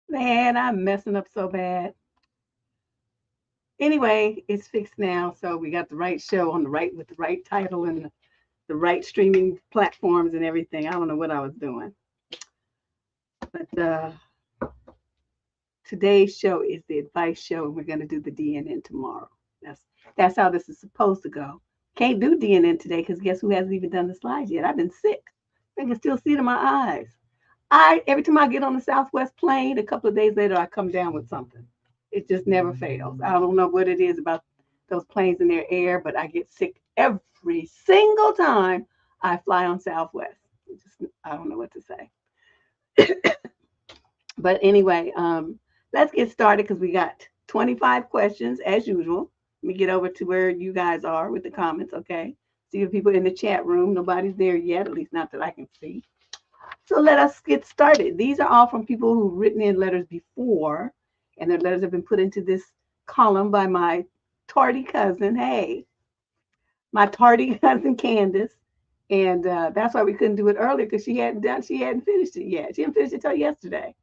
Man, I'm messing up so bad. Anyway, it's fixed now, so we got the right show on the right with the right title and the right streaming platforms and everything. I don't know what I was doing, but today's show is the advice show, and we're going to do the DNN tomorrow. That's how this is supposed to go. Can't do DNN today because guess who hasn't even done the slides yet? I've been sick. I can still see it in my eyes. Every time I get on the Southwest plane, a couple of days later, I come down with something. It just never fails. I don't know what it is about those planes in their air, but I get sick every single time I fly on Southwest. I don't know what to say. But anyway, let's get started because we got 25 questions as usual. Let me get over to where you guys are with the comments, okay? See the people in the chat room. Nobody's there yet, at least not that I can see. So let us get started. These are all from people who've written in letters before, and their letters have been put into this column by my tardy cousin. Hey, my tardy cousin Candace, and that's why we couldn't do it earlier because she hadn't finished it yet. She didn't finish it till yesterday.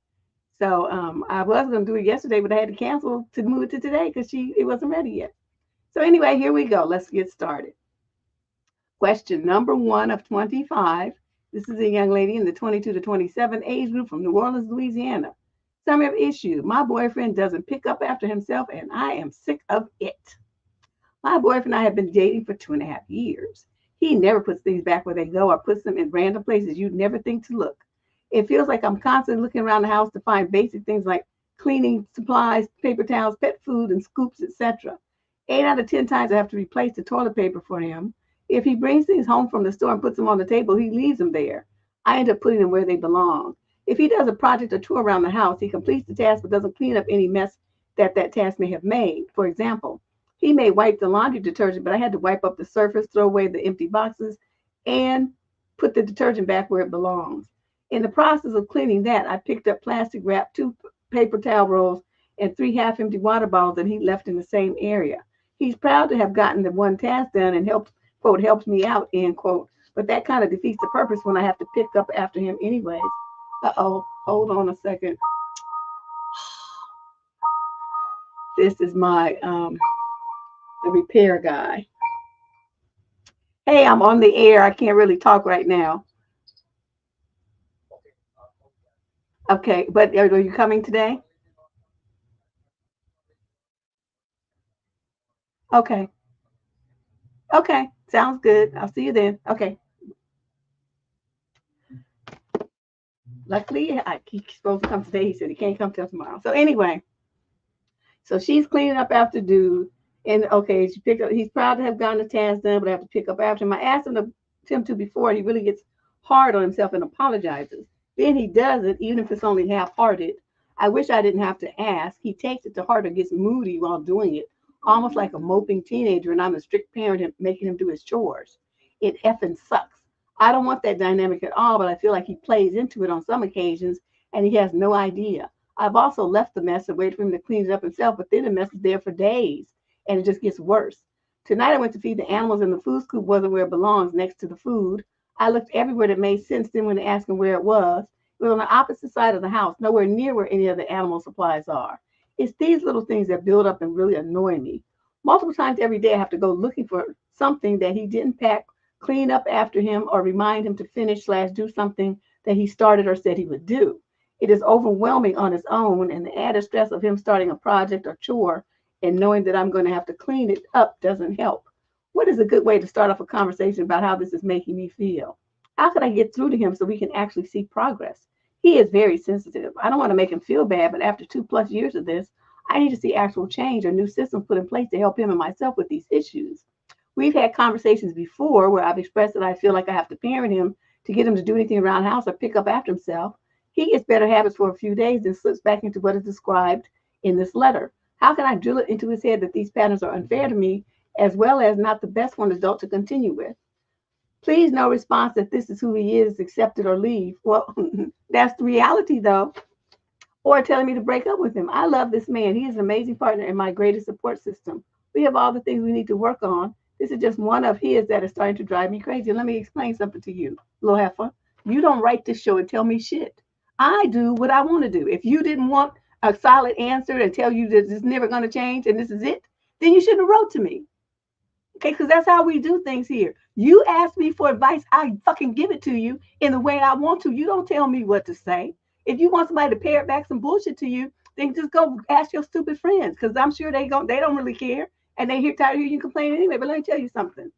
So I was going to do it yesterday, but I had to cancel to move it to today because it wasn't ready yet. So anyway, here we go. Let's get started. Question number 1 of 25. This is a young lady in the 22 to 27 age group from New Orleans, Louisiana. Summary of issue. My boyfriend doesn't pick up after himself, and I am sick of it. My boyfriend and I have been dating for 2.5 years. He never puts things back where they go or puts them in random places you'd never think to look. It feels like I'm constantly looking around the house to find basic things like cleaning supplies, paper towels, pet food, and scoops, etc. 8 out of 10 times I have to replace the toilet paper for him. If he brings things home from the store and puts them on the table, he leaves them there. I end up putting them where they belong. If he does a project or tour around the house, he completes the task but doesn't clean up any mess that task may have made. For example, he may wipe the laundry detergent, but I had to wipe up the surface, throw away the empty boxes, and put the detergent back where it belongs. In the process of cleaning that, I picked up plastic wrap, 2 paper towel rolls, and 3 half-empty water bottles that he left in the same area. He's proud to have gotten the one task done and helps me out, end quote. But that kind of defeats the purpose when I have to pick up after him anyways. Uh-oh, hold on a second. This is my the repair guy. Hey, I'm on the air. I can't really talk right now. Okay, but are you coming today? Okay. Okay, sounds good. I'll see you then. Okay. Luckily, he's supposed to come today. He said he can't come till tomorrow. So anyway, so she's cleaning up after dude. And okay, she picked up. He's proud to have gotten the task done, but I have to pick up after him. I asked him to before, and he really gets hard on himself and apologizes. Then he does it, even if it's only half-hearted. I wish I didn't have to ask. He takes it to heart and gets moody while doing it, almost like a moping teenager, and I'm a strict parent making him do his chores. It effing sucks. I don't want that dynamic at all, but I feel like he plays into it on some occasions, and he has no idea. I've also left the mess and waited for him to clean it up himself, but then the mess is there for days, and it just gets worse. Tonight I went to feed the animals, and the food scoop wasn't where it belongs, next to the food. I looked everywhere that made sense. Then when they asked him where it was We're on the opposite side of the house, nowhere near where any of the animal supplies are. It's these little things that build up and really annoy me. Multiple times every day, I have to go looking for something that he didn't pack, clean up after him, or remind him to finish/do something that he started or said he would do. It is overwhelming on its own, and the added stress of him starting a project or chore and knowing that I'm going to have to clean it up doesn't help. What is a good way to start off a conversation about how this is making me feel? How can I get through to him so we can actually see progress? He is very sensitive. I don't want to make him feel bad, but after 2+ years of this, I need to see actual change or new systems put in place to help him and myself with these issues. We've had conversations before where I've expressed that I feel like I have to parent him to get him to do anything around the house or pick up after himself. He gets better habits for a few days and slips back into what is described in this letter. How can I drill it into his head that these patterns are unfair to me, as well as not the best for an adult to continue with? Please, no response that this is who he is, accept it or leave. Well, that's the reality, though. Or telling me to break up with him. I love this man. He is an amazing partner and my greatest support system. We have all the things we need to work on. This is just one of his that is starting to drive me crazy. Let me explain something to you, little heifer. You don't write this show and tell me shit. I do what I want to do. If you didn't want a solid answer and tell you that it's never going to change and this is it, then you shouldn't have wrote to me. Okay, because that's how we do things here. You ask me for advice, I fucking give it to you in the way I want to. You don't tell me what to say. If you want somebody to parrot back some bullshit to you, then just go ask your stupid friends, because I'm sure they don't really care, and they tired of hearing you complain anyway. But let me tell you something.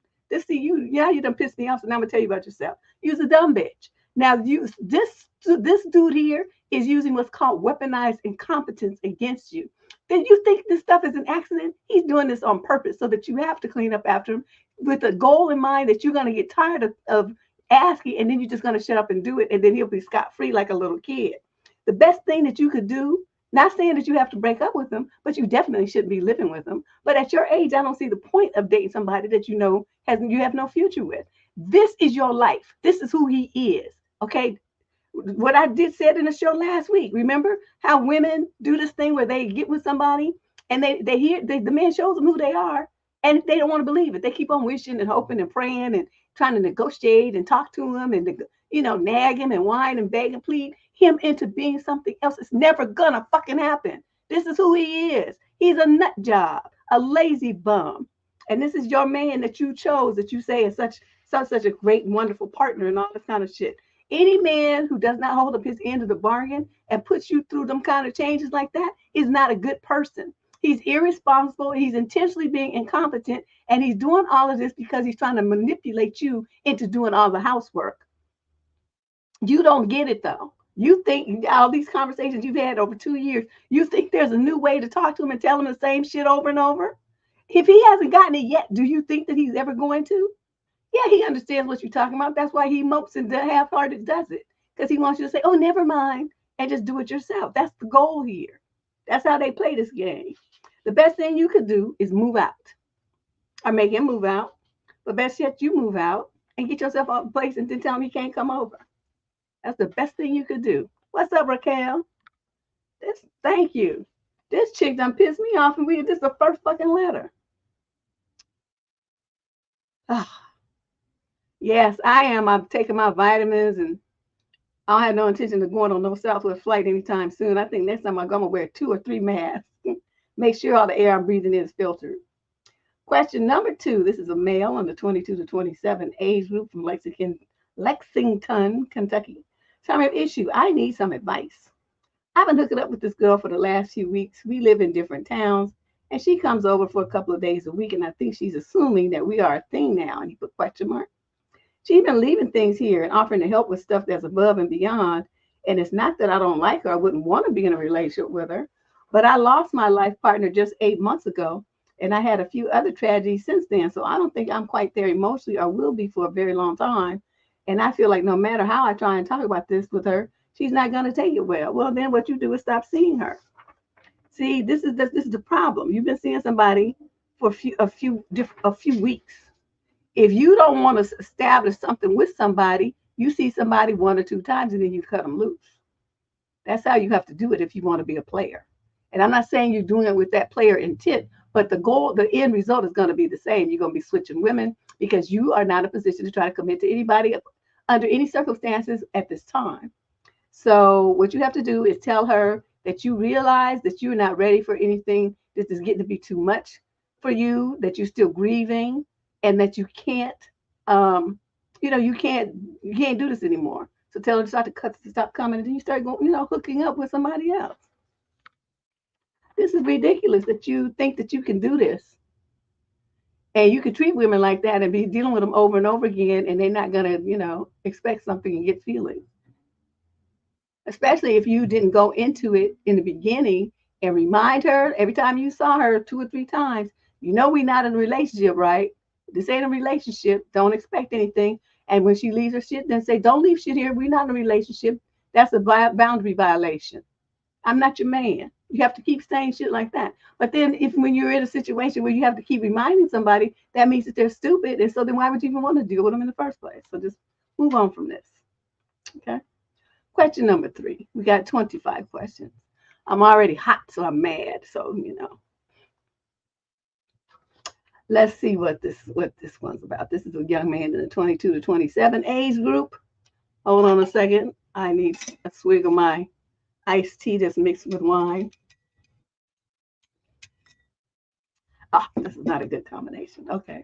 You done pissed me off, so now I'm gonna tell you about yourself. You's a dumb bitch. Now this dude here is using what's called weaponized incompetence against you. Then you think this stuff is an accident? He's doing this on purpose so that you have to clean up after him with a goal in mind that you're going to get tired of asking, and then you're just going to shut up and do it, and then he'll be scot-free like a little kid. The best thing that you could do, not saying that you have to break up with him, but you definitely shouldn't be living with him. But at your age, I don't see the point of dating somebody that you have no future with. This is your life. This is who he is. Okay? What I said in the show last week, remember how women do this thing where they get with somebody and the man shows them who they are, and they don't want to believe it. They keep on wishing and hoping and praying and trying to negotiate and talk to him and nag him and whine and beg and plead him into being something else. It's never gonna fucking happen. This is who he is. He's a nut job, a lazy bum, and this is your man that you chose, that you say is such a great and wonderful partner and all this kind of shit. Any man who does not hold up his end of the bargain and puts you through them kind of changes like that is not a good person. He's irresponsible. He's intentionally being incompetent. And he's doing all of this because he's trying to manipulate you into doing all the housework. You don't get it, though. You think all these conversations you've had over 2 years, you think there's a new way to talk to him and tell him the same shit over and over? If he hasn't gotten it yet, do you think that he's ever going to? Yeah, he understands what you're talking about. That's why he mopes and half-hearted does it, because he wants you to say, oh, never mind, and just do it yourself. That's the goal here. That's how they play this game. The best thing you could do is move out or make him move out. But best yet, you move out and get yourself a place and then tell him he can't come over. That's the best thing you could do. What's up, Raquel? Thank you. This chick done pissed me off, and this is the first fucking letter. Yes, I am. I'm taking my vitamins, and I don't have no intention of going on no Southwest flight anytime soon. I think next time I'm going to wear 2 or 3 masks. Make sure all the air I'm breathing in is filtered. Question number 2. This is a male on the 22 to 27 age group from Lexington, Kentucky. Time of issue. I need some advice. I've been hooking up with this girl for the last few weeks. We live in different towns, and she comes over for a couple of days a week, and I think she's assuming that we are a thing now, and he put question mark. She's been leaving things here and offering to help with stuff that's above and beyond. And it's not that I don't like her. I wouldn't want to be in a relationship with her. But I lost my life partner just 8 months ago. And I had a few other tragedies since then. So I don't think I'm quite there emotionally, or will be for a very long time. And I feel like no matter how I try and talk about this with her, she's not going to take it well. Well, then what you do is stop seeing her. See, this is the problem. You've been seeing somebody for a few weeks. If you don't want to establish something with somebody, you see somebody 1 or 2 times and then you cut them loose. That's how you have to do it if you want to be a player. And I'm not saying you're doing it with that player intent, but the end result is going to be the same. You're going to be switching women because you are not in a position to try to commit to anybody under any circumstances at this time. So what you have to do is tell her that you realize that you're not ready for anything. This is getting to be too much for you, that you're still grieving, and that you can't, um, you can't do this anymore. So tell her to stop coming, and then you start going, hooking up with somebody else. This is ridiculous that you think that you can do this. And you can treat women like that and be dealing with them over and over again, and they're not going to, expect something and get feelings. Especially if you didn't go into it in the beginning and remind her every time you saw her 2 or 3 times, we're not in a relationship, right? This ain't a relationship. Don't expect anything. And when she leaves her shit, then say, don't leave shit here. We're not in a relationship. That's a boundary violation. I'm not your man. You have to keep saying shit like that. But then when you're in a situation where you have to keep reminding somebody, that means that they're stupid. And so then why would you even want to deal with them in the first place? So just move on from this. Okay. Question number 3. We got 25 questions. I'm already hot, so I'm mad. So, let's see what this one's about. This is a young man in the 22 to 27 age group. Hold on a second. I need a swig of my iced tea that's mixed with wine. This is not a good combination. Okay.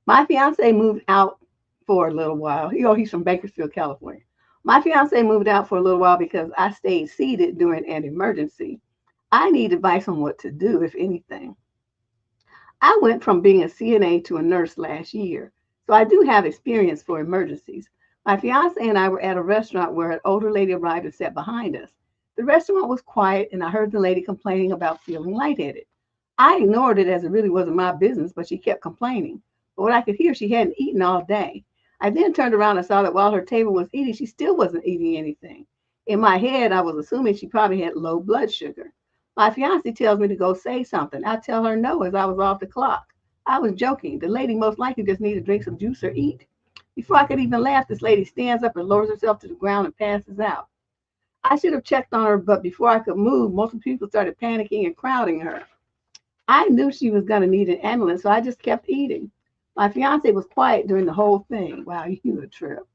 My fiance moved out for a little while. He's from Bakersfield, California. My fiance moved out for a little while because I stayed seated during an emergency. I need advice on what to do, if anything. I went from being a CNA to a nurse last year, so I do have experience for emergencies. My fiance and I were at a restaurant where an older lady arrived and sat behind us. The restaurant was quiet, and I heard the lady complaining about feeling lightheaded. I ignored it as it really wasn't my business, but she kept complaining. But what I could hear, she hadn't eaten all day. I then turned around and saw that while her table was eating, she still wasn't eating anything. In my head, I was assuming she probably had low blood sugar. My fiance tells me to go say something. I tell her no as I was off the clock. I was joking. The lady most likely just needed to drink some juice or eat. Before I could even laugh, this lady stands up and lowers herself to the ground and passes out. I should have checked on her, but before I could move, most people started panicking and crowding her. I knew she was going to need an ambulance, so I just kept eating. My fiance was quiet during the whole thing. Wow, you a trip.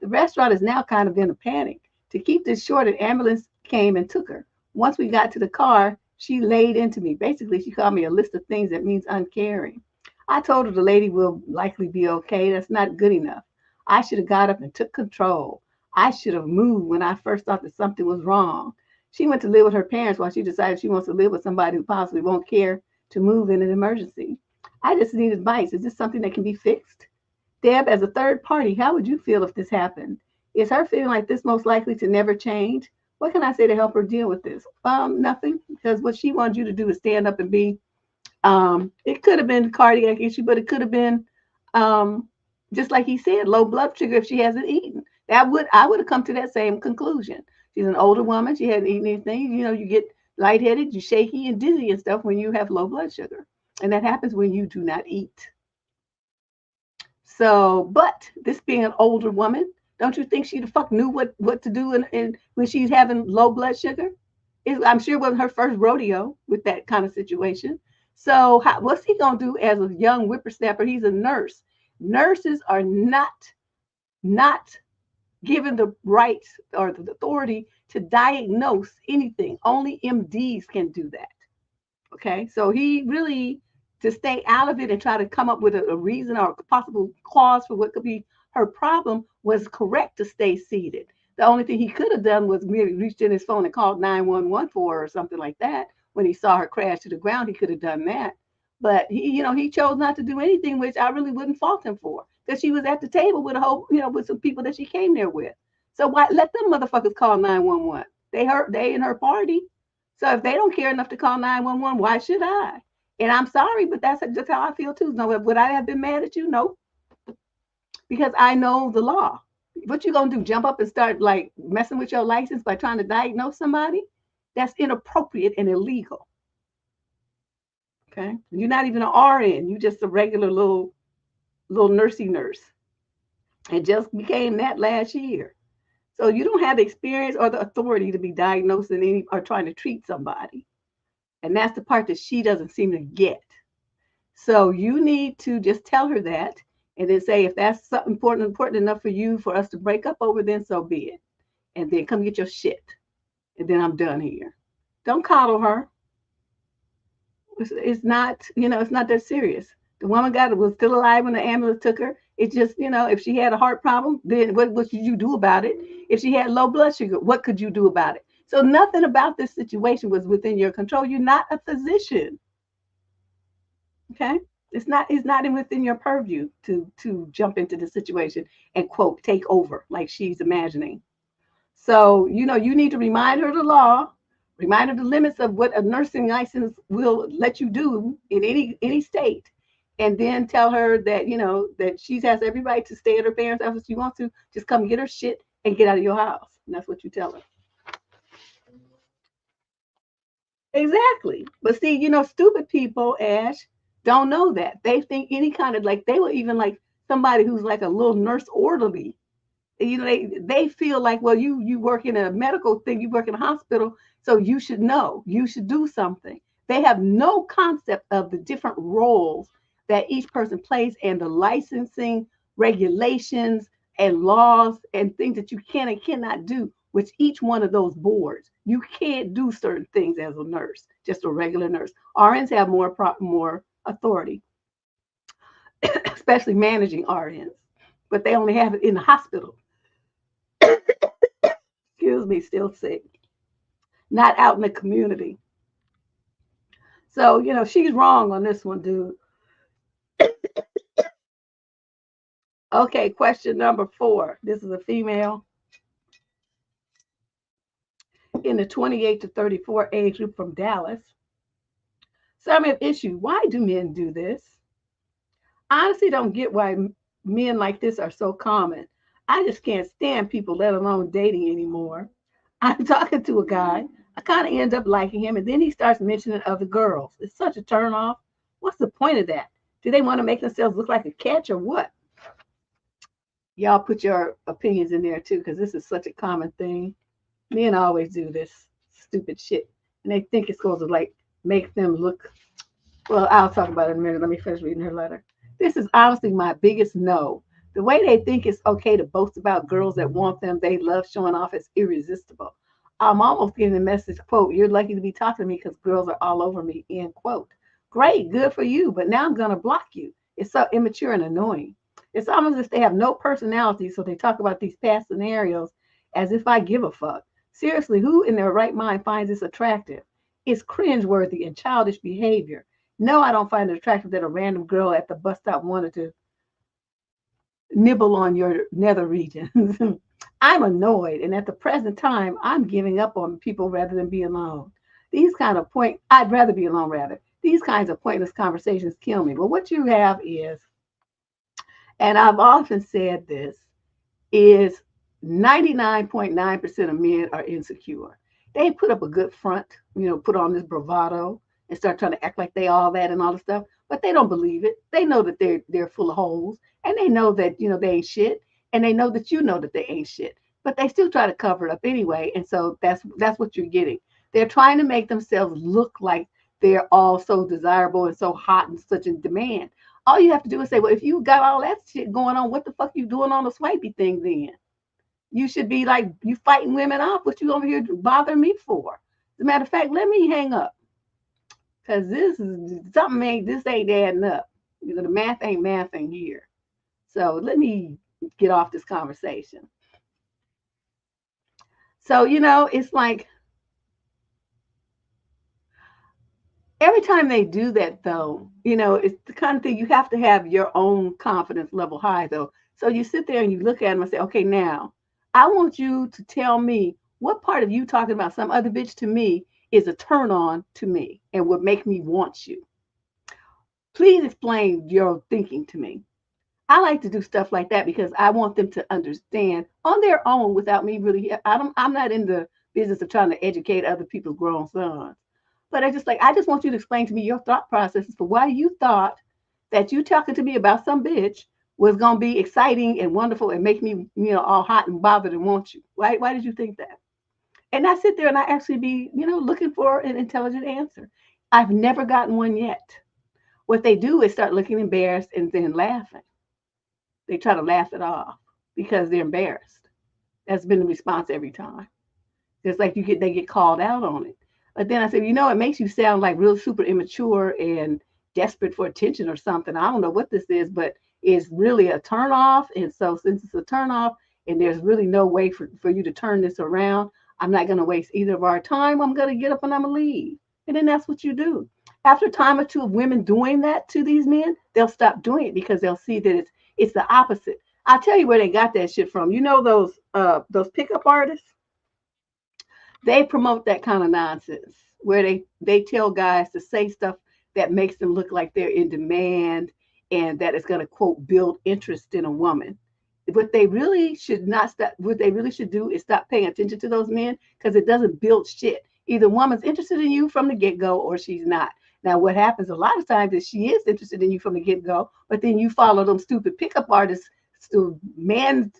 The restaurant is now kind of in a panic. To keep this short, an ambulance came and took her. Once we got to the car, she laid into me. Basically, she called me a list of things that means uncaring. I told her the lady will likely be okay. That's not good enough. I should have got up and took control. I should have moved when I first thought that something was wrong. She went to live with her parents while she decided she wants to live with somebody who possibly won't care to move in an emergency. I just need advice. Is this something that can be fixed? Deb, as a third party, how would you feel if this happened? Is her feeling like this most likely to never change? What can I say to help her deal with this? Nothing, because what she wanted you to do is stand up and be, it could have been cardiac issue, but it could have been, just like he said, low blood sugar if she hasn't eaten. I would have come to that same conclusion. She's an older woman. She hadn't eaten anything. You get lightheaded, you're shaky and dizzy and stuff when you have low blood sugar. And that happens when you do not eat. So, but this being an older woman, don't you think she the fuck knew what to do and when she's having low blood sugar? I'm sure it wasn't her first rodeo with that kind of situation. So what's he going to do as a young whippersnapper? He's a nurse. Nurses are not given the rights or the authority to diagnose anything. Only MDs can do that. Okay, so he really, to stay out of it and try to come up with a reason or a possible cause for what could be her problem, was correct to stay seated. The only thing he could have done was maybe reached in his phone and called 911 for her or something like that. When he saw her crash to the ground, he could have done that. But he chose not to do anything, which I really wouldn't fault him for, because she was at the table with a whole, with some people that she came there with. So why let them motherfuckers call 911? They in her party. So if they don't care enough to call 911, why should I? And I'm sorry, but that's just how I feel too. No, would I have been mad at you? No, because I know the law. What you gonna do? Jump up and start like messing with your license by trying to diagnose somebody? That's inappropriate and illegal. Okay, you're not even an RN. You just a regular little nursey nurse, and just became that last year. So you don't have the experience or the authority to be diagnosing any or trying to treat somebody. And that's the part that she doesn't seem to get. So you need to just tell her that and then say, if that's something important enough for you for us to break up over, then so be it. and then come get your shit, and then I'm done here. Don't coddle her. It's not, it's not that serious. The woman was still alive when the ambulance took her. It's just, if she had a heart problem, then what should you do about it? If she had low blood sugar, what could you do about it? So nothing about this situation was within your control. You're not a physician. Okay? It's not within your purview to jump into the situation and quote take over like she's imagining. So, you need to remind her of the law, remind her the limits of what a nursing license will let you do in any state, and then tell her that, that she has every right to stay at her parents' house if she wants to. Just come get her shit and get out of your house. And that's what you tell her. Exactly. But see, stupid people, Ash, don't know that. They think any kind of like they were even like somebody who's like a little nurse orderly. They feel like, well, you work in a medical thing, you work in a hospital, so you should know, you should do something. They have no concept of the different roles that each person plays and the licensing regulations and laws and things that you can and cannot do with each one of those boards. You can't do certain things as a nurse, just a regular nurse. RNs have more authority, especially managing RNs, but they only have it in the hospital. Excuse me, still sick. Not out in the community. So, she's wrong on this one, dude. Okay, question number 4. This is a female in the 28 to 34 age group from Dallas. Some have issue. Why do men do this? I honestly don't get why men like this are so common. I just can't stand people, let alone dating anymore. I'm talking to a guy. I kind of end up liking him, and then he starts mentioning other girls. It's such a turn off. What's the point of that? Do they want to make themselves look like a catch or what? Y'all put your opinions in there too, because this is such a common thing. Men always do this stupid shit, and they think it's supposed to like make them look. Well, I'll talk about it in a minute. Let me finish reading her letter. This is honestly my biggest no. The way they think it's okay to boast about girls that want them, they love showing off is irresistible. I'm almost getting the message, quote, you're lucky to be talking to me because girls are all over me, end quote. Great, good for you, but now I'm going to block you. It's so immature and annoying. It's almost as if they have no personality, so they talk about these past scenarios as if I give a fuck. Seriously, who in their right mind finds this attractive? It's cringeworthy and childish behavior. No, I don't find it attractive that a random girl at the bus stop wanted to nibble on your nether regions. I'm annoyed, and at the present time, I'm giving up on people rather than be alone. I'd rather be alone rather. These kinds of pointless conversations kill me. But what you have is, and I've often said this, is 99.9% of men are insecure. They put up a good front, put on this bravado and start trying to act like they all that and all the stuff, but they don't believe it. They know that they're full of holes, and they know that they ain't shit, and they know that that they ain't shit, but they still try to cover it up anyway. And so that's what you're getting. They're trying to make themselves look like they're all so desirable and so hot and such in demand. All you have to do is say, well, if you got all that shit going on, what the fuck you doing on the swipey thing then? You should be like, you fighting women off. What you over here bothering me for? As a matter of fact, let me hang up. Because this ain't adding up. The math ain't mathing here. So let me get off this conversation. So, it's like, every time they do that, though, it's the kind of thing you have to have your own confidence level high, though. So you sit there and you look at them and say, okay, now, I want you to tell me what part of you talking about some other bitch to me is a turn on to me and would make me want you. Please explain your thinking to me. I like to do stuff like that because I want them to understand on their own without me really. I'm not in the business of trying to educate other people's grown sons. But I just want you to explain to me your thought processes for why you thought that you talking to me about some bitch was going to be exciting and wonderful and make me, all hot and bothered and want you. Why did you think that? And I sit there and I actually be, looking for an intelligent answer. I've never gotten one yet. What they do is start looking embarrassed and then laughing. They try to laugh it off because they're embarrassed. That's been the response every time. It's like they get called out on it. But then I said, it makes you sound like real super immature and desperate for attention or something. I don't know what this is, but it's really a turn off. And so since it's a turn off and there's really no way for you to turn this around, I'm not going to waste either of our time. I'm going to get up and I'm going to leave. And then that's what you do. After a time or two of women doing that to these men, they'll stop doing it because they'll see that it's the opposite. I'll tell you where they got that shit from. Those pickup artists? They promote that kind of nonsense where they tell guys to say stuff that makes them look like they're in demand and that it's going to, quote, build interest in a woman. What they really should do is stop paying attention to those men because it doesn't build shit. Either woman's interested in you from the get-go or she's not. Now, what happens a lot of times is she is interested in you from the get-go, but then you follow them stupid pickup artists, man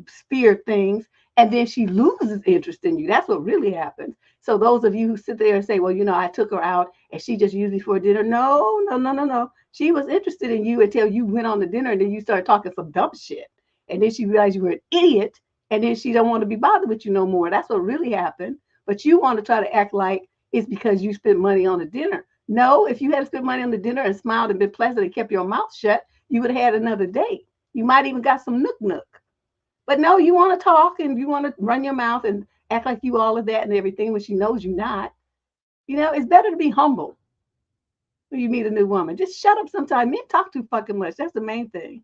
spear things, and then she loses interest in you. That's what really happens. So those of you who sit there and say, well, I took her out and she just used me for dinner. No. She was interested in you until you went on the dinner and then you started talking some dumb shit. And then she realized you were an idiot and then she don't want to be bothered with you no more. That's what really happened. But you want to try to act like it's because you spent money on the dinner. No, if you had spent money on the dinner and smiled and been pleasant and kept your mouth shut, you would have had another date. You might even got some nook. But no, you want to talk and you want to run your mouth and act like you all of that and everything when she knows you're not. It's better to be humble when you meet a new woman. Just shut up sometimes. Men talk too fucking much. That's the main thing.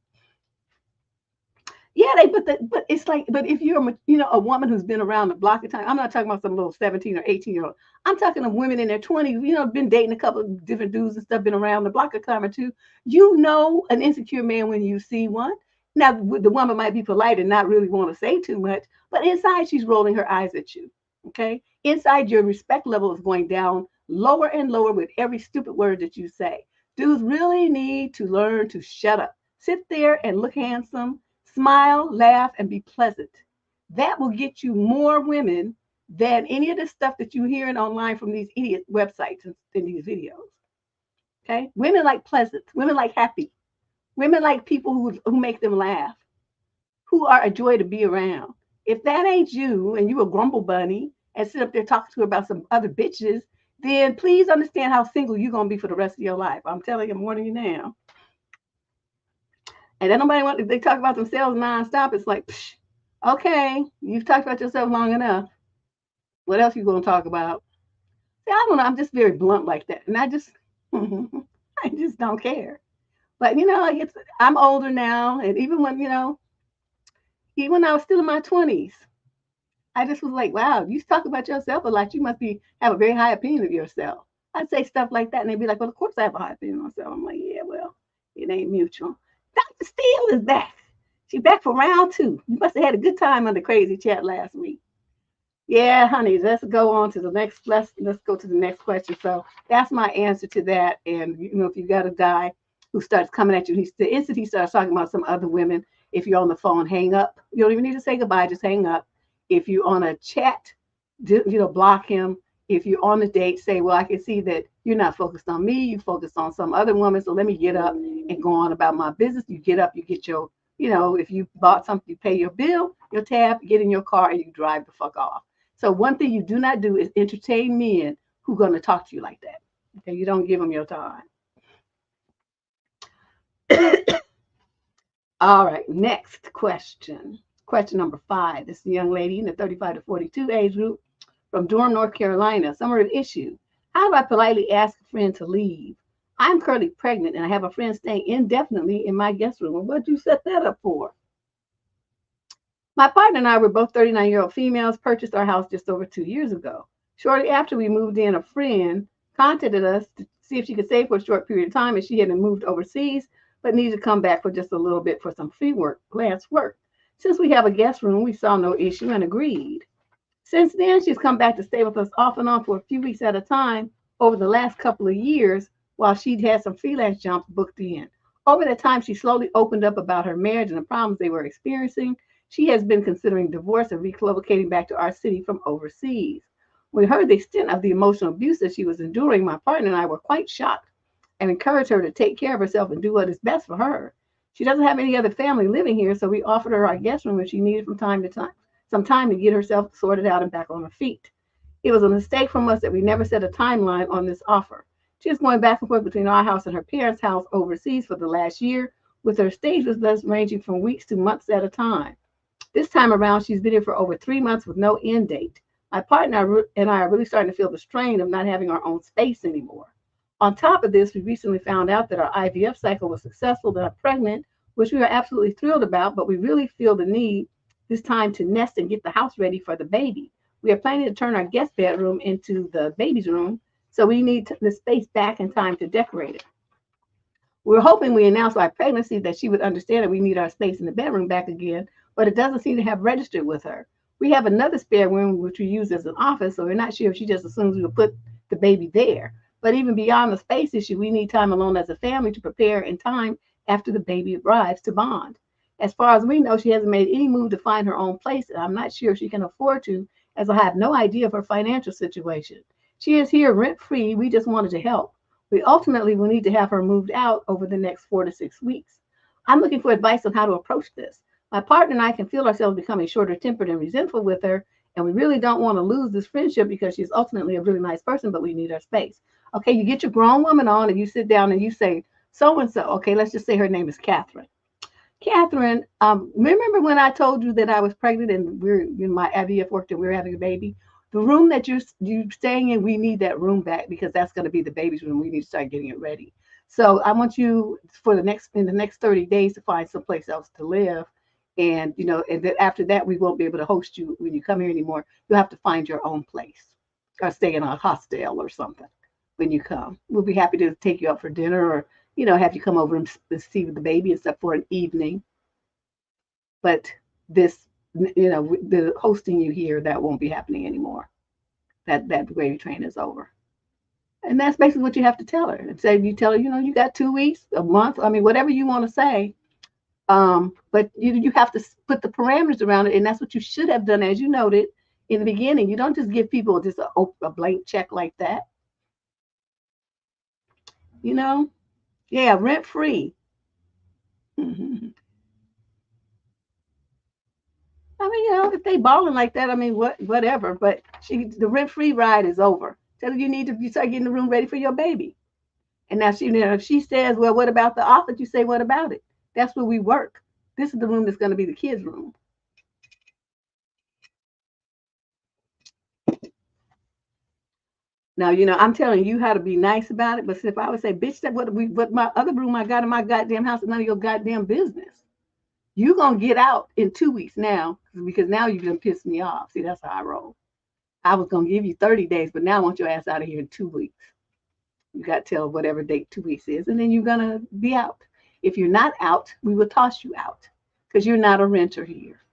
Yeah, but it's like, but if you're a woman who's been around the block of time, I'm not talking about some little 17 or 18-year-old. I'm talking to women in their 20s, been dating a couple of different dudes and stuff, been around the block a time or two. An insecure man when you see one. Now, the woman might be polite and not really want to say too much, but inside she's rolling her eyes at you, okay? Inside your respect level is going down lower and lower with every stupid word that you say. Dudes really need to learn to shut up. Sit there and look handsome, smile, laugh, and be pleasant. That will get you more women than any of the stuff that you're hearing online from these idiot websites and these videos, okay? Women like pleasant. Women like happy. Women like people who make them laugh, who are a joy to be around. If that ain't you and you a grumble bunny and sit up there talking to her about some other bitches, then please understand how single you're going to be for the rest of your life. I'm telling you, I'm warning you now. And then they talk about themselves nonstop. It's like, psh, okay, you've talked about yourself long enough. What else you going to talk about? See, I don't know. I'm just very blunt like that. And I just don't care. But, I'm older now. And even when I was still in my 20s, I just was like, wow, you talk about yourself a lot. You must have a very high opinion of yourself. I'd say stuff like that. And they'd be like, well, of course I have a high opinion of myself. I'm like, yeah, well, it ain't mutual. Dr. Steele is back. She's back for round 2. You must have had a good time on the crazy chat last week. Yeah, honey, let's go to the next question. So that's my answer to that. And, if you got a guy who starts coming at you, the instant he starts talking about some other women, if you're on the phone, hang up. You don't even need to say goodbye, just hang up. If you're on a chat, block him. If you're on a date, say, well, I can see that you're not focused on me. You focused on some other woman. So let me get up and go on about my business. You get up, you get your, if you bought something, you pay your bill, your tab, get in your car and you drive the fuck off. So one thing you do not do is entertain men who are going to talk to you like that. Okay, you don't give them your time. All right, next question. Question number 5. This is a young lady in the 35 to 42 age group from Durham, North Carolina. Summary of issue. How do I politely ask a friend to leave? I'm currently pregnant and I have a friend staying indefinitely in my guest room. Well, what'd you set that up for? My partner and I were both 39-year-old females, purchased our house just over 2 years ago. Shortly after we moved in, a friend contacted us to see if she could stay for a short period of time, as she had moved overseas, but needed to come back for just a little bit for some freelance work. Since we have a guest room, we saw no issue and agreed. Since then, she's come back to stay with us off and on for a few weeks at a time over the last couple of years while she'd had some freelance jobs booked in. Over that time, she slowly opened up about her marriage and the problems they were experiencing. She has been considering divorce and relocating back to our city from overseas. When we heard the extent of the emotional abuse that she was enduring, my partner and I were quite shocked and encouraged her to take care of herself and do what is best for her. She doesn't have any other family living here, so we offered her our guest room if she needed from time to time. some time to get herself sorted out and back on her feet. It was a mistake from us that we never set a timeline on this offer. She was going back and forth between our house and her parents' house overseas for the last year, with her stage with us ranging from weeks to months at a time. This time around, she's been here for over 3 months with no end date. My partner and I are really starting to feel the strain of not having our own space anymore. On top of this, we recently found out that our IVF cycle was successful and are pregnant, which we are absolutely thrilled about, but we really feel the need this time to nest and get the house ready for the baby. We are planning to turn our guest bedroom into the baby's room, so we need the space back in time to decorate it. We're hoping we announce our pregnancy that she would understand that we need our space in the bedroom back again, but it doesn't seem to have registered with her. We have another spare room which we use as an office, so we're not sure if she just assumes we will put the baby there. But even beyond the space issue, we need time alone as a family to prepare in time after the baby arrives to bond. As far as we know, she hasn't made any move to find her own place, and I'm not sure if she can afford to, as I have no idea of her financial situation. She is here rent-free. We just wanted to help. We ultimately will need to have her moved out over the next 4 to 6 weeks. I'm looking for advice on how to approach this. My partner and I can feel ourselves becoming shorter-tempered and resentful with her, and we really don't want to lose this friendship because she's ultimately a really nice person, but we need our space. Okay, you get your grown woman on and you sit down and you say, so-and-so. Okay, let's just say her name is Catherine. Catherine, remember when I told you that I was pregnant and we're in my IVF worked and we were having a baby? The room that you're staying in, we need that room back because that's going to be the baby's room. We need to start getting it ready. So I want you in the next 30 days to find someplace else to live. And, and then after that, we won't be able to host you when you come here anymore. You'll have to find your own place or stay in a hostel or something when you come. We'll be happy to take you out for dinner or, have you come over and see the baby and stuff for an evening. But this, the hosting you here, that won't be happening anymore. That gravy train is over. And that's basically what you have to tell her. And say, you tell her, you got 2 weeks, a month, whatever you want to say. But you have to put the parameters around it, and that's what you should have done, as you noted in the beginning. You don't just give people just a blank check like that. Yeah, rent free. Mm-hmm. If they balling like that, whatever. But the rent free ride is over. Tell her you start getting the room ready for your baby. And now if she says, well, what about the office? You say, what about it? That's where we work. This is the room that's going to be the kids' room. Now, I'm telling you how to be nice about it. But if I would say, bitch, that what my other room I got in my goddamn house is none of your goddamn business. You're going to get out in 2 weeks now because now you're going to piss me off. See, that's how I roll. I was going to give you 30 days, but now I want your ass out of here in 2 weeks. You got to tell whatever date 2 weeks is, and then you're going to be out. If you're not out, we will toss you out because you're not a renter here.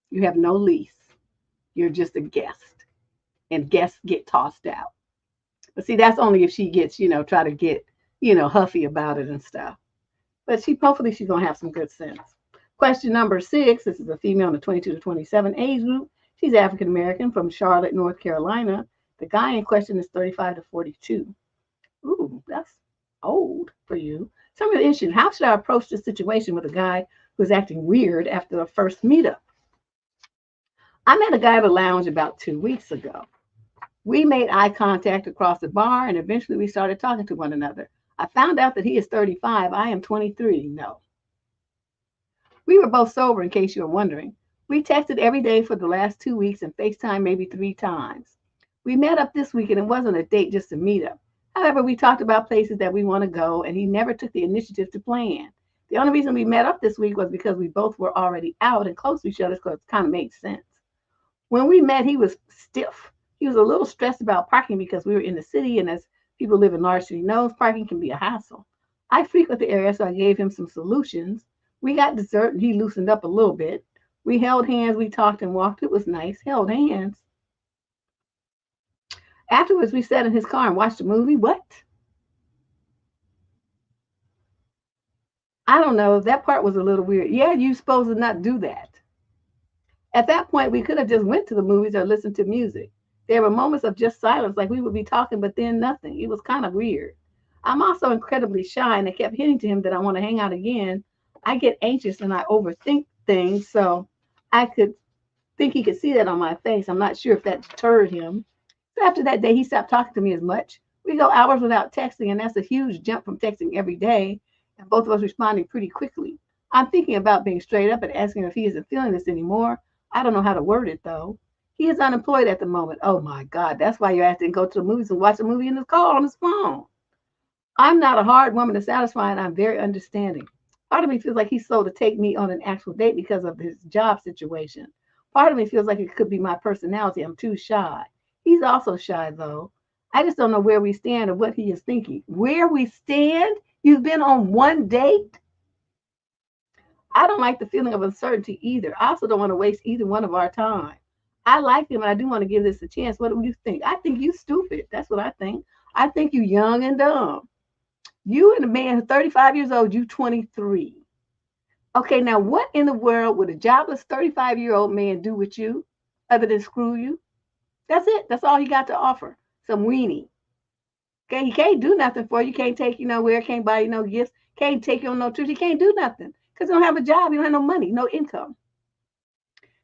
You have no lease. You're just a guest, and guests get tossed out. But see, that's only if she gets, try to get, huffy about it and stuff. But hopefully she's going to have some good sense. Question number 6. This is a female in the 22 to 27 age group. She's African American from Charlotte, North Carolina. The guy in question is 35 to 42. Ooh, that's old for you. Some of the issues. How should I approach this situation with a guy who's acting weird after the first meetup? I met a guy at a lounge about 2 weeks ago. We made eye contact across the bar, and eventually we started talking to one another. I found out that he is 35. I am 23. No. We were both sober, in case you were wondering. We texted every day for the last 2 weeks and FaceTime maybe 3 times. We met up this week, and it wasn't a date, just a meetup. However, we talked about places that we want to go, and he never took the initiative to plan. The only reason we met up this week was because we both were already out and close to each other, so it kind of made sense. When we met, he was stiff. He was a little stressed about parking because we were in the city, and as people live in large city knows, parking can be a hassle. I frequent the area, so I gave him some solutions. We got dessert, and he loosened up a little bit. We held hands, we talked and walked. It was nice. Held hands. Afterwards, we sat in his car and watched a movie. What? I don't know. That part was a little weird. Yeah, you're supposed to not do that. At that point, we could have just went to the movies or listened to music. There were moments of just silence, like we would be talking, but then nothing. It was kind of weird. I'm also incredibly shy, and I kept hinting to him that I want to hang out again. I get anxious and I overthink things, so I could think he could see that on my face. I'm not sure if that deterred him. So after that day, he stopped talking to me as much. We go hours without texting, and that's a huge jump from texting every day, and both of us responding pretty quickly. I'm thinking about being straight up and asking him if he isn't feeling this anymore. I don't know how to word it, though. He is unemployed at the moment. Oh, my God. That's why you're asking to go to the movies and watch a movie in his car on his phone. I'm not a hard woman to satisfy, and I'm very understanding. Part of me feels like he's slow to take me on an actual date because of his job situation. Part of me feels like it could be my personality. I'm too shy. He's also shy, though. I just don't know where we stand or what he is thinking. Where we stand? You've been on one date? I don't like the feeling of uncertainty either. I also don't want to waste either one of our time. I like him and I do want to give this a chance. What do you think? I think you stupid. That's what I think. I think you young and dumb. You and a man who's 35 years old, you 23. Okay, now what in the world would a jobless 35-year-old man do with you other than screw you? That's it. That's all he got to offer. Some weenie. Okay, he can't do nothing for you. Can't take you nowhere. Can't buy you no gifts. Can't take you on no trips. He can't do nothing because he don't have a job. He don't have no money, no income.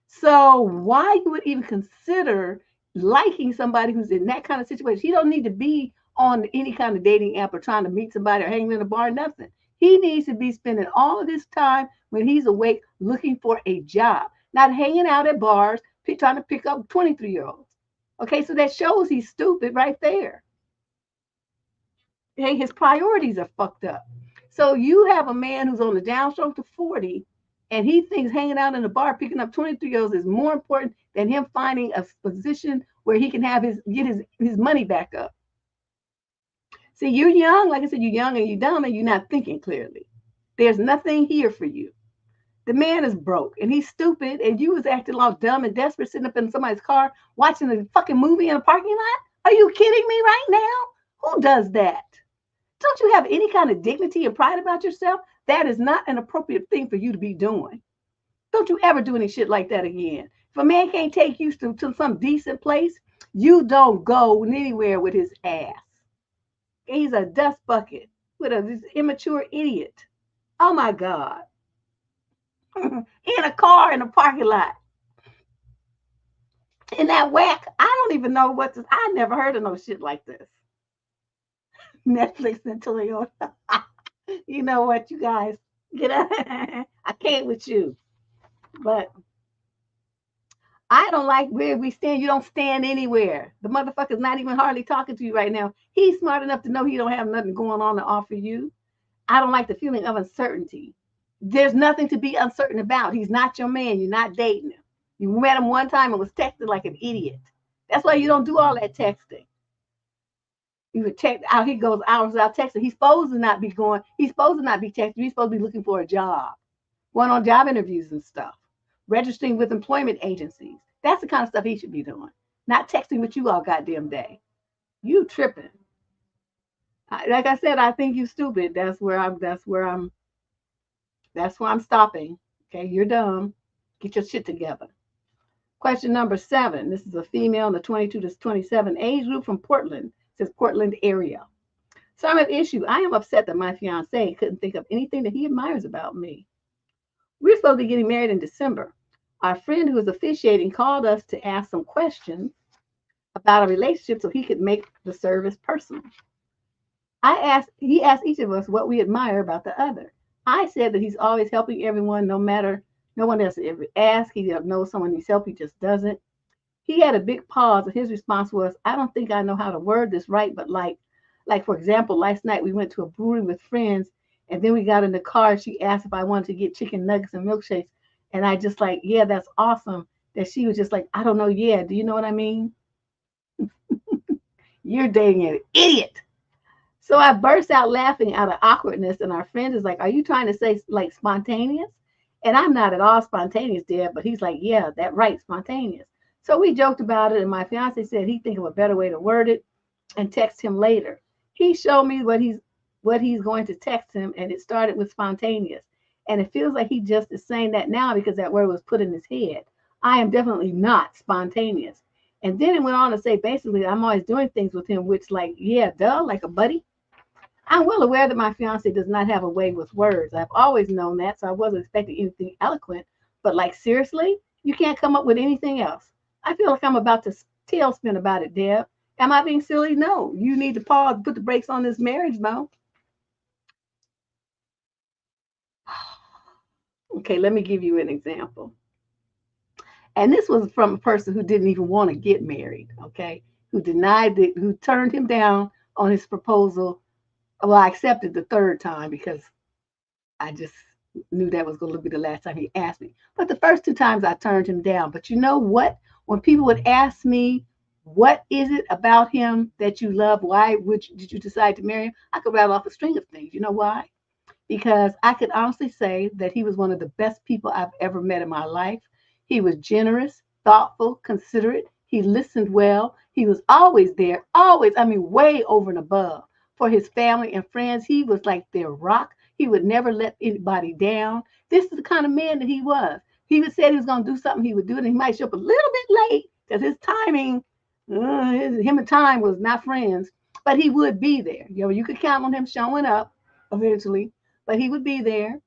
So why you would even consider liking somebody who's in that kind of situation? He don't need to be on any kind of dating app or trying to meet somebody or hanging in a bar, nothing. He needs to be spending all of this time when he's awake looking for a job, not hanging out at bars, trying to pick up 23-year-olds. Okay, so that shows he's stupid right there. Hey, his priorities are fucked up. So you have a man who's on the downstroke to 40, and he thinks hanging out in a bar picking up 23-year-olds is more important than him finding a position where he can have his money back up. See, you're young, like I said, you're young and you're dumb and you're not thinking clearly. There's nothing here for you. The man is broke and he's stupid, and you was acting all dumb and desperate sitting up in somebody's car watching a fucking movie in a parking lot? Are you kidding me right now? Who does that? Don't you have any kind of dignity and pride about yourself? That is not an appropriate thing for you to be doing. Don't you ever do any shit like that again. If a man can't take you to some decent place, you don't go anywhere with his ass. He's a dust bucket with this immature idiot. Oh my God. In a car in a parking lot. In that whack, I don't even know what this. I never heard of no shit like this. Netflix and Toyota. You know what, you guys, get up. I can't with you. But I don't like where we stand. You don't stand anywhere. The motherfucker's not even hardly talking to you right now. He's smart enough to know he don't have nothing going on to offer you. I don't like the feeling of uncertainty. There's nothing to be uncertain about. He's not your man. You're not dating him. You met him one time and was texting like an idiot. That's why you don't do all that texting. You would text out. He goes hours without texting. He's supposed to not be going. He's supposed to not be texting. He's supposed to be looking for a job, going on job interviews and stuff, registering with employment agencies. That's the kind of stuff he should be doing. Not texting with you all goddamn day. You tripping. Like I said, I think you stupid. That's where I'm stopping. Okay, you're dumb. Get your shit together. Question number 7. This is a female in the 22 to 27 age group from Portland. It says Portland area. So I'm at issue. I am upset that my fiance couldn't think of anything that he admires about me. We're supposed to be getting married in December. Our friend who was officiating called us to ask some questions about a relationship so he could make the service personal. He asked each of us what we admire about the other. I said that he's always helping everyone, no one else ever asks. He knows someone needs help, he just doesn't. He had a big pause, and his response was, I don't think I know how to word this right, but like for example, last night we went to a brewery with friends, and then we got in the car, and she asked if I wanted to get chicken nuggets and milkshakes, and I just like, yeah, that's awesome. That she was just like, I don't know, yeah, do you know what I mean? You're dating an idiot. So I burst out laughing out of awkwardness, and our friend is like, are you trying to say like spontaneous? And I'm not at all spontaneous, Deb, but he's like, yeah, that right, spontaneous. So we joked about it, and my fiance said he'd think of a better way to word it and text him later. He showed me what he's going to text him, and it started with spontaneous. And it feels like he just is saying that now because that word was put in his head. I am definitely not spontaneous. And then it went on to say, basically, I'm always doing things with him, which like, yeah, duh, like a buddy. I'm well aware that my fiance does not have a way with words. I've always known that, so I wasn't expecting anything eloquent. But like, seriously? You can't come up with anything else. I feel like I'm about to tailspin about it, Deb. Am I being silly? No. You need to pause, put the brakes on this marriage, Mo. Okay, let me give you an example. And this was from a person who didn't even want to get married, okay? Who denied it, who turned him down on his proposal. Well, I accepted the third time because I just knew that was going to be the last time he asked me. But the first two times I turned him down. But you know what? When people would ask me, what is it about him that you love? Why did you decide to marry him? I could rattle off a string of things. You know why? Because I could honestly say that he was one of the best people I've ever met in my life. He was generous, thoughtful, considerate. He listened well. He was always there, always, I mean, way over and above for his family and friends. He was like their rock. He would never let anybody down. This is the kind of man that he was. He would say he was going to do something, he would do it, and he might show up a little bit late because his timing, him and time was not friends, but he would be there. You could count on him showing up eventually, but he would be there.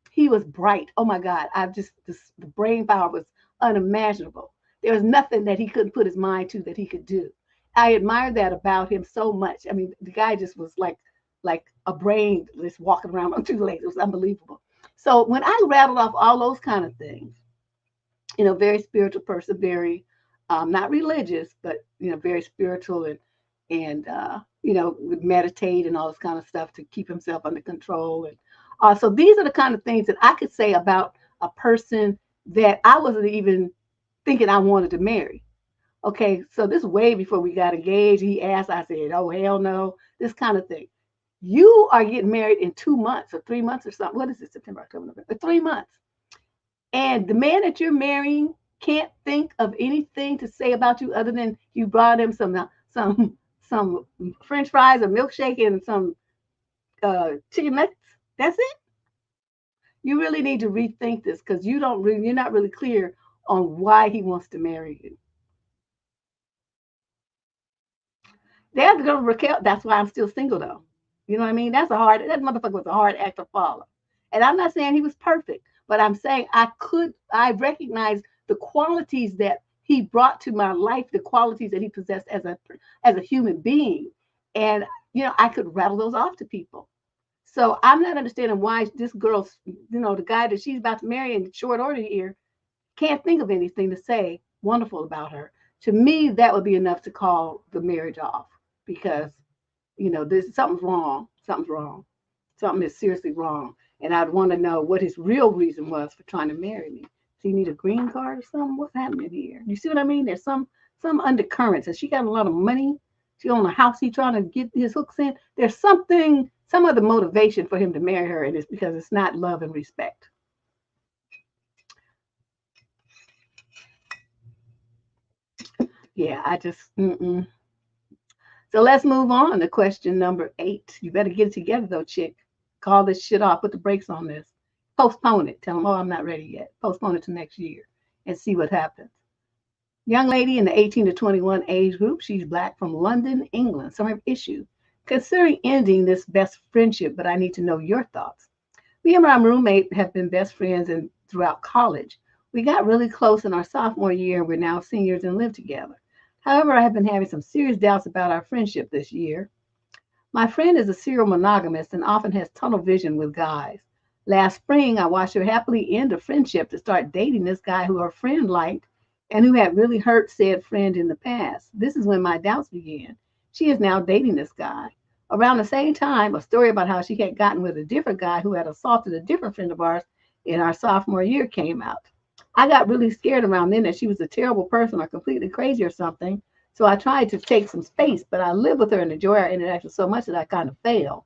He was bright. Oh my God, the brain power was unimaginable. There was nothing that he couldn't put his mind to that he could do. I admired that about him so much. I mean, the guy just was like a brain just walking around on two legs. It was unbelievable. So when I rattled off all those kind of things, very spiritual person, very not religious, but very spiritual and would meditate and all this kind of stuff to keep himself under control. And so these are the kind of things that I could say about a person that I wasn't even thinking I wanted to marry. Okay, so this way before we got engaged, he asked, I said, oh, hell no, this kind of thing. You are getting married in 2 months or 3 months or something. What is it, September, October, November? 3 months. And the man that you're marrying can't think of anything to say about you other than you brought him some French fries, a milkshake, and some chicken nuggets. That's it. You really need to rethink this because you're not really clear on why he wants to marry you. That's gonna Raquel. That's why I'm still single though. You know what I mean? That motherfucker was a hard act to follow. And I'm not saying he was perfect, but I'm saying I recognize the qualities that he brought to my life, the qualities that he possessed as a human being. And I could rattle those off to people. So I'm not understanding why this girl, the guy that she's about to marry in short order here, can't think of anything to say wonderful about her. To me, that would be enough to call the marriage off because, something's wrong. Something's wrong. Something is seriously wrong. And I'd want to know what his real reason was for trying to marry me. Does he need a green card or something? What's happening here? You see what I mean? There's some undercurrents. And she got a lot of money. She owned a house. He's trying to get his hooks in. There's some other motivation for him to marry her, and it's because it's not love and respect. Yeah, I just, So let's move on to question number 8. You better get it together, though, chick. Call this shit off. Put the brakes on this. Postpone it. Tell them, oh, I'm not ready yet. Postpone it to next year and see what happens. Young lady in the 18 to 21 age group. She's Black from London, England. Some issue. Considering ending this best friendship, but I need to know your thoughts. Me and my roommate have been best friends throughout college. We got really close in our sophomore year, and we're now seniors and live together. However, I have been having some serious doubts about our friendship this year. My friend is a serial monogamist and often has tunnel vision with guys. Last spring, I watched her happily end a friendship to start dating this guy who her friend liked and who had really hurt said friend in the past. This is when my doubts began. She is now dating this guy. Around the same time, a story about how she had gotten with a different guy who had assaulted a different friend of ours in our sophomore year came out. I got really scared around then that she was a terrible person or completely crazy or something. So I tried to take some space, but I lived with her and enjoyed our interaction so much that I kind of failed.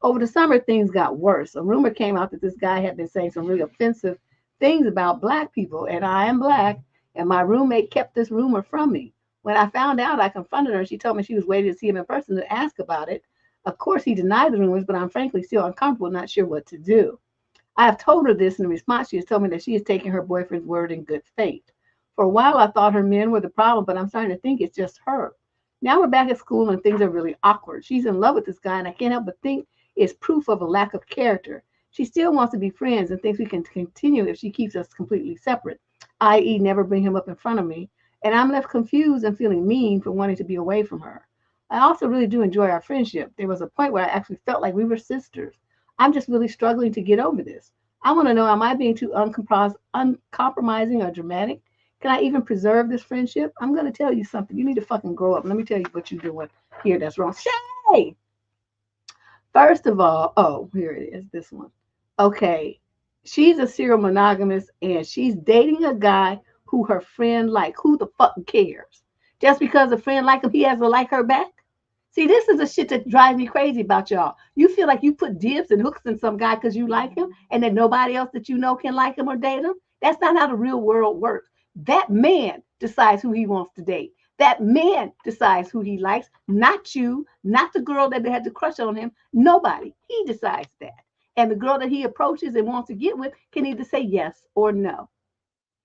Over the summer, things got worse. A rumor came out that this guy had been saying some really offensive things about Black people, and I am Black, and my roommate kept this rumor from me. When I found out, I confronted her, and she told me she was waiting to see him in person to ask about it. Of course, he denied the rumors, but I'm frankly still uncomfortable, not sure what to do. I have told her this, and in response, she has told me that she is taking her boyfriend's word in good faith. For a while, I thought her men were the problem, but I'm starting to think it's just her. Now we're back at school, and things are really awkward. She's in love with this guy, and I can't help but think it's proof of a lack of character. She still wants to be friends and thinks we can continue if she keeps us completely separate. i.e. never bring him up in front of me. And I'm left confused and feeling mean for wanting to be away from her. I also really do enjoy our friendship. There was a point where I actually felt like we were sisters. I'm just really struggling to get over this. I want to know, am I being too uncompromising or dramatic? Can I even preserve this friendship? I'm going to tell you something. You need to fucking grow up. Let me tell you what you're doing here that's wrong. Shay! First of all, oh, here it is, this one. Okay, she's a serial monogamous and she's dating a guy who her friend like. Who the fuck cares? Just because a friend like him, he has to like her back? See, this is the shit that drives me crazy about y'all. You feel like you put dibs and hooks in some guy because you like him and that nobody else that you know can like him or date him? That's not how the real world works. That man decides who he wants to date. That man decides who he likes, not you, not the girl that had the crush on him. Nobody. He decides that. And the girl that he approaches and wants to get with can either say yes or no.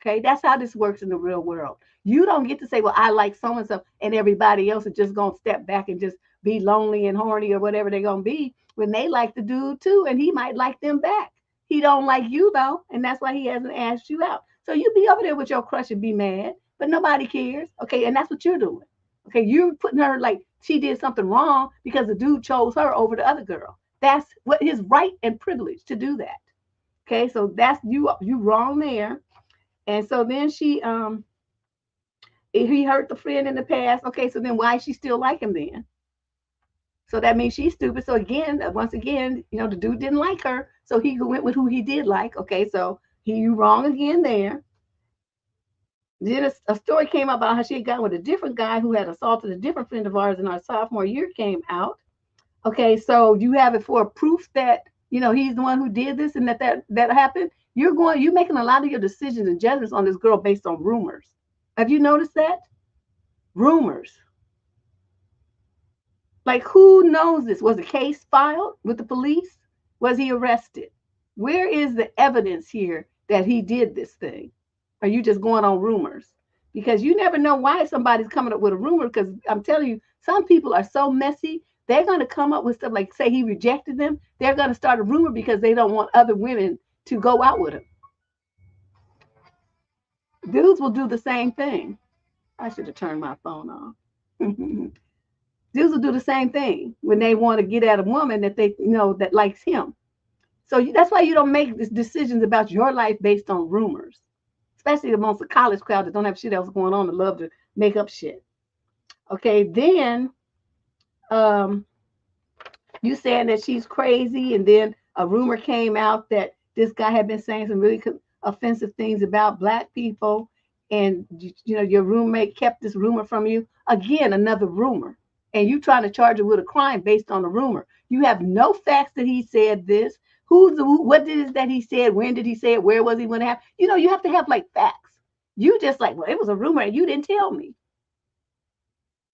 Okay, that's how this works in the real world. You don't get to say, well, I like so and so, and everybody else is just going to step back and just be lonely and horny or whatever they're going to be when they like the dude too, and he might like them back. He don't like you though, and that's why he hasn't asked you out. So you be over there with your crush and be mad, but nobody cares. Okay, and that's what you're doing. Okay, you're putting her like she did something wrong because the dude chose her over the other girl. That's what his right and privilege to do that. Okay, so that's you wrong there. And so then he hurt the friend in the past. Okay, so then why is she still like him then? So that means she's stupid. So again, once again, the dude didn't like her, so he went with who he did like. Okay, so you wrong again there. Then a story came out about how she had gotten with a different guy who had assaulted a different friend of ours in our sophomore year came out. Okay, so you have it for proof that he's the one who did this and that happened. You're making a lot of your decisions and judgments on this girl based on rumors. Have you noticed that? Rumors. Like, who knows this? Was a case filed with the police? Was he arrested? Where is the evidence here that he did this thing? Are you just going on rumors? Because you never know why somebody's coming up with a rumor, because I'm telling you, some people are so messy, they're going to come up with stuff like, say he rejected them. They're going to start a rumor because they don't want other women to go out with him. Dudes will do the same thing. I should have turned my phone off. Dudes will do the same thing when they want to get at a woman that they know that likes him. So that's why you don't make decisions about your life based on rumors, especially amongst the college crowd that don't have shit else going on and love to make up shit. Okay, then you saying that she's crazy, and then a rumor came out that this guy had been saying some really offensive things about Black people, and your roommate kept this rumor from you. Again, another rumor, and you trying to charge her with a crime based on a rumor. You have no facts that he said this. What did it that he said? When did he say it? Where was he when it happened? You have to have like facts. You just like, well, it was a rumor and you didn't tell me.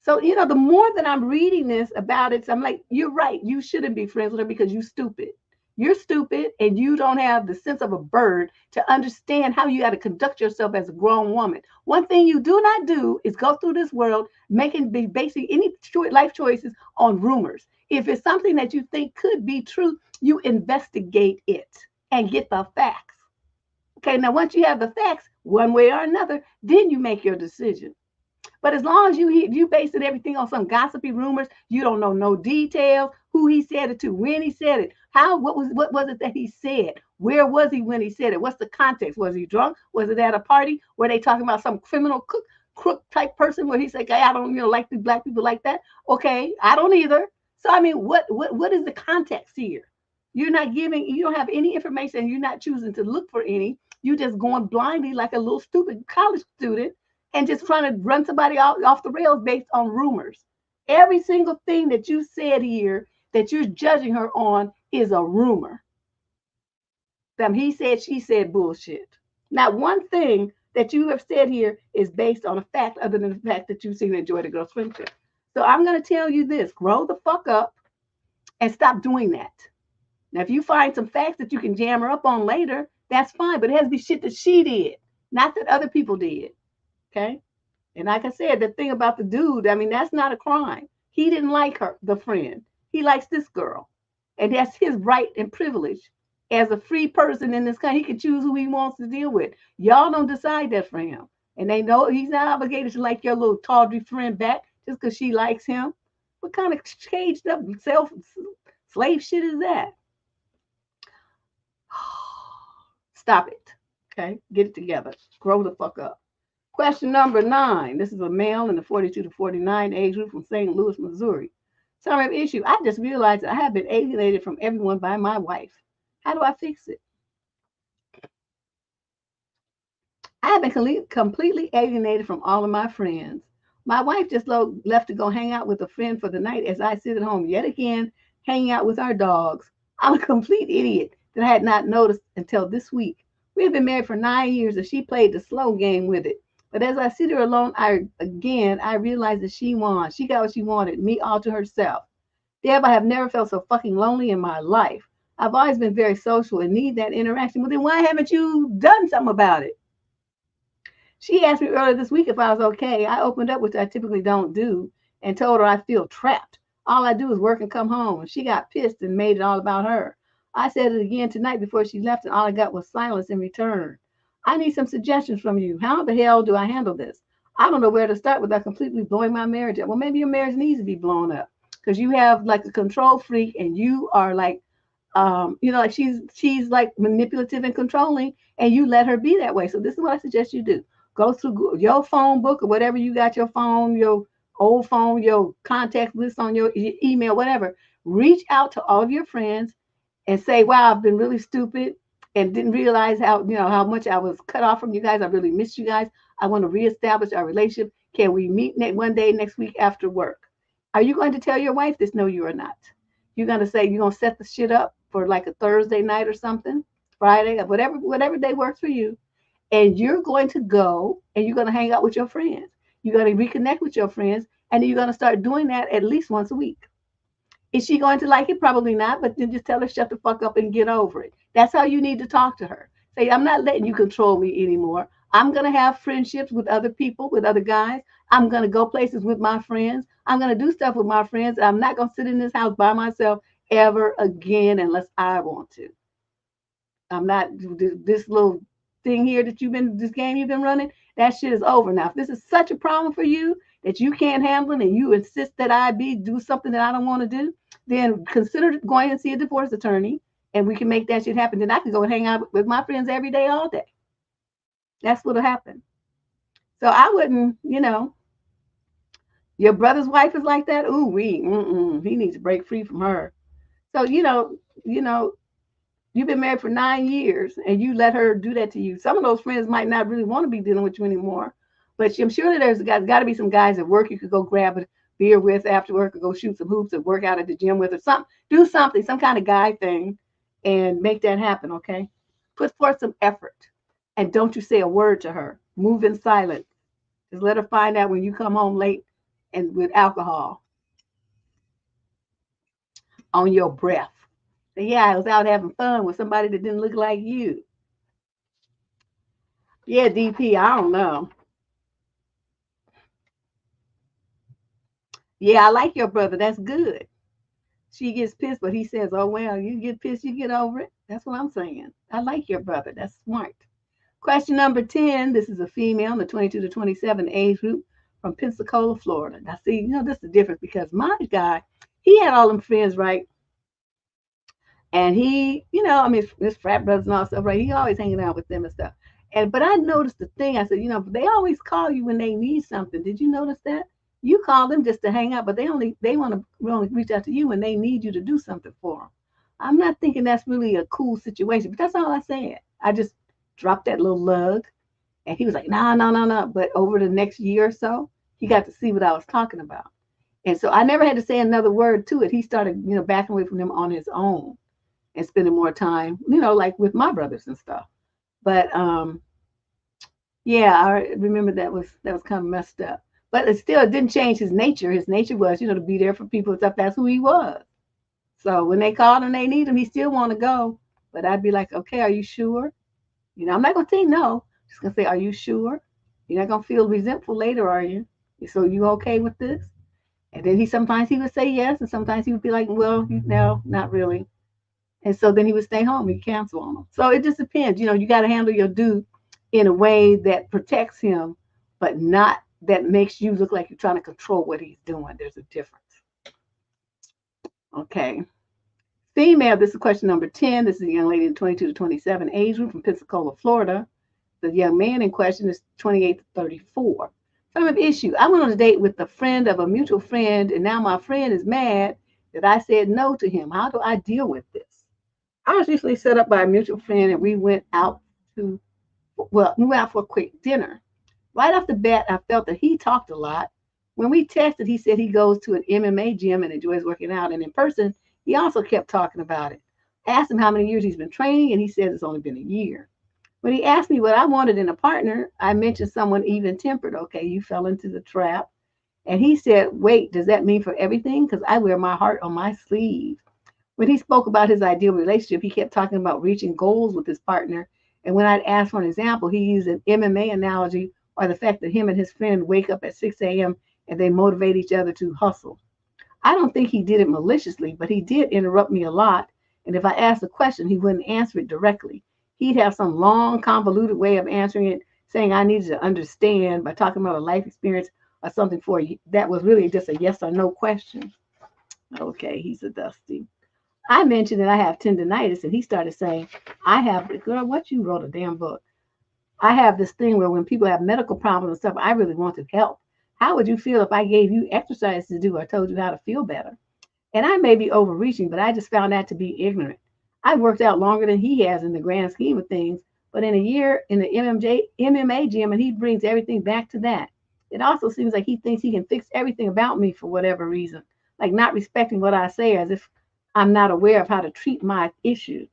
So, the more that I'm reading this about it, I'm like, you're right. You shouldn't be friends with her because you're stupid. You're stupid and you don't have the sense of a bird to understand how you got to conduct yourself as a grown woman. One thing you do not do is go through this world basing any life choices on rumors. If it's something that you think could be true, you investigate it and get the facts. Okay, now once you have the facts, one way or another, then you make your decision. But as long as you basing everything on some gossipy rumors, you don't know no details, who he said it to, when he said it, what was it that he said? Where was he when he said it? What's the context? Was he drunk? Was it at a party? Were they talking about some criminal crook type person where he said, hey, I don't like the Black people like that? Okay, I don't either. So I mean, what is the context here? You don't have any information, you're not choosing to look for any. You just going blindly like a little stupid college student and just trying to run somebody off the rails based on rumors. Every single thing that you said here that you're judging her on is a rumor. He said, she said bullshit. Not one thing that you have said here is based on a fact other than the fact that you seem to enjoy the girl's friendship. So I'm going to tell you this, grow the fuck up and stop doing that. Now, if you find some facts that you can jam her up on later, that's fine, but it has to be shit that she did, not that other people did. Okay. And like I said, the thing about the dude, I mean, that's not a crime. He didn't like her, the friend. He likes this girl. And that's his right and privilege. as a free person in this country. He can choose who he wants to deal with. Y'all don't decide that for him. And they know he's not obligated to like your little tawdry friend back just because she likes him. What kind of caged up slave shit is that? Stop it. Okay? Get it together. Grow the fuck up. Question number 9. This is a male in the 42 to 49 age group from St. Louis, Missouri. Summary of issue. I just realized that I have been alienated from everyone by my wife. How do I fix it? I have been completely alienated from all of my friends. My wife just left to go hang out with a friend for the night as I sit at home yet again, hanging out with our dogs. I'm a complete idiot that I had not noticed until this week. We have been married for 9 years and she played the slow game with it. But as I sit here alone, I realized that she won. She got what she wanted, me all to herself. Deb, I have never felt so fucking lonely in my life. I've always been very social and need that interaction. Well, then why haven't you done something about it? She asked me earlier this week if I was okay. I opened up, which I typically don't do, and told her I feel trapped. All I do is work and come home. She got pissed and made it all about her. I said it again tonight before she left, and all I got was silence in return. I need some suggestions from you. How the hell do I handle this? I don't know where to start without completely blowing my marriage up. Well, maybe your marriage needs to be blown up because you have like a control freak and you are like, like she's like manipulative and controlling and you let her be that way. So this is what I suggest you do. Go through your phone book or whatever you got, your phone, your old phone, your contact list on your email, whatever. Reach out to all of your friends and say, wow, I've been really stupid and didn't realize how much I was cut off from you guys. I really miss you guys. I want to reestablish our relationship. Can we meet one day next week after work? Are you going to tell your wife this? No, you are not. You're going to say you're going to set the shit up for like a Thursday night or something, Friday, whatever day works for you. And you're going to go and you're going to hang out with your friends. You're going to reconnect with your friends and you're going to start doing that at least once a week. Is she going to like it? Probably not, but then just tell her shut the fuck up and get over it. That's how you need to talk to her. Say, I'm not letting you control me anymore. I'm going to have friendships with other people, with other guys. I'm going to go places with my friends. I'm going to do stuff with my friends. I'm not going to sit in this house by myself ever again unless I want to. I'm not this little thing here this game you've been running. That shit is over now. If this is such a problem for you that you can't handle it and you insist that I do something that I don't want to do, then consider going and see a divorce attorney and we can make that shit happen. Then I can go and hang out with my friends every day, all day. That's what'll happen. So I wouldn't, your brother's wife is like that. Ooh, he needs to break free from her. So, you've been married for 9 years and you let her do that to you. Some of those friends might not really want to be dealing with you anymore, but I'm sure that there's got to be some guys at work you could go grab a beer with after work or go shoot some hoops or work out at the gym with or something. Do something, some kind of guy thing and make that happen, okay? Put forth some effort and don't you say a word to her. Move in silence. Just let her find out when you come home late and with alcohol on your breath. Say, yeah, I was out having fun with somebody that didn't look like you. Yeah, DP, I don't know. Yeah, I like your brother. That's good. She gets pissed, but he says, oh, well, you get pissed, you get over it. That's what I'm saying. I like your brother. That's smart. Question number 10. This is a female in the 22 to 27 age group from Pensacola, Florida. Now, see, this is the difference because my guy, he had all them friends, right? And he, his frat brothers and all stuff, right? He always hanging out with them and stuff. But I noticed the thing. I said, they always call you when they need something. Did you notice that? You call them just to hang out, but they only reach out to you when they need you to do something for them. I'm not thinking that's really a cool situation, but that's all I said. I just dropped that little lug, and he was like, no. But over the next year or so, he got to see what I was talking about. And so I never had to say another word to it. He started, backing away from them on his own and spending more time, like with my brothers and stuff. But yeah, I remember that was kind of messed up. But it still didn't change his nature. His nature was, to be there for people and stuff. That's who he was. So when they called and they need him, he still want to go. But I'd be like, okay, are you sure? I'm not going to say no. I'm just going to say, are you sure? You're not going to feel resentful later, are you? So you okay with this? And then sometimes he would say yes. And sometimes he would be like, well, no, not really. And so then he would stay home. He'd cancel on him. So it just depends. You got to handle your dude in a way that protects him, but not that makes you look like you're trying to control what he's doing. There's a difference. Okay. Female, this is question number 10. This is a young lady in 22 to 27 age group from Pensacola, Florida. The young man in question is 28 to 34. Some of the issue. I went on a date with a friend of a mutual friend, and now my friend is mad that I said no to him. How do I deal with this? I was recently set up by a mutual friend, and we went out for a quick dinner. Right off the bat, I felt that he talked a lot. When we texted, he said he goes to an MMA gym and enjoys working out. And in person, he also kept talking about it. I asked him how many years he's been training, and he says it's only been a year. When he asked me what I wanted in a partner, I mentioned someone even-tempered. Okay, you fell into the trap. And he said, wait, does that mean for everything? Because I wear my heart on my sleeve. When he spoke about his ideal relationship, he kept talking about reaching goals with his partner. And when I'd asked for an example, he used an MMA analogy, or the fact that him and his friend wake up at 6 a.m. and they motivate each other to hustle. I don't think he did it maliciously, but he did interrupt me a lot. And if I asked a question, he wouldn't answer it directly. He'd have some long, convoluted way of answering it, saying I needed to understand by talking about a life experience or something for you. That was really just a yes or no question. Okay, he's a dusty. I mentioned that I have tendonitis, and he started saying, girl, what you wrote a damn book. I have this thing where when people have medical problems and stuff, I really want to help. How would you feel if I gave you exercise to do or told you how to feel better? And I may be overreaching, but I just found that to be ignorant. I've worked out longer than he has in the grand scheme of things, but in a year in the MMA gym, and he brings everything back to that. It also seems like he thinks he can fix everything about me for whatever reason, like not respecting what I say as if I'm not aware of how to treat my issues.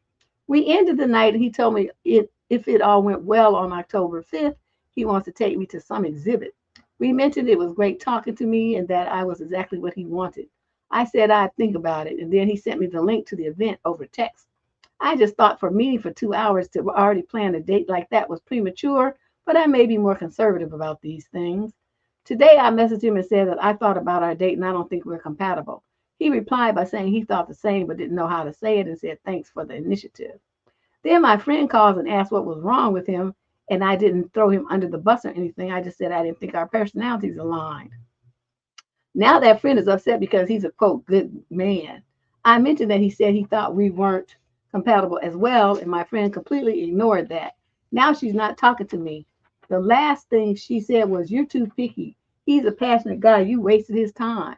We ended the night, and he told me if it all went well on October 5th, he wants to take me to some exhibit. We mentioned it was great talking to me and that I was exactly what he wanted. I said I'd think about it, and then he sent me the link to the event over text. I just thought for meeting for 2 hours to already plan a date like that was premature, but I may be more conservative about these things. Today I messaged him and said that I thought about our date and I don't think we're compatible. He replied by saying he thought the same but didn't know how to say it and said thanks for the initiative. Then my friend calls and asked what was wrong with him, and I didn't throw him under the bus or anything. I just said I didn't think our personalities aligned. Now that friend is upset because he's a, quote, good man. I mentioned that he said he thought we weren't compatible as well, and my friend completely ignored that. Now she's not talking to me. The last thing she said was, you're too picky. He's a passionate guy. You wasted his time.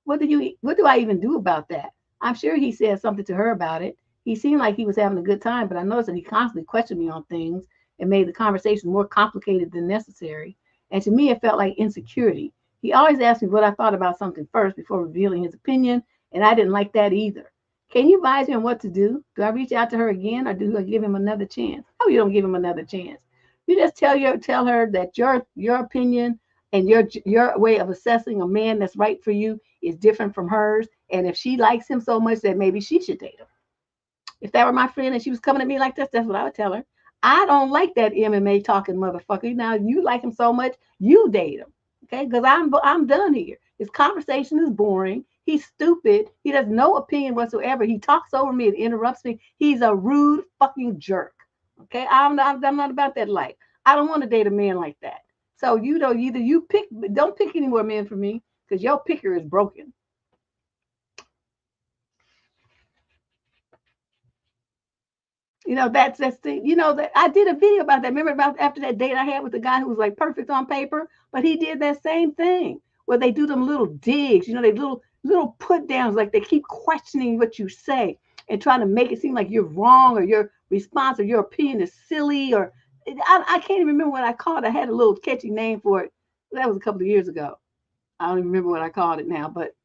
What do I even do about that? I'm sure he said something to her about it. He seemed like he was having a good time, but I noticed that he constantly questioned me on things and made the conversation more complicated than necessary. And to me, it felt like insecurity. He always asked me what I thought about something first before revealing his opinion, and I didn't like that either. Can you advise me on what to do? Do I reach out to her again, or do I give him another chance? Oh, you don't give him another chance. You just tell her that your opinion and your way of assessing a man that's right for you is different from hers. And if she likes him so much, that maybe she should date him. If that were my friend and she was coming at me like this, that's what I would tell her. I don't like that MMA talking motherfucker. Now you like him so much, you date him. Okay, because I'm done here. His conversation is boring. He's stupid. He has no opinion whatsoever. He talks over me and interrupts me. He's a rude fucking jerk. Okay, I'm not about that life. I don't want to date a man like that. So you know, either you pick, don't pick any more men for me because your picker is broken. You know, that's the, you know, that I did a video about that. Remember about after that date I had with the guy who was like perfect on paper, but he did that same thing where they do them little digs, you know, they little put downs, like they keep questioning what you say and trying to make it seem like you're wrong or your response or your opinion is silly or I can't even remember what I called it. I had a little catchy name for it. That was a couple of years ago. I don't even remember what I called it now, but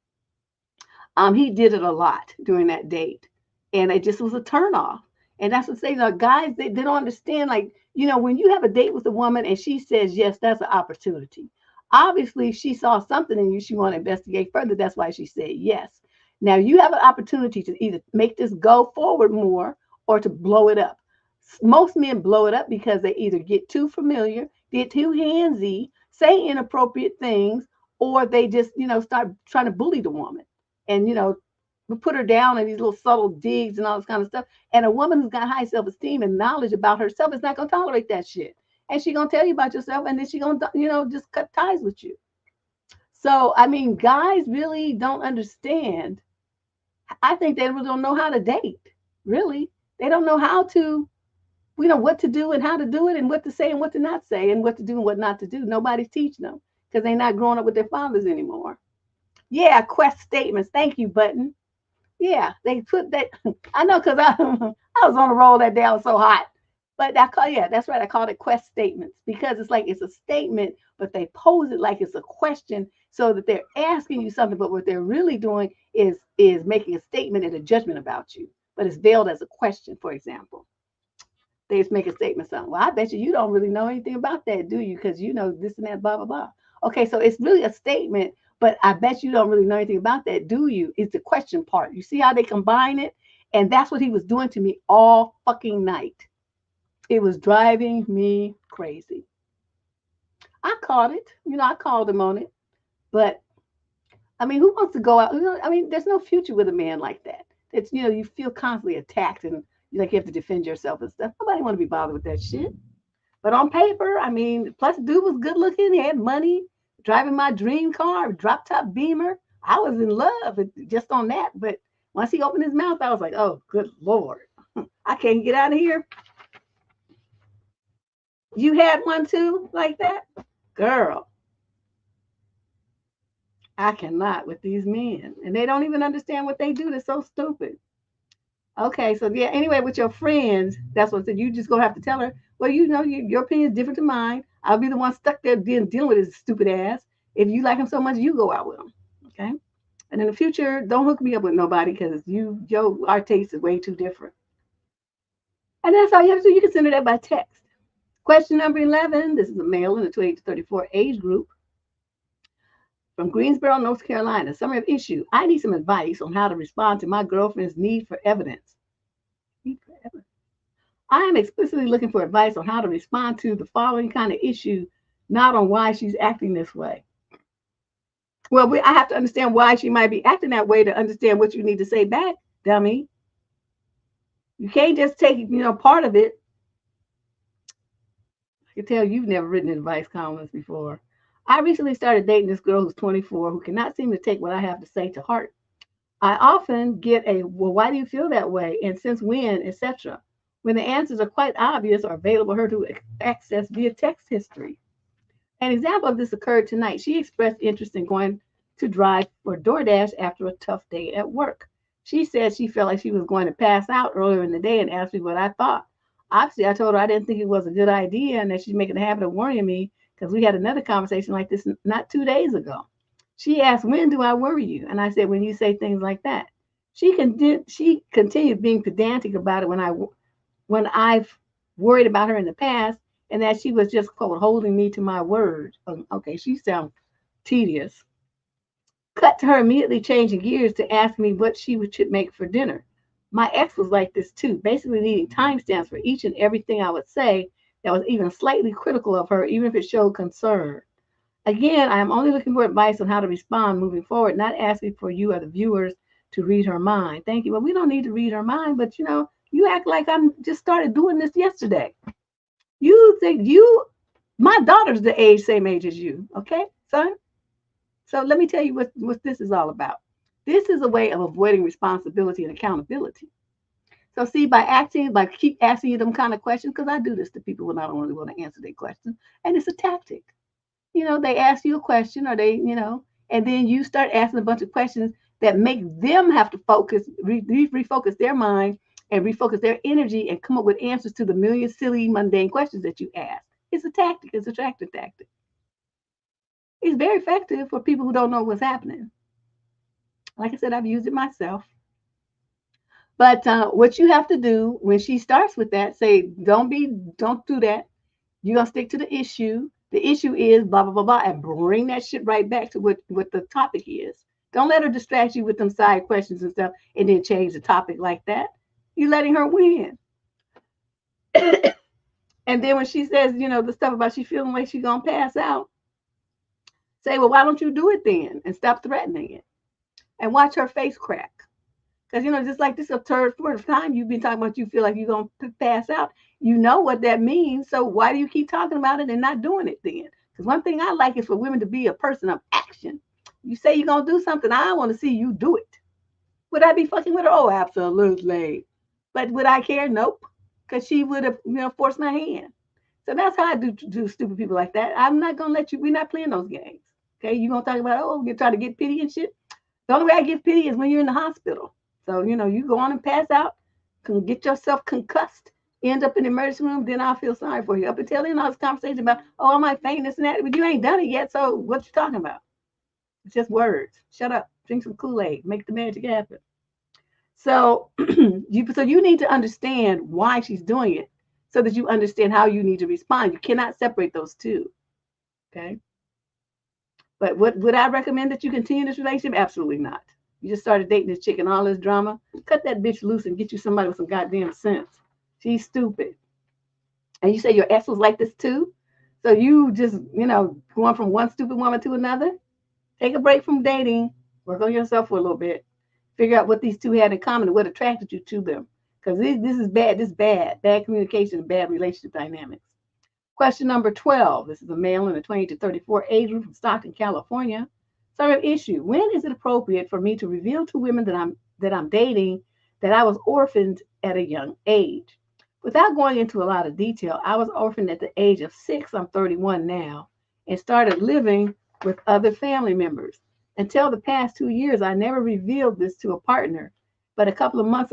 he did it a lot during that date, and it just was a turnoff. And that's what I'm saying. Guys, they don't understand. Like, you know, when you have a date with a woman and she says yes, that's an opportunity. Obviously, she saw something in you she wanted to investigate further. That's why she said yes. Now you have an opportunity to either make this go forward more or to blow it up. Most men blow it up because they either get too familiar, get too handsy, say inappropriate things, or they just, you know, start trying to bully the woman. And, you know, put her down in these little subtle digs and all this kind of stuff. And a woman who's got high self-esteem and knowledge about herself is not going to tolerate that shit. And she's going to tell you about yourself, and then she's going to, just cut ties with you. So, I mean, guys really don't understand. I think they really don't know how to date. Really. They don't know how to, what to do and how to do it and what to say and what to not say and what to do and what not to do. Nobody's teaching them because they're not growing up with their fathers anymore. Yeah, quest statements. Thank you, Button. Yeah, they put that. I know because I was on the roll that day. I was so hot. But that's right. I called it quest statements because it's like it's a statement, but they pose it like it's a question so that they're asking you something. But what they're really doing is making a statement and a judgment about you. But it's veiled as a question, for example. They just make a statement something. Well, I bet you don't really know anything about that, do you? Because you know this and that, blah, blah, blah. Okay, so it's really a statement, but I bet you don't really know anything about that, do you? It's the question part. You see how they combine it? And that's what he was doing to me all fucking night. It was driving me crazy. I caught it. I called him on it. But, I mean, who wants to go out? I mean, there's no future with a man like that. It's, you feel constantly attacked and you have to defend yourself and stuff. Nobody want to be bothered with that shit. But on paper, I mean, plus the dude was good looking. He had money, driving my dream car, drop top Beamer. I was in love just on that. But once he opened his mouth, I was like, oh, good Lord. I can't get out of here. You had one too, like that? Girl, I cannot with these men. And they don't even understand what they do. They're so stupid. Okay, so yeah, anyway, with your friends, that's what I said. You just gonna have to tell her, well, your opinion is different to mine. I'll be the one stuck there dealing with his stupid ass. If you like him so much, you go out with him. Okay? And in the future, don't hook me up with nobody because our taste is way too different. And that's all you have to do. You can send her that by text. Question number 11. This is a male in the 28 to 34 age group from Greensboro, North Carolina. Summary of issue. I need some advice on how to respond to my girlfriend's need for evidence. I am explicitly looking for advice on how to respond to the following kind of issue, not on why she's acting this way. Well, I have to understand why she might be acting that way to understand what you need to say back, dummy. You can't just take, part of it. I can tell you've never written advice columns before. I recently started dating this girl who's 24 who cannot seem to take what I have to say to heart. I often get well, why do you feel that way? And since when, etc. When the answers are quite obvious or available for her to access via text history. An example of this occurred tonight. She expressed interest in going to drive for DoorDash after a tough day at work. She said she felt like she was going to pass out earlier in the day and asked me what I thought. Obviously, I told her I didn't think it was a good idea and that she's making a habit of worrying me because we had another conversation like this not 2 days ago. She asked, when do I worry you? And I said, when you say things like that. She continued being pedantic about it when I've worried about her in the past and that she was just, quote, holding me to my word. Okay, she sounds tedious. Cut to her immediately changing gears to ask me what she should make for dinner. My ex was like this too, basically needing timestamps for each and everything I would say that was even slightly critical of her, even if it showed concern. Again, I am only looking for advice on how to respond moving forward, not asking for you or the viewers to read her mind. Thank you. Well, we don't need to read her mind, but you act like I just started doing this yesterday. You think my daughter's the same age as you, okay, son? So let me tell you what this is all about. This is a way of avoiding responsibility and accountability. So see, by keep asking you them kind of questions, because I do this to people when I don't really want to answer their questions, and it's a tactic. They ask you a question or and then you start asking a bunch of questions that make them have to focus, refocus their mind and refocus their energy and come up with answers to the million silly, mundane questions that you ask. It's a tactic. It's a attractive tactic. It's very effective for people who don't know what's happening. Like I said, I've used it myself. But what you have to do when she starts with that, say, don't do that. You're going to stick to the issue. The issue is blah, blah, blah, blah, and bring that shit right back to what the topic is. Don't let her distract you with them side questions and stuff and then change the topic like that. You're letting her win. And then when she says, the stuff about she feeling like she's going to pass out, say, well, why don't you do it then and stop threatening it? And watch her face crack. Because, just like this is a third, fourth time you've been talking about you feel like you're going to pass out. You know what that means. So why do you keep talking about it and not doing it then? Because one thing I like is for women to be a person of action. You say you're going to do something, I want to see you do it. Would I be fucking with her? Oh, absolutely. But would I care? Nope. Because she would have, forced my hand. So that's how I do stupid people like that. I'm not going to let you, we're not playing those games. Okay. You're going to talk about, oh, you're trying to get pity and shit. The only way I give pity is when you're in the hospital. So, you go on and pass out, can get yourself concussed, end up in the emergency room, then I'll feel sorry for you. Up until then, all this conversation about, oh, I might faint, this and that, but you ain't done it yet, so what you talking about? It's just words. Shut up. Drink some Kool-Aid. Make the magic happen. So, you need to understand why she's doing it so that you understand how you need to respond. You cannot separate those two. Okay? But would I recommend that you continue this relationship? Absolutely not. You just started dating this chick and all this drama. Cut that bitch loose and get you somebody with some goddamn sense. She's stupid. And you say your ex was like this too? So you just, going from one stupid woman to another? Take a break from dating. Work on yourself for a little bit. Figure out what these two had in common and what attracted you to them. Because this is bad. This is bad. Bad communication and bad relationship dynamics. Question number 12. This is a male in the 20 to 34 age group from Stockton, California. Sort of issue. When is it appropriate for me to reveal to women that I'm dating that I was orphaned at a young age? Without going into a lot of detail, I was orphaned at the age of 6. I'm 31 now, and started living with other family members. Until the past 2 years, I never revealed this to a partner. But a couple of months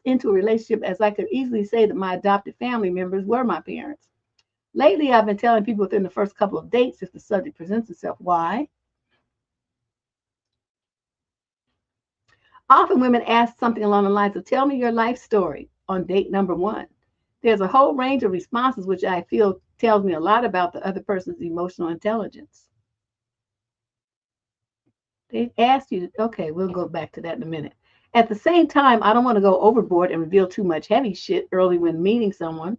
into a relationship, as I could easily say that my adopted family members were my parents. Lately, I've been telling people within the first couple of dates if the subject presents itself. Why? Often women ask something along the lines of, tell me your life story on date number 1. There's a whole range of responses which I feel tells me a lot about the other person's emotional intelligence. They ask you, okay, we'll go back to that in a minute. At the same time, I don't want to go overboard and reveal too much heavy shit early when meeting someone.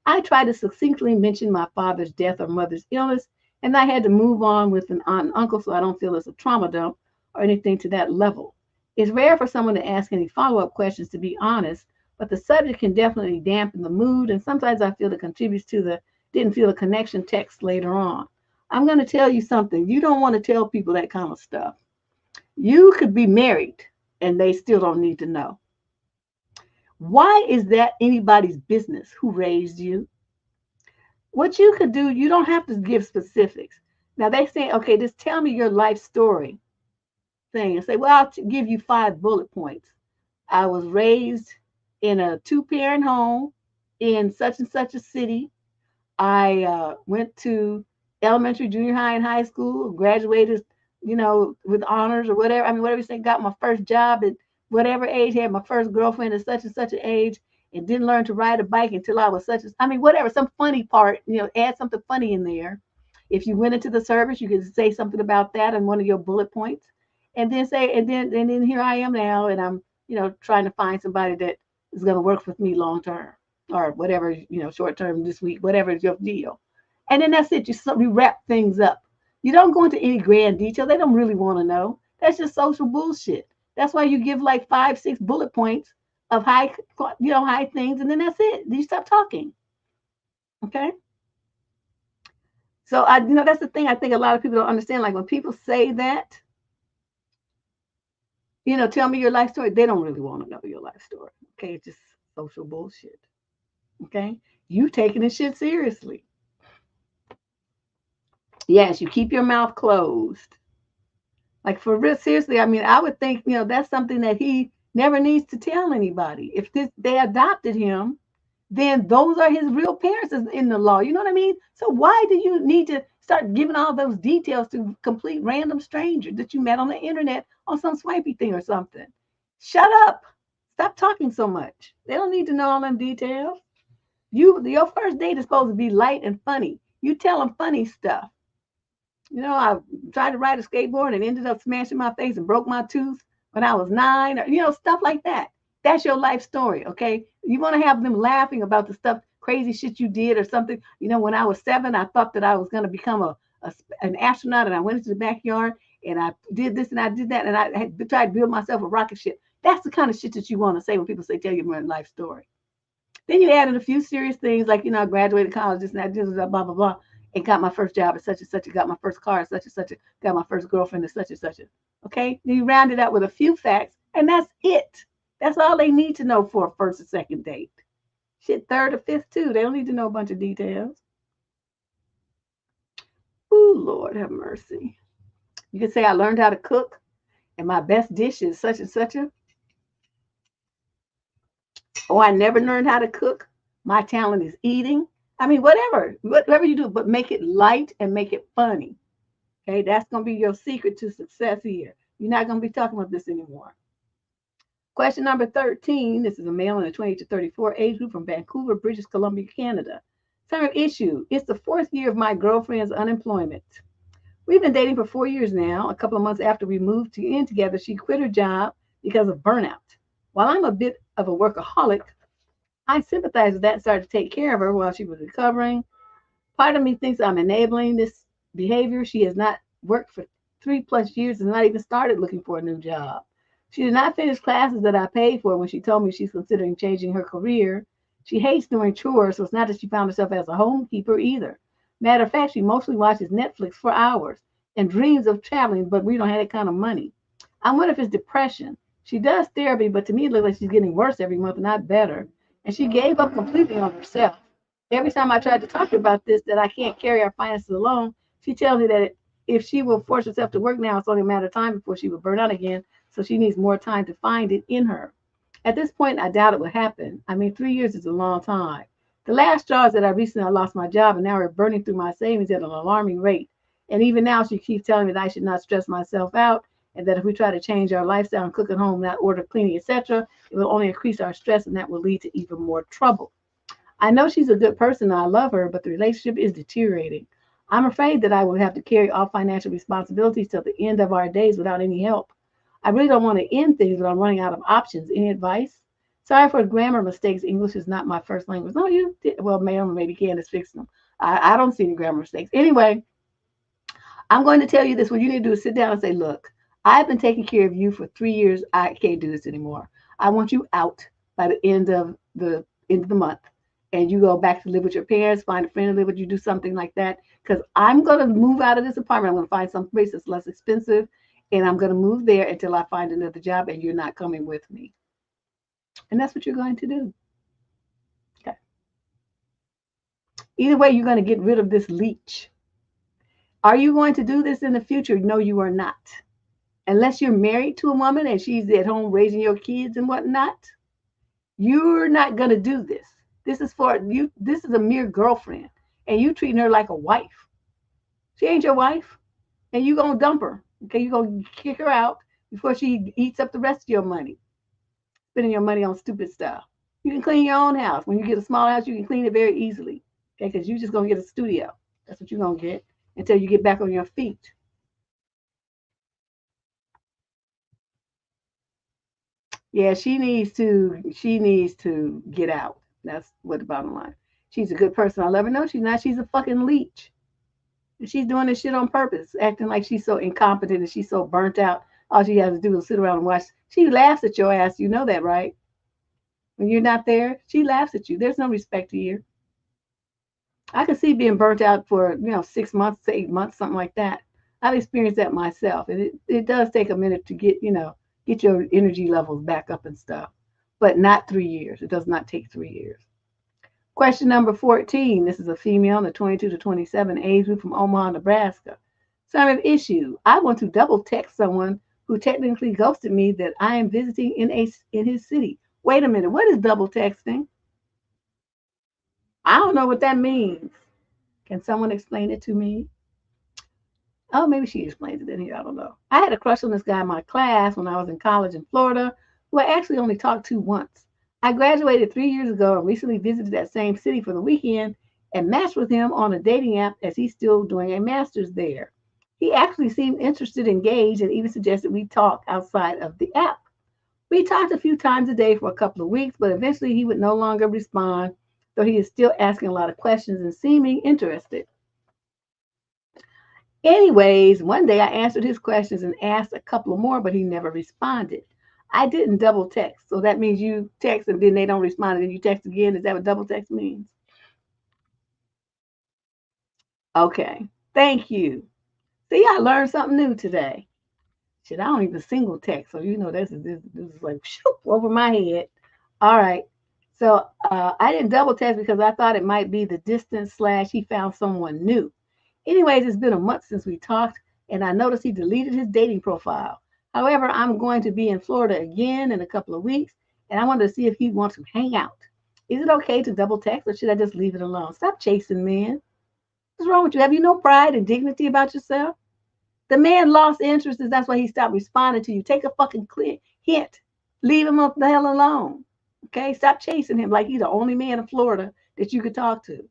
I try to succinctly mention my father's death or mother's illness, and I had to move on with an aunt and uncle so I don't feel it's a trauma dump or anything to that level. It's rare for someone to ask any follow-up questions, to be honest, but the subject can definitely dampen the mood, and sometimes I feel it contributes to the didn't feel a connection text later on. I'm going to tell you something. You don't want to tell people that kind of stuff. You could be married, and they still don't need to know. Why is that anybody's business who raised you? What you could do, you don't have to give specifics. Now, they say, okay, just tell me your life story thing. And say, well, I'll give you 5 bullet points. I was raised in a 2-parent home in such and such a city. I went to elementary, junior high, and high school, graduated, with honors or whatever. I mean, whatever you say, got my first job at whatever age, had my first girlfriend at such and such an age, and didn't learn to ride a bike until I was whatever, some funny part, add something funny in there. If you went into the service, you could say something about that in one of your bullet points. And then then here I am now, and I'm, trying to find somebody that is going to work with me long term or whatever, short term this week, whatever is your deal. And then that's it. You wrap things up. You don't go into any grand detail. They don't really want to know. That's just social bullshit. That's why you give like 5, 6 bullet points of high things, and then that's it. You stop talking. Okay. So that's the thing I think a lot of people don't understand. Like when people say that, tell me your life story, they don't really want to know your life story. Okay. It's just social bullshit. Okay. You taking this shit seriously. Yes, you keep your mouth closed. Like for real, seriously, I mean, I would think, that's something that he never needs to tell anybody. If they adopted him, then those are his real parents in the law. You know what I mean? So why do you need to start giving all those details to complete random strangers that you met on the internet on some swipey thing or something? Shut up. Stop talking so much. They don't need to know all them details. Your first date is supposed to be light and funny. You tell them funny stuff. I tried to ride a skateboard and ended up smashing my face and broke my tooth when I was 9, or, stuff like that. That's your life story, okay? You want to have them laughing about the stuff, crazy shit you did or something. When I was 7, I thought that I was going to become an astronaut, and I went into the backyard and I did this and I did that, and I had tried to build myself a rocket ship. That's the kind of shit that you want to say when people say, tell your life story. Then you added a few serious things like, I graduated college, this and that, blah, blah, blah, and got my first job at such and such, and got my first car at such and such, got my first girlfriend at such and such. Okay? Then you round it out with a few facts, and that's it. That's all they need to know for a first or second date. Shit, third or fifth, too. They don't need to know a bunch of details. Ooh, Lord have mercy. You can say, I learned how to cook, and my best dish is such and such a. Or I never learned how to cook. My talent is eating. I mean, whatever you do, but make it light and make it funny. Okay, that's going to be your secret to success here. You're not going to be talking about this anymore. Question number 13. This is a male in the 20 to 34 age group from Vancouver, British Columbia, Canada. Term of issue. It's the 4th year of my girlfriend's unemployment. We've been dating for 4 years now. A couple of months after we moved in together, she quit her job because of burnout. While I'm a bit of a workaholic, I sympathize with that and started to take care of her while she was recovering. Part of me thinks I'm enabling this behavior. She has not worked for 3+ years and not even started looking for a new job. She did not finish classes that I paid for when she told me she's considering changing her career. She hates doing chores, so it's not that she found herself as a homekeeper either. Matter of fact, she mostly watches Netflix for hours and dreams of traveling, but we don't have that kind of money. I wonder if it's depression. She does therapy, but to me it looks like she's getting worse every month, not better. And she gave up completely on herself. Every time I tried to talk to her about this, that I can't carry our finances alone, she tells me that if she will force herself to work now, it's only a matter of time before she will burn out again. So she needs more time to find it in her. At this point, I doubt it will happen. I mean, 3 years is a long time. The last straw is that I recently lost my job, and now we're burning through my savings at an alarming rate. And even now, she keeps telling me that I should not stress myself out, and that if we try to change our lifestyle and cook at home, not order cleaning, etc., it will only increase our stress, and that will lead to even more trouble. I know she's a good person and I love her, but the relationship is deteriorating. I'm afraid that I will have to carry all financial responsibilities till the end of our days without any help. I really don't want to end things, but I'm running out of options. Any advice? Sorry for grammar mistakes. English is not my first language. No, you did. Well, ma'am, maybe Candace fixed them. I don't see any grammar mistakes. Anyway, I'm going to tell you this. What you need to do is sit down and say, look, I've been taking care of you for 3 years. I can't do this anymore. I want you out by the end of the month. And you go back to live with your parents, find a friend to live with you, do something like that. Because I'm going to move out of this apartment. I'm going to find some place that's less expensive. And I'm going to move there until I find another job, and you're not coming with me. And that's what you're going to do. Okay. Either way, you're going to get rid of this leech. Are you going to do this in the future? No, you are not. Unless you're married to a woman and she's at home raising your kids and whatnot, you're not going to do this. This is for you. This is a mere girlfriend, and you treating her like a wife. She ain't your wife, and you going to dump her. Okay, you're going to kick her out before she eats up the rest of your money, spending your money on stupid stuff. You can clean your own house. When you get a small house, you can clean it very easily, okay, because you're just going to get a studio. That's what you're going to get until you get back on your feet. Yeah, she needs to get out. That's what the bottom line. She's a good person. I love her. No, she's not. She's a fucking leech. She's doing this shit on purpose, acting like she's so incompetent and she's so burnt out. All she has to do is sit around and watch. She laughs at your ass. You know that, right? When you're not there, she laughs at you. There's no respect to you. I can see being burnt out for 6 months to 8 months, something like that. I've experienced that myself, and it does take a minute to get your energy levels back up and stuff, but not 3 years. It does not take 3 years. Question number 14. This is a female in the 22 to 27 age group from Omaha, Nebraska. Some issue. I want to double text someone who technically ghosted me that I am visiting in his city. Wait a minute. What is double texting? I don't know what that means. Can someone explain it to me? Oh, maybe she explains it in here. I don't know. I had a crush on this guy in my class when I was in college in Florida, who I actually only talked to once. I graduated 3 years ago and recently visited that same city for the weekend and matched with him on a dating app as he's still doing a master's there. He actually seemed interested, engaged, and even suggested we talk outside of the app. We talked a few times a day for a couple of weeks, but eventually he would no longer respond, though he is still asking a lot of questions and seeming interested. Anyways, one day I answered his questions and asked a couple of more, but he never responded. I didn't double text. So that means you text and then they don't respond and then you text again. Is that what double text means? Okay. Thank you. See, I learned something new today. Shit, I don't even single text. So, this is like shoop, over my head. All right. So I didn't double text because I thought it might be the distance / he found someone new. Anyways, it's been a month since we talked, and I noticed he deleted his dating profile. However, I'm going to be in Florida again in a couple of weeks, and I wanted to see if he wants to hang out. Is it okay to double text, or should I just leave it alone? Stop chasing men. What's wrong with you? Have you no pride and dignity about yourself? The man lost interest, and that's why he stopped responding to you. Take a fucking clear hint. Leave him up the hell alone. Okay? Stop chasing him like he's the only man in Florida that you could talk to.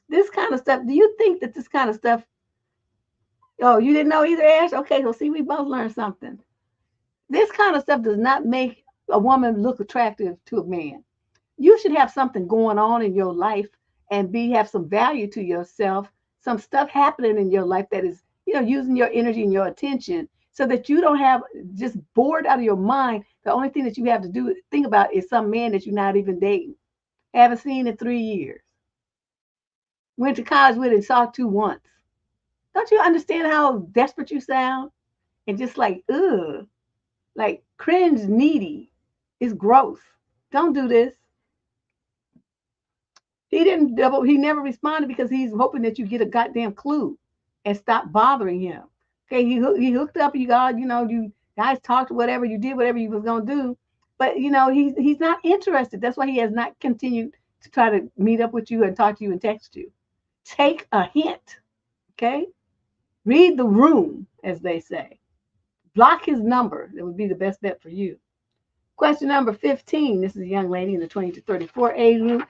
This kind of stuff, do you think that this kind of stuff, oh, you didn't know either, Ash? Okay, so see, we both learned something. This kind of stuff does not make a woman look attractive to a man. You should have something going on in your life and have some value to yourself, some stuff happening in your life that is, using your energy and your attention so that you don't have just bored out of your mind. The only thing that you have to do think about is some man that you're not even dating, haven't seen in 3 years, went to college with and saw to once. Don't you understand how desperate you sound? And just like, ugh, like cringe needy. It's gross. Don't do this. He never responded because he's hoping that you get a goddamn clue and stop bothering him. Okay, he hooked up, you guys talked, whatever, you did whatever you was gonna do, but he's not interested. That's why he has not continued to try to meet up with you and talk to you and text you. Take a hint. Okay? Read the room, as they say. Block his number. That would be the best bet for you. Question number 15. This is a young lady in the 20 to 34 age group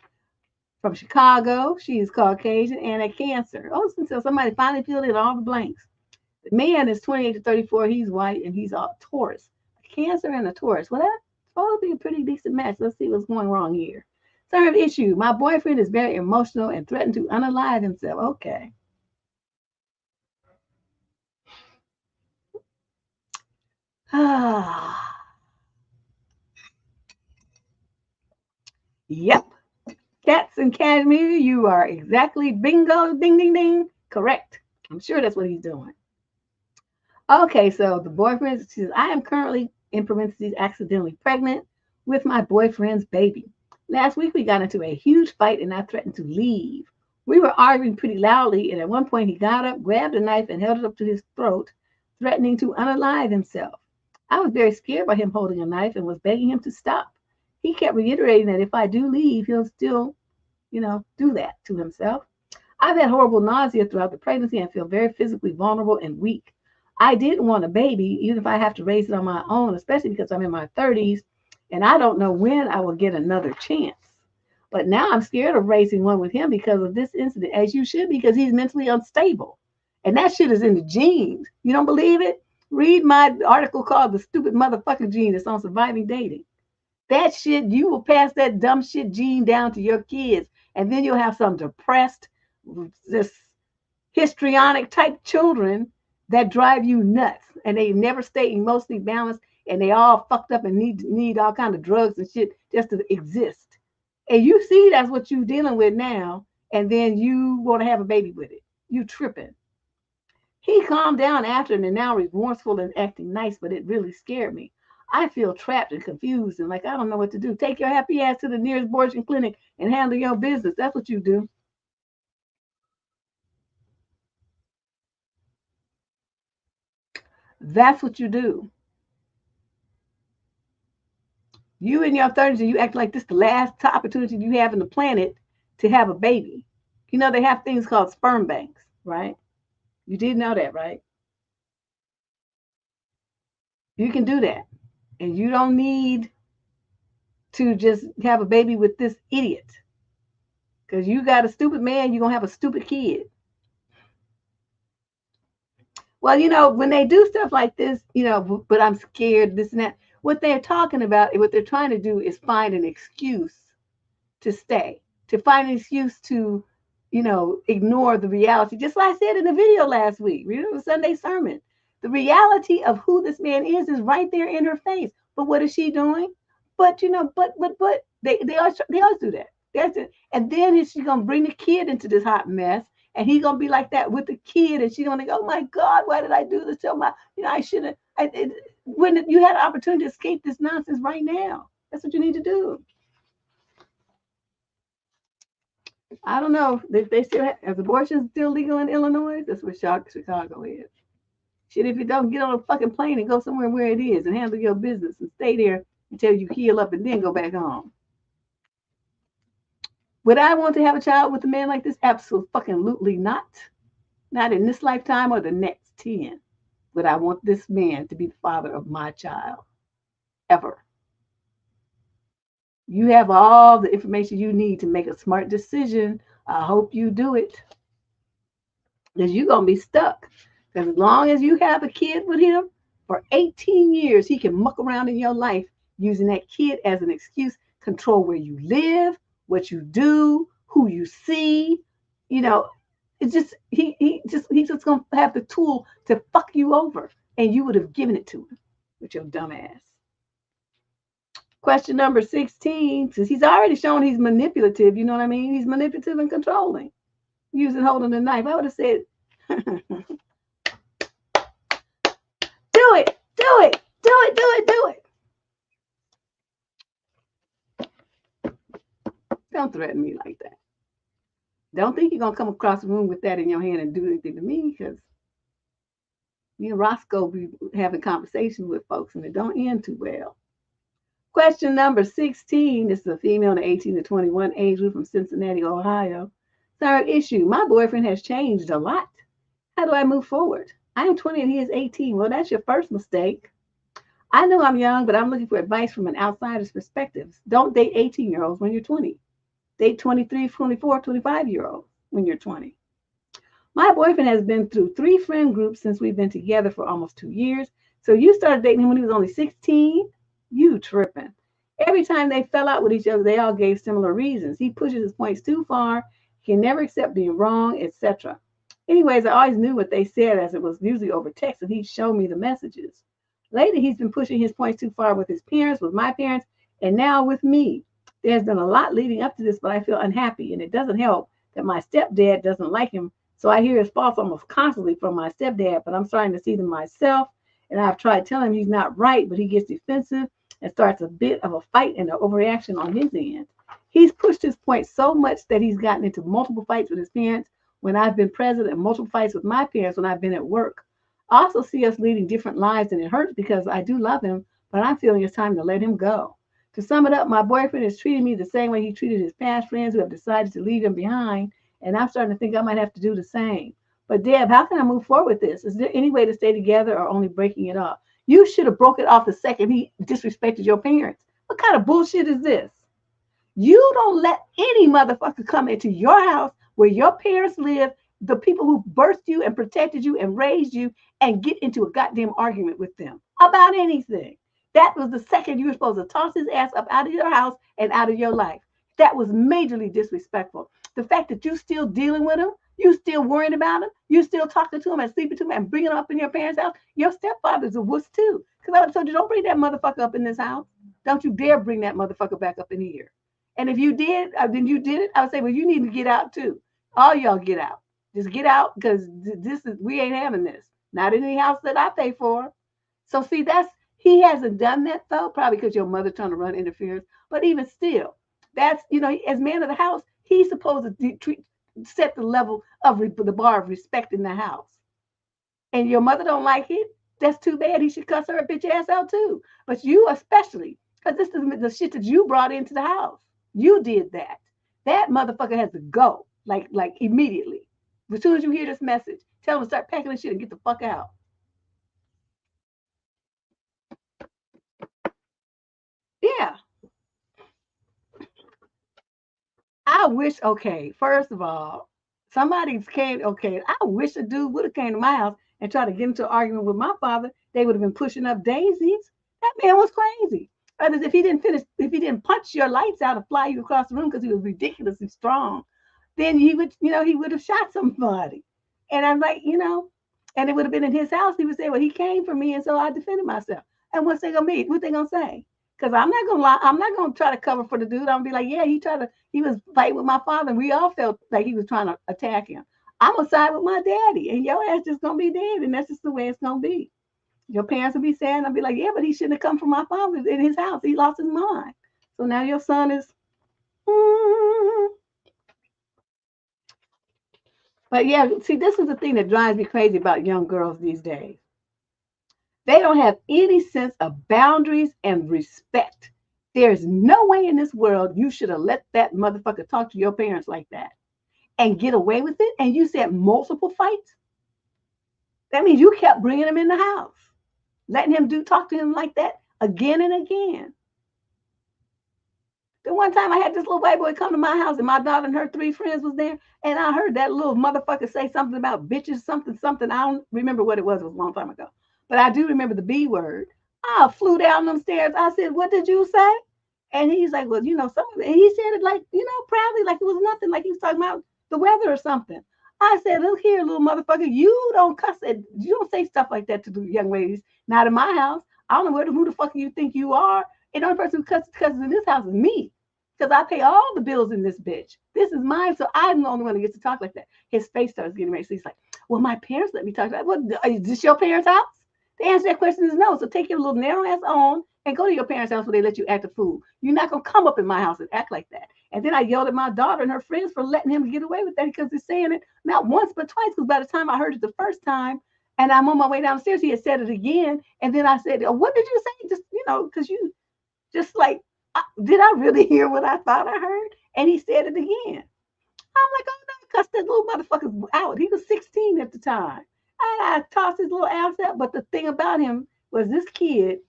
from Chicago. She is Caucasian and a Cancer. Oh, so somebody finally filled in all the blanks. The man is 28 to 34. He's white and he's a Taurus. A Cancer and a Taurus. Well, that's supposed to be a pretty decent match. Let's see what's going wrong here. Third issue. My boyfriend is very emotional and threatened to unalive himself. Okay. Yep. Cats and cashmere, you are exactly bingo, ding, ding, ding. Correct. I'm sure that's what he's doing. Okay, so the boyfriend says, I am currently, in parentheses, accidentally pregnant with my boyfriend's baby. Last week we got into a huge fight and I threatened to leave. We were arguing pretty loudly, and at one point he got up, grabbed a knife, and held it up to his throat, threatening to unalive himself. I was very scared by him holding a knife and was begging him to stop. He kept reiterating that if I do leave, he'll still, do that to himself. I've had horrible nausea throughout the pregnancy and feel very physically vulnerable and weak. I didn't want a baby, even if I have to raise it on my own, especially because I'm in my 30s and I don't know when I will get another chance. But now I'm scared of raising one with him because of this incident, as you should, because he's mentally unstable. And that shit is in the genes. You don't believe it? Read my article called The Stupid Motherfucking Gene. It's on surviving dating. That shit, you will pass that dumb shit gene down to your kids. And then you'll have some depressed, this histrionic type children that drive you nuts. And they never stay emotionally balanced. And they all fucked up and need all kind of drugs and shit just to exist. And you see that's what you're dealing with now. And then you want to have a baby with it. You tripping. He calmed down after and now remorseful and acting nice, but it really scared me. I feel trapped and confused and like I don't know what to do. Take your happy ass to the nearest abortion clinic and handle your business. That's what you do. That's what you do. You in your 30s and you act like this is the last opportunity you have in the planet to have a baby. They have things called sperm banks, right? You did know that, right? You can do that. And you don't need to just have a baby with this idiot. Because you got a stupid man, you're going to have a stupid kid. Well, when they do stuff like this, but I'm scared, this and that, what they're talking about, what they're trying to do is find an excuse to stay, to find an excuse to, ignore the reality. Just like I said in the video last week, read the Sunday sermon. The reality of who this man is right there in her face. But what is she doing? But they always do that. That's it. And then she's gonna bring the kid into this hot mess, and he's gonna be like that with the kid, and she's gonna go, "Oh my God, why did I do this to my? I shouldn't." When you had an opportunity to escape this nonsense right now, that's what you need to do. I don't know if they still is abortion still legal in Illinois. That's what Chicago is. Shit, if you don't get on a fucking plane and go somewhere where it is and handle your business and stay there until you heal up and then go back home. Would I want to have a child with a man like this? Absolutely not. Not in this lifetime or the next 10. Would I want this man to be the father of my child? Ever. You have all the information you need to make a smart decision. I hope you do it. Because you're going to be stuck. Because as long as you have a kid with him, for 18 years, he can muck around in your life using that kid as an excuse, control where you live, what you do, who you see. It's just he's just gonna have the tool to fuck you over, and you would have given it to him with your dumb ass. Question number 16, since he's already shown he's manipulative, you know what I mean? He's manipulative and controlling, using holding the knife. I would have said, do it, do it, do it, do it, do it. Don't threaten me like that. Don't think you're going to come across the room with that in your hand and do anything to me, because me and Roscoe be having conversations with folks and it don't end too well. Question number 16. This is a female in the 18 to 21 age group from Cincinnati, Ohio. Third issue. My boyfriend has changed a lot. How do I move forward? I am 20 and he is 18. Well, that's your first mistake. I know I'm young, but I'm looking for advice from an outsider's perspective. Don't date 18-year-olds when you're 20. Date 23, 24, 25-year-olds when you're 20. My boyfriend has been through 3 friend groups since we've been together for almost 2 years. So you started dating him when he was only 16? You tripping. Every time they fell out with each other, they all gave similar reasons. He pushes his points too far, can never accept being wrong, etc. Anyways, I always knew what they said, as it was usually over text, and he'd show me the messages. Lately, he's been pushing his points too far with his parents, with my parents, and now with me. There's been a lot leading up to this, but I feel unhappy, and it doesn't help that my stepdad doesn't like him. So I hear his faults almost constantly from my stepdad, but I'm starting to see them myself, and I've tried telling him he's not right, but he gets defensive and starts a bit of a fight and an overreaction on his end. He's pushed his point so much that he's gotten into multiple fights with his parents when I've been present, and multiple fights with my parents when I've been at work. I also see us leading different lives, and it hurts because I do love him, but I'm feeling it's time to let him go. To sum it up, my boyfriend is treating me the same way he treated his past friends who have decided to leave him behind, and I'm starting to think I might have to do the same. But Deb, how can I move forward with this? Is there any way to stay together or only breaking it off? You should have broke it off the second he disrespected your parents. What kind of bullshit is this? You don't let any motherfucker come into your house where your parents live, the people who birthed you and protected you and raised you, and get into a goddamn argument with them about anything. That was the second you were supposed to toss his ass up out of your house and out of your life. That was majorly disrespectful. The fact that you still dealing with him, you still worrying about him, you still talking to him and sleeping to him and bringing him up in your parents' house, your stepfather's a wuss too. Because I would have told you, don't bring that motherfucker up in this house. Don't you dare bring that motherfucker back up in here. And if you did, then you did it, I would say, well, you need to get out too. All y'all get out. Just get out, because we ain't having this. Not in any house that I pay for. So see, he hasn't done that though, probably because your mother trying to run interference. But even still, that's, as man of the house, he's supposed to set the level of the bar of respect in the house. And your mother don't like it, that's too bad. He should cuss her bitch ass out too. But you especially, because this is the shit that you brought into the house. You did that. That motherfucker has to go, like immediately. As soon as you hear this message, tell him to start packing the shit and get the fuck out. Yeah. I wish, okay, first of all, somebody's came, okay, I wish a dude would have came to my house and tried to get into an argument with my father. They would have been pushing up daisies. That man was crazy. If he didn't punch your lights out and fly you across the room because he was ridiculously strong, then he would have shot somebody. And I'm like, and it would have been in his house. He would say, well, he came for me, and so I defended myself. And what's they gonna be? What they gonna say? Because I'm not gonna lie. I'm not gonna try to cover for the dude. I'm gonna be like, yeah, he was fighting with my father, and we all felt like he was trying to attack him. I'm gonna side with my daddy, and your ass just gonna be dead, and that's just the way it's gonna be. Your parents will be saying, I'll be like, yeah, but he shouldn't have come from my father in his house. He lost his mind. So now your son is. But yeah, see, this is the thing that drives me crazy about young girls these days. They don't have any sense of boundaries and respect. There's no way in this world you should have let that motherfucker talk to your parents like that and get away with it. And you said multiple fights. That means you kept bringing him in the house, letting him talk to him like that again and again. The one time I had this little white boy come to my house and my daughter and her 3 friends was there, and I heard that little motherfucker say something about bitches, something. I don't remember what it was. It was a long time ago. But I do remember the B word. I flew down them stairs. I said, what did you say? And he's like, well, something. And he said it like, proudly, like it was nothing, like he was talking about the weather or something. I said, look here, little motherfucker, you don't cuss it. You don't say stuff like that to the young ladies. Not in my house. I don't know who the fuck you think you are. And the only person who cusses in this house is me. Because I pay all the bills in this bitch. This is mine, so I'm the only one that gets to talk like that. His face starts getting ready. So he's like, well, my parents let me talk like that. Well, is this your parents' house? The answer to that question is no. So take your little narrow ass on and go to your parents' house where they let you act a fool. You're not going to come up in my house and act like that. And then I yelled at my daughter and her friends for letting him get away with that because he's saying it not once but twice. Because by the time I heard it the first time and I'm on my way downstairs, he had said it again. And then I said, oh, what did you say? Just, because you just like, did I really hear what I thought I heard? And he said it again. I'm like, oh no, cuss that little motherfucker out. He was 16 at the time. And I tossed his little ass out. But the thing about him was this kid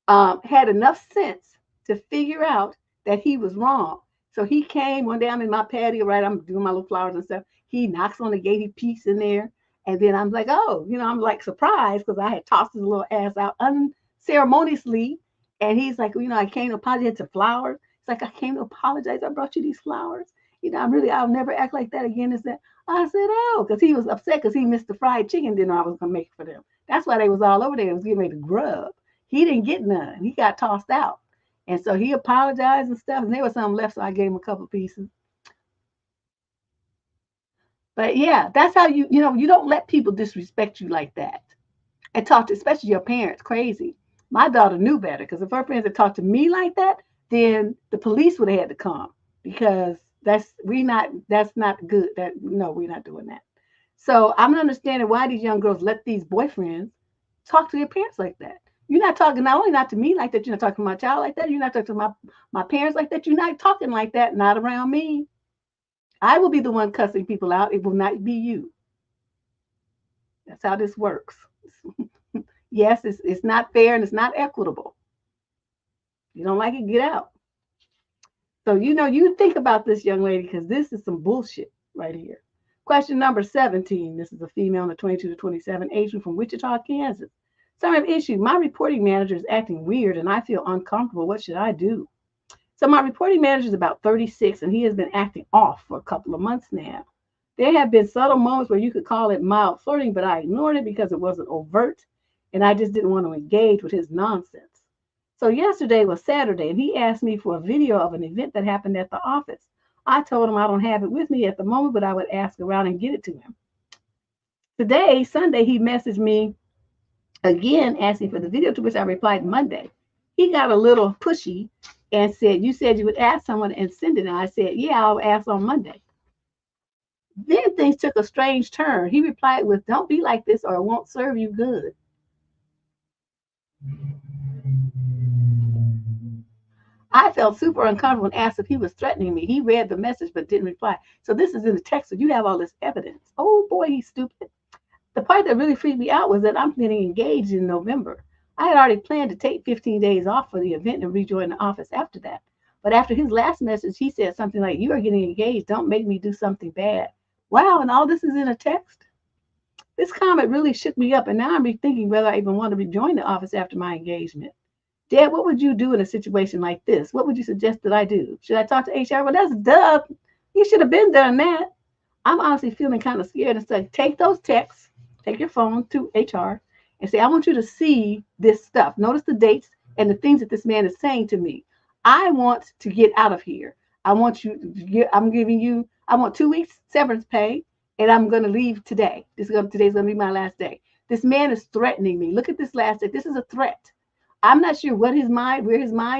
had enough sense to figure out that he was wrong. So he came one day, I'm in my patio, right? I'm doing my little flowers and stuff. He knocks on the gate, he peeks in there. And then I'm like, oh, I'm like surprised because I had tossed his little ass out unceremoniously. And he's like, I came to apologize to flowers. It's like, I came to apologize. I brought you these flowers. I'll never act like that again. I said, oh, because he was upset because he missed the fried chicken dinner I was going to make for them. That's why they was all over there. It was getting ready to grub. He didn't get none. He got tossed out. And so he apologized and stuff. And there was some left, so I gave him a couple pieces. But yeah, that's how you don't let people disrespect you like that. And talk to, especially your parents, crazy. My daughter knew better because if her friends had talked to me like that, then the police would have had to come because that's not good. We're not doing that. So I'm not understanding why these young girls let these boyfriends talk to their parents like that. You're not talking not only not to me like that, you're not talking to my child like that, you're not talking to my parents like that, you're not talking like that, not around me. I will be the one cussing people out. It will not be you. That's how this works. Yes, it's not fair and it's not equitable. You don't like it, get out. So, you think about this, young lady, because this is some bullshit right here. Question number 17. This is a female in the 22 to 27 age group from Wichita, Kansas. Summary of issue. My reporting manager is acting weird and I feel uncomfortable. What should I do? So my reporting manager is about 36 and he has been acting off for a couple of months now. There have been subtle moments where you could call it mild flirting, but I ignored it because it wasn't overt. And I just didn't want to engage with his nonsense. So yesterday was Saturday, and he asked me for a video of an event that happened at the office. I told him I don't have it with me at the moment, but I would ask around and get it to him. Today, Sunday, he messaged me again asking for the video, to which I replied Monday. He got a little pushy and said, you said you would ask someone and send it. And I said, yeah, I'll ask on Monday. Then things took a strange turn. He replied with, don't be like this or it won't serve you good. I felt super uncomfortable and asked if he was threatening me. He read the message but didn't reply. So this is in the text, so you have all this evidence. Oh boy, he's stupid. The part that really freaked me out was that I'm getting engaged in November. I had already planned to take 15 days off for the event and rejoin the office after that. But after his last message, he said something like, you are getting engaged. Don't make me do something bad. Wow, and all this is in a text? This comment really shook me up, and now I'm rethinking whether I even want to rejoin the office after my engagement. Dad, what would you do in a situation like this? What would you suggest that I do? Should I talk to HR? Well, that's dumb. You should have been done that. I'm honestly feeling kind of scared and stuff. Take those texts, take your phone to HR and say, I want you to see this stuff. Notice the dates and the things that this man is saying to me. I want to get out of here. I want you to get, I want 2 weeks severance pay, and I'm going to leave today. Today's going to be my last day. This man is threatening me. Look at this last day. This is a threat. I'm not sure where his mind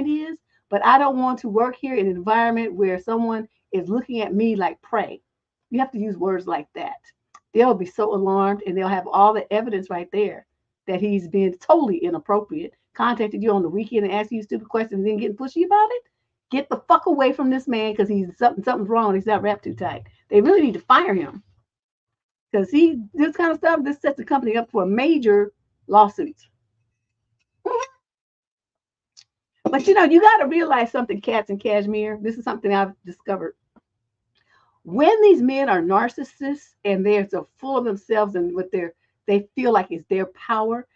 is, but I don't want to work here in an environment where someone is looking at me like prey. You have to use words like that. They'll be so alarmed, and they'll have all the evidence right there that he's been totally inappropriate, contacted you on the weekend and asked you stupid questions and then getting pushy about it. Get the fuck away from this man, because something's wrong. He's not wrapped too tight. They really need to fire him, because this kind of stuff, this sets the company up for major lawsuits. But you got to realize something, cats and cashmere. This is something I've discovered. When these men are narcissists and they're so full of themselves and what they feel like is their power,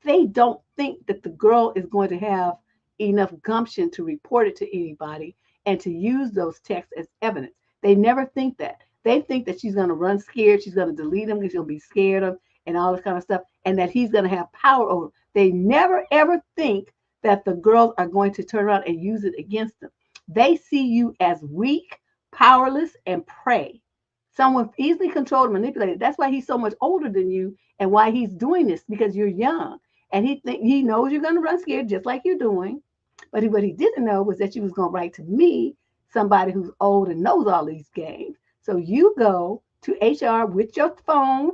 they don't think that the girl is going to have enough gumption to report it to anybody and to use those texts as evidence. They never think that. They think that she's going to run scared. She's going to delete him because she'll be scared of and all this kind of stuff, and that he's going to have power over them. They never, ever think that the girls are going to turn around and use it against them. They see you as weak, powerless, and prey. Someone easily controlled and manipulated. That's why he's so much older than you, and why he's doing this, because you're young. And he knows you're going to run scared just like you're doing. But what he didn't know was that you was going to write to me, somebody who's old and knows all these games. So you go to HR with your phone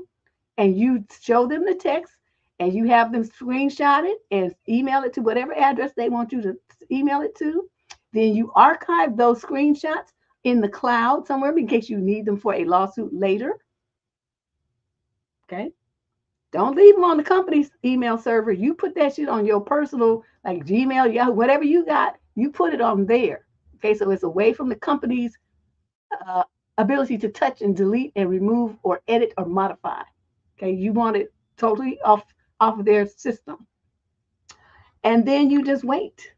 and you show them the text, and you have them screenshot it and email it to whatever address they want you to email it to. Then you archive those screenshots in the cloud somewhere in case you need them for a lawsuit later. Okay? Don't leave them on the company's email server. You put that shit on your personal, like Gmail, Yahoo, whatever you got, you put it on there. Okay, so it's away from the company's ability to touch and delete and remove or edit or modify. Okay, you want it totally off of their system. And then you just wait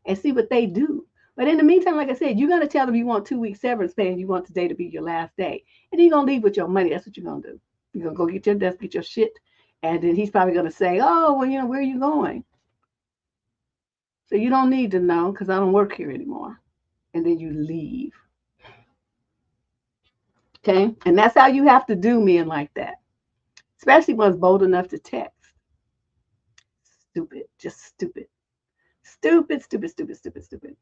and see what they do. But in the meantime, like I said, you're going to tell them you want 2 weeks severance pay and you want today to be your last day. And you're going to leave with your money. That's what you're going to do. You're going to go get your desk, get your shit. And then he's probably going to say, oh, well, where are you going? So you don't need to know, because I don't work here anymore. And then you leave. Okay? And that's how you have to do men like that. Especially ones bold enough to text. Stupid. Just stupid. Stupid, stupid, stupid, stupid, stupid.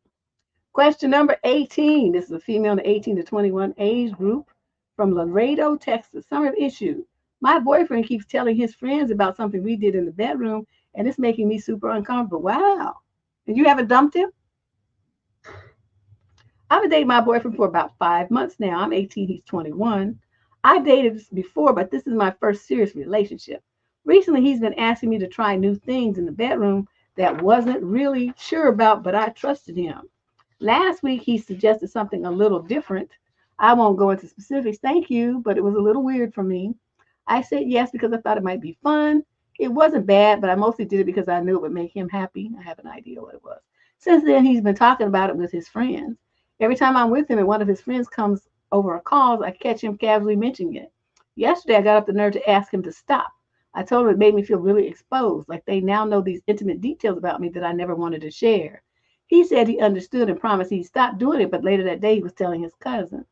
Question number 18. This is a female in the 18 to 21 age group from Laredo, Texas. Summary of issue. My boyfriend keeps telling his friends about something we did in the bedroom, and it's making me super uncomfortable. Wow. And you haven't dumped him? I've been dating my boyfriend for about 5 months now. I'm 18, he's 21. I dated before, but this is my first serious relationship. Recently, he's been asking me to try new things in the bedroom that wasn't really sure about, but I trusted him. Last week, he suggested something a little different. I won't go into specifics, thank you, but it was a little weird for me. I said yes because I thought it might be fun. It wasn't bad, but I mostly did it because I knew it would make him happy. I have an idea what it was. Since then, he's been talking about it with his friends. Every time I'm with him and one of his friends comes over or calls, I catch him casually mentioning it. Yesterday, I got up the nerve to ask him to stop. I told him it made me feel really exposed, like they now know these intimate details about me that I never wanted to share. He said he understood and promised he'd stop doing it, but later that day, he was telling his cousin.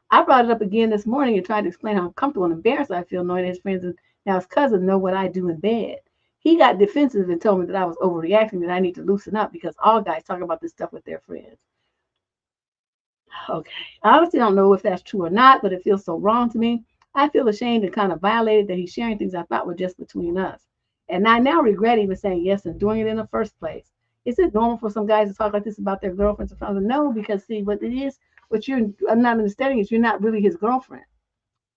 I brought it up again this morning and tried to explain how uncomfortable and embarrassed I feel knowing his friends and now his cousin know what I do in bed. He got defensive and told me that I was overreacting, that I need to loosen up because all guys talk about this stuff with their friends. Okay, I obviously don't know if that's true or not, but it feels so wrong to me. I feel ashamed and kind of violated that he's sharing things I thought were just between us. And I now regret even saying yes and doing it in the first place. Is it normal for some guys to talk like this about their girlfriends or friends? No, because see, what it is, what I'm not understanding is you're not really his girlfriend.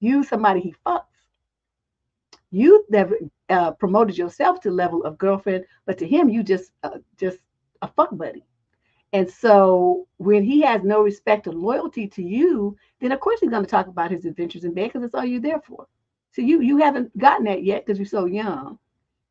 You somebody he fucks. You never promoted yourself to the level of girlfriend, but to him, you just a fuck buddy. And so when he has no respect or loyalty to you, then of course he's going to talk about his adventures in bed because that's all you're there for. So you haven't gotten that yet because you're so young.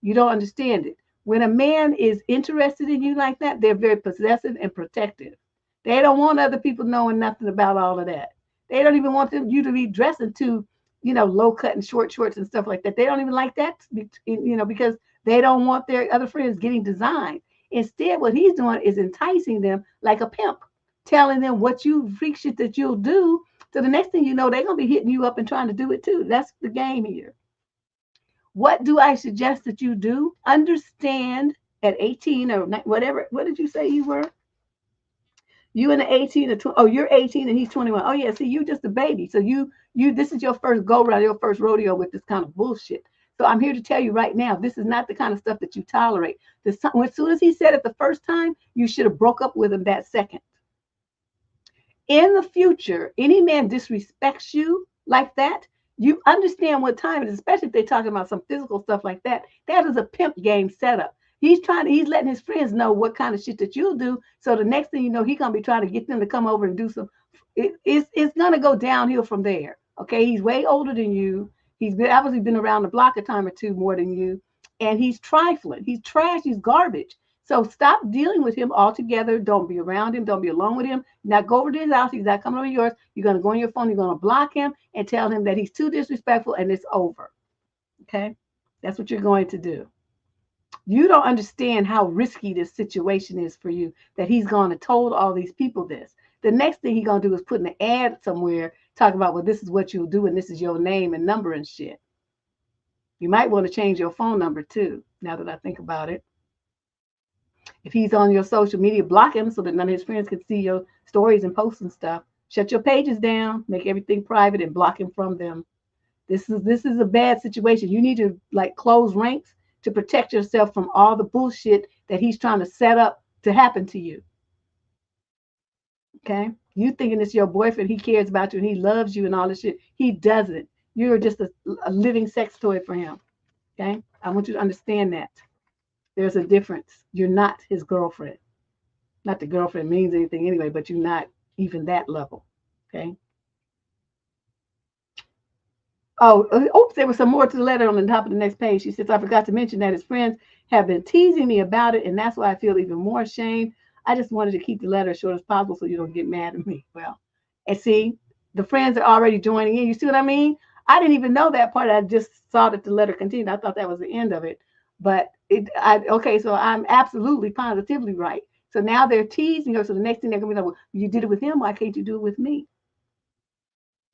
You don't understand it. When a man is interested in you like that, they're very possessive and protective. They don't want other people knowing nothing about all of that. They don't even want you to be dressing to low cut and short shorts and stuff like that. They don't even like that, because they don't want their other friends getting designed. Instead, what he's doing is enticing them like a pimp, telling them what you freak shit that you'll do. So the next thing you know, they're going to be hitting you up and trying to do it too. That's the game here. What do I suggest that you do? Understand at 18 or whatever. What did you say you were? You in the 18 or 20, oh, you're 18 and he's 21. Oh yeah, see, you just a baby. So this is your first go round, your first rodeo with this kind of bullshit. So I'm here to tell you right now, this is not the kind of stuff that you tolerate. As soon as he said it the first time, you should have broke up with him that second. In the future, any man disrespects you like that, you understand what time it is, especially if they're talking about some physical stuff like that. That is a pimp game setup. He's letting his friends know what kind of shit that you'll do. So the next thing you know, he's going to be trying to get them to come over and do some, it's going to go downhill from there. Okay. He's way older than you. He's obviously been around the block a time or two more than you. And he's trifling. He's trash. He's garbage. So stop dealing with him altogether. Don't be around him. Don't be alone with him. Not go over to his house. He's not coming over to yours. You're going to go on your phone. You're going to block him and tell him that he's too disrespectful and it's over. Okay. That's what you're going to do. You don't understand how risky this situation is for you, that he's going to told all these people this. The next thing he's going to do is put an ad somewhere, talking about, well, this is what you'll do and this is your name and number and shit. You might want to change your phone number too, now that I think about it. If he's on your social media, block him so that none of his friends can see your stories and posts and stuff. Shut your pages down, make everything private and block him from them. This is a bad situation. You need to close ranks to protect yourself from all the bullshit that he's trying to set up to happen to you. Okay? You thinking it's your boyfriend, he cares about you and he loves you and all this shit. He doesn't. You're just a living sex toy for him. Okay? I want you to understand that. There's a difference. You're not his girlfriend. Not that girlfriend means anything anyway, but you're not even that level. Okay? Oh, there was some more to the letter on the top of the next page. She says, I forgot to mention that his friends have been teasing me about it, and that's why I feel even more ashamed. I just wanted to keep the letter as short as possible so you don't get mad at me. Well, and see, the friends are already joining in. You see what I mean? I didn't even know that part. I just saw that the letter continued. I thought that was the end of it. But okay, so I'm absolutely positively right. So now they're teasing her. So the next thing they're going to be like, well, you did it with him. Why can't you do it with me?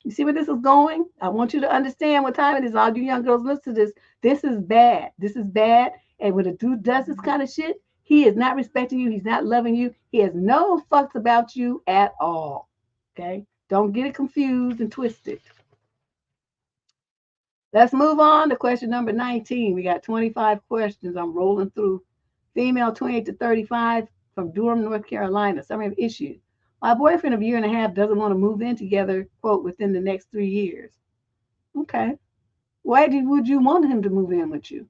You see where this is going? I want you to understand what time it is. All you young girls, listen to this. This is bad. This is bad. And when a dude does this kind of shit, he is not respecting you. He's not loving you. He has no fucks about you at all. Okay? Don't get it confused and twisted. Let's move on to question number 19. We got 25 questions. I'm rolling through. Female 28 to 35 from Durham, North Carolina. Summary of issue. My boyfriend of a year and a half doesn't want to move in together, quote, within the next 3 years. Okay. Why would you want him to move in with you?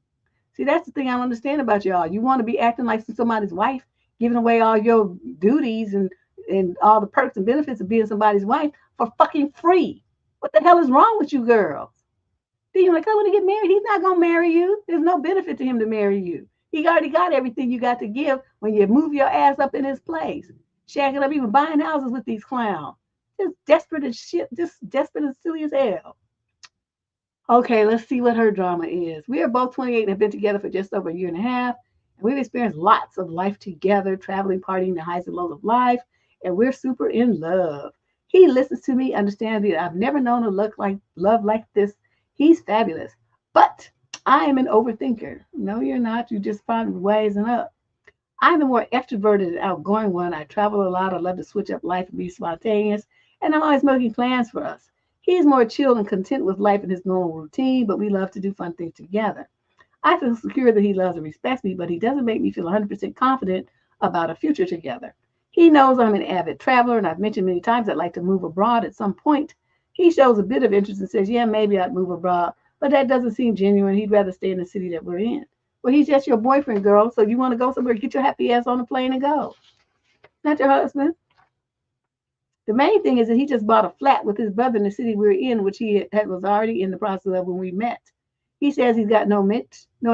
See, that's the thing I don't understand about y'all. You want to be acting like somebody's wife, giving away all your duties and all the perks and benefits of being somebody's wife for fucking free. What the hell is wrong with you girls? Then you're like, I want to get married. He's not going to marry you. There's no benefit to him to marry you. He already got everything you got to give when you move your ass up in his place. Shacking up, even buying houses with these clowns. Just desperate as shit. Just desperate and silly as hell. Okay, let's see what her drama is. We are both 28 and have been together for just over a year and a half. And we've experienced lots of life together, traveling, partying, the highs and lows of life. And we're super in love. He listens to me, understands me. I've never known a love like this. He's fabulous. But I am an overthinker. No, you're not. You just find ways and up. I'm the more extroverted and outgoing one. I travel a lot. I love to switch up life and be spontaneous. And I'm always making plans for us. He's more chill and content with life and his normal routine, but we love to do fun things together. I feel secure that he loves and respects me, but he doesn't make me feel 100% confident about a future together. He knows I'm an avid traveler, and I've mentioned many times I'd like to move abroad at some point. He shows a bit of interest and says, yeah, maybe I'd move abroad, but that doesn't seem genuine. He'd rather stay in the city that we're in. Well, he's just your boyfriend, girl. So you want to go somewhere, get your happy ass on the plane and go. Not your husband. The main thing is that he just bought a flat with his brother in the city we're in, which he was already in the process of when we met. He says he's got no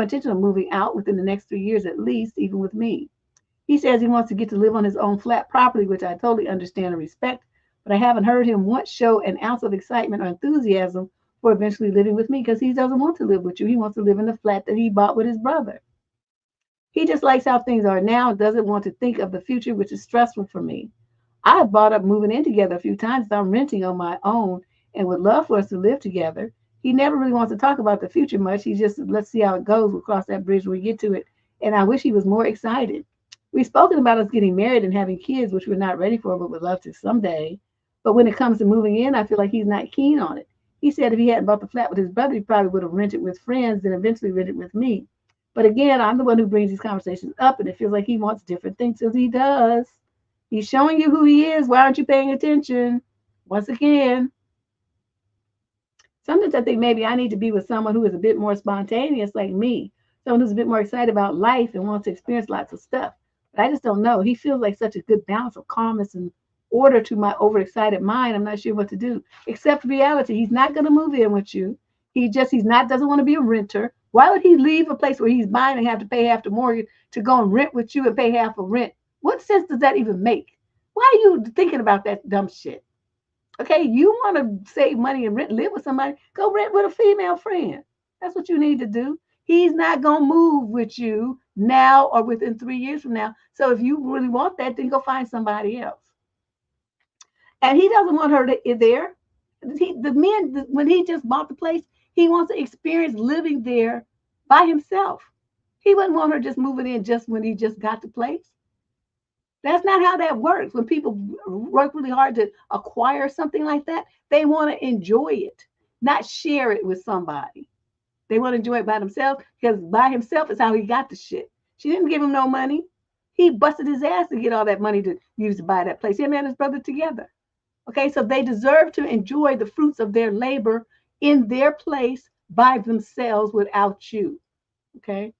intention of moving out within the next 3 years at least, even with me. He says he wants to get to live on his own flat property, which I totally understand and respect, but I haven't heard him once show an ounce of excitement or enthusiasm for eventually living with me because he doesn't want to live with you. He wants to live in the flat that he bought with his brother. He just likes how things are now and doesn't want to think of the future, which is stressful for me. I've brought up moving in together a few times. I'm renting on my own and would love for us to live together. He never really wants to talk about the future much. He just, let's see how it goes. We'll cross that bridge when we get to it. And I wish he was more excited. We've spoken about us getting married and having kids, which we're not ready for, but would love to someday. But when it comes to moving in, I feel like he's not keen on it. He said if he hadn't bought the flat with his brother, he probably would have rented with friends and eventually rented with me. But again, I'm the one who brings these conversations up, and it feels like he wants different things as he does. He's showing you who he is. Why aren't you paying attention? Once again, sometimes I think maybe I need to be with someone who is a bit more spontaneous like me, someone who's a bit more excited about life and wants to experience lots of stuff. But I just don't know. He feels like such a good balance of calmness and order to my overexcited mind. I'm not sure what to do. Except reality. He's not going to move in with you. He's not doesn't want to be a renter. Why would he leave a place where he's buying and have to pay half the mortgage to go and rent with you and pay half of rent? What sense does that even make? Why are you thinking about that dumb shit? Okay, you want to save money and live with somebody, go rent with a female friend. That's what you need to do. He's not going to move with you now or within 3 years from now. So if you really want that, then go find somebody else. And he doesn't want her to there. When he just bought the place, he wants to experience living there by himself. He wouldn't want her just moving in just when he just got the place. That's not how that works. When people work really hard to acquire something like that, they want to enjoy it, not share it with somebody. They want to enjoy it by themselves because by himself is how he got the shit. She didn't give him no money. He busted his ass to get all that money to use to buy that place. Him and his brother together. Okay, so they deserve to enjoy the fruits of their labor in their place by themselves without you. Okay.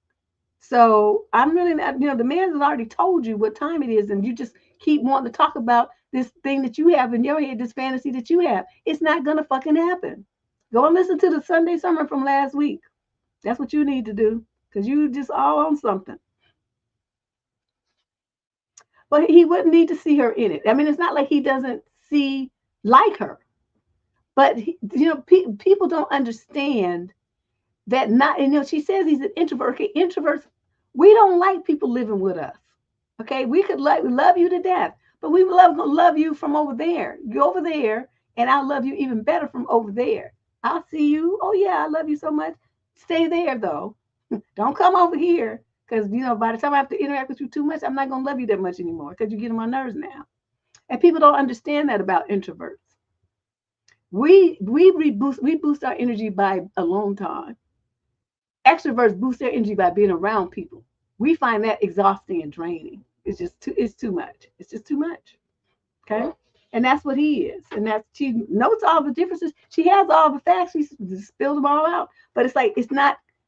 So I'm really not, the man has already told you what time it is, and you just keep wanting to talk about this thing that you have in your head, this fantasy that you have. It's not going to fucking happen. Go and listen to the Sunday sermon from last week. That's what you need to do because you just all on something. But he wouldn't need to see her in it. I mean, it's not like he doesn't like her. But, people don't understand that she says he's an introvert. Okay, introverts, we don't like people living with us. Okay, we could love you to death, but we love you from over there. Go over there, and I'll love you even better from over there. I'll see you. Oh, yeah, I love you so much. Stay there, though. Don't come over here because, by the time I have to interact with you too much, I'm not going to love you that much anymore because you're getting on my nerves now. And people don't understand that about introverts. We boost our energy by alone time. Extroverts boost their energy by being around people. We find that exhausting and draining. It's too much. It's just too much. Okay. And that's what he is. And she notes all the differences. She has all the facts. She spilled them all out. But it's like,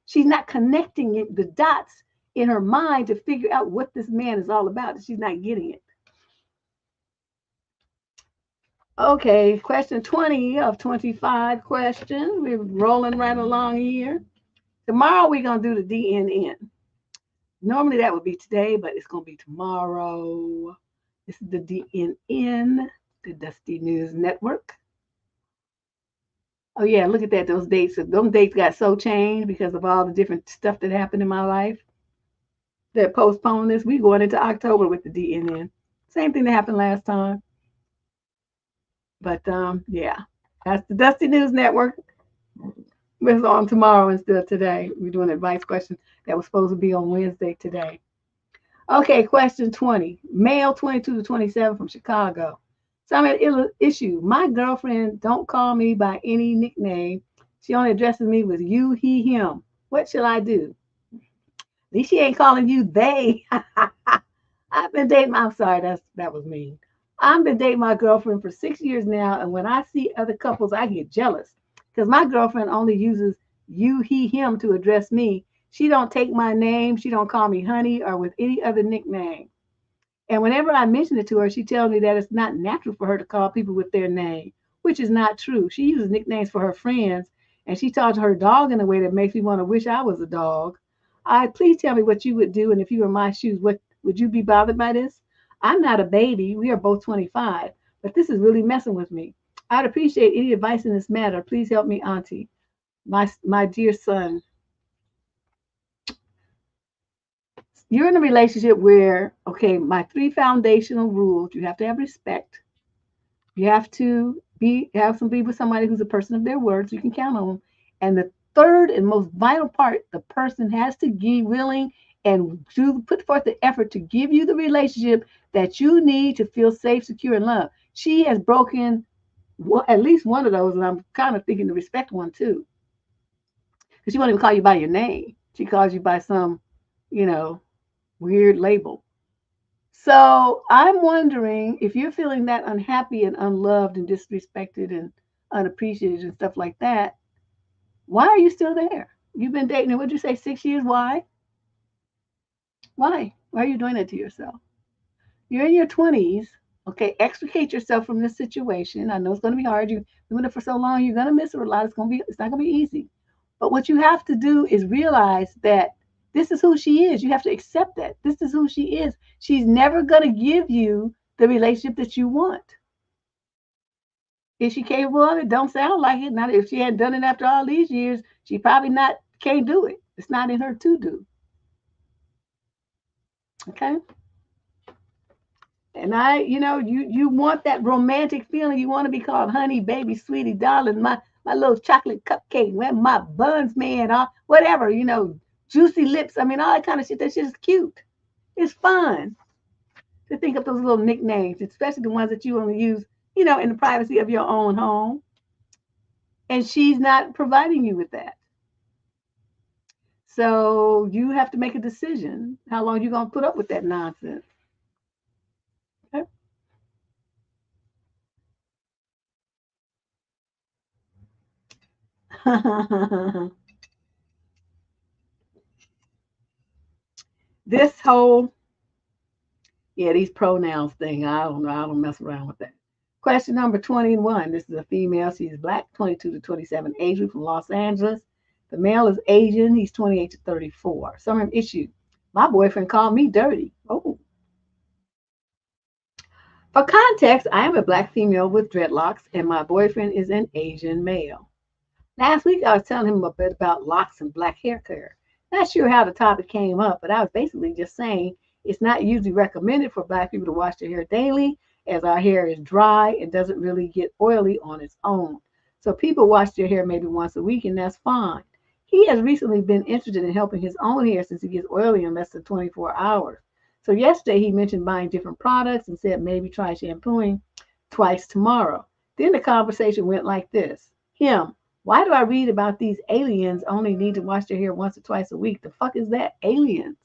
she's not connecting the dots in her mind to figure out what this man is all about. She's not getting it. Okay, question 20 of 25 questions. We're rolling right along here. Tomorrow we're going to do the DNN. Normally that would be today, but it's going to be tomorrow. This is the DNN, the Dusty News Network. Oh yeah, look at that. Those dates got so changed because of all the different stuff that happened in my life. They postponed this. We're going into October with the DNN. Same thing that happened last time. But yeah, that's the Dusty News Network. It's on tomorrow instead of today. We're doing an advice question that was supposed to be on Wednesday today. Okay, question 20. Male 22 to 27 from Chicago. So I'm at an issue. My girlfriend don't call me by any nickname. She only addresses me with you, he, him. What should I do? At least she ain't calling you they. I've been dating. I'm sorry, that was mean. I've been dating my girlfriend for 6 years now, and when I see other couples, I get jealous because my girlfriend only uses you, he, him to address me. She don't take my name. She don't call me honey or with any other nickname. And whenever I mention it to her, she tells me that it's not natural for her to call people with their name, which is not true. She uses nicknames for her friends, and she talks to her dog in a way that makes me want to wish I was a dog. Please tell me what you would do, and if you were in my shoes, what would you be bothered by this? I'm not a baby. We are both 25, but this is really messing with me. I'd appreciate any advice in this matter. Please help me, Auntie. My dear son, you're in a relationship where, okay, my three foundational rules: you have to have respect, you have to be with somebody who's a person of their words, you can count on them, and the third and most vital part, the person has to be willing and put forth the effort to give you the relationship that you need to feel safe, secure, and loved. She has broken at least one of those, and I'm kind of thinking the respect one too, because she won't even call you by your name. She calls you by some, you know, weird label. So I'm wondering if you're feeling that unhappy and unloved and disrespected and unappreciated and stuff like that, why are you still there? You've been dating, what'd you say, 6 years? Why? Why? Why are you doing that to yourself? You're in your 20s. Okay, extricate yourself from this situation. I know it's going to be hard. You've been doing it for so long. You're going to miss her a lot. It's not going to be easy. But what you have to do is realize that this is who she is. You have to accept that. This is who she is. She's never going to give you the relationship that you want. Is she capable of it? Don't sound like it. Not if she hadn't done it after all these years, she probably not can't do it. It's not in her to do. Okay. And you want that romantic feeling. You want to be called honey, baby, sweetie, darling, my little chocolate cupcake, my buns, man, whatever, juicy lips. I mean, all that kind of shit. That shit is cute. It's fun to think of those little nicknames, especially the ones that you only use, in the privacy of your own home. And she's not providing you with that. So you have to make a decision how long you're going to put up with that nonsense. Okay? This whole, these pronouns thing, I don't know. I don't mess around with that. Question number 21. This is a female. She's black, 22 to 27 age group from Los Angeles. The male is Asian. He's 28 to 34. Some issue. My boyfriend called me dirty. Oh. For context, I am a black female with dreadlocks, and my boyfriend is an Asian male. Last week, I was telling him a bit about locks and black hair care. Not sure how the topic came up, but I was basically just saying it's not usually recommended for black people to wash their hair daily, as our hair is dry and doesn't really get oily on its own. So people wash their hair maybe once a week, and that's fine. He has recently been interested in helping his own hair since it gets oily in less than 24 hours. So yesterday he mentioned buying different products and said maybe try shampooing twice tomorrow. Then the conversation went like this. Him, why do I read about these aliens only need to wash their hair once or twice a week? The fuck is that? Aliens.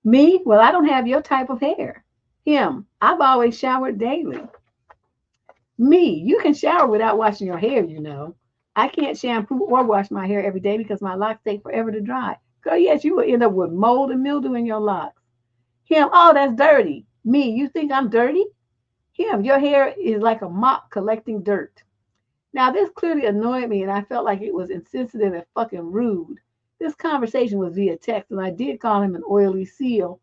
Me? Well, I don't have your type of hair. Him, I've always showered daily. Me, you can shower without washing your hair, I can't shampoo or wash my hair every day because my locks take forever to dry. Girl, yes, you will end up with mold and mildew in your locks. Him, oh, that's dirty. Me, you think I'm dirty? Him, your hair is like a mop collecting dirt. Now, this clearly annoyed me, and I felt like it was insensitive and fucking rude. This conversation was via text, and I did call him an oily seal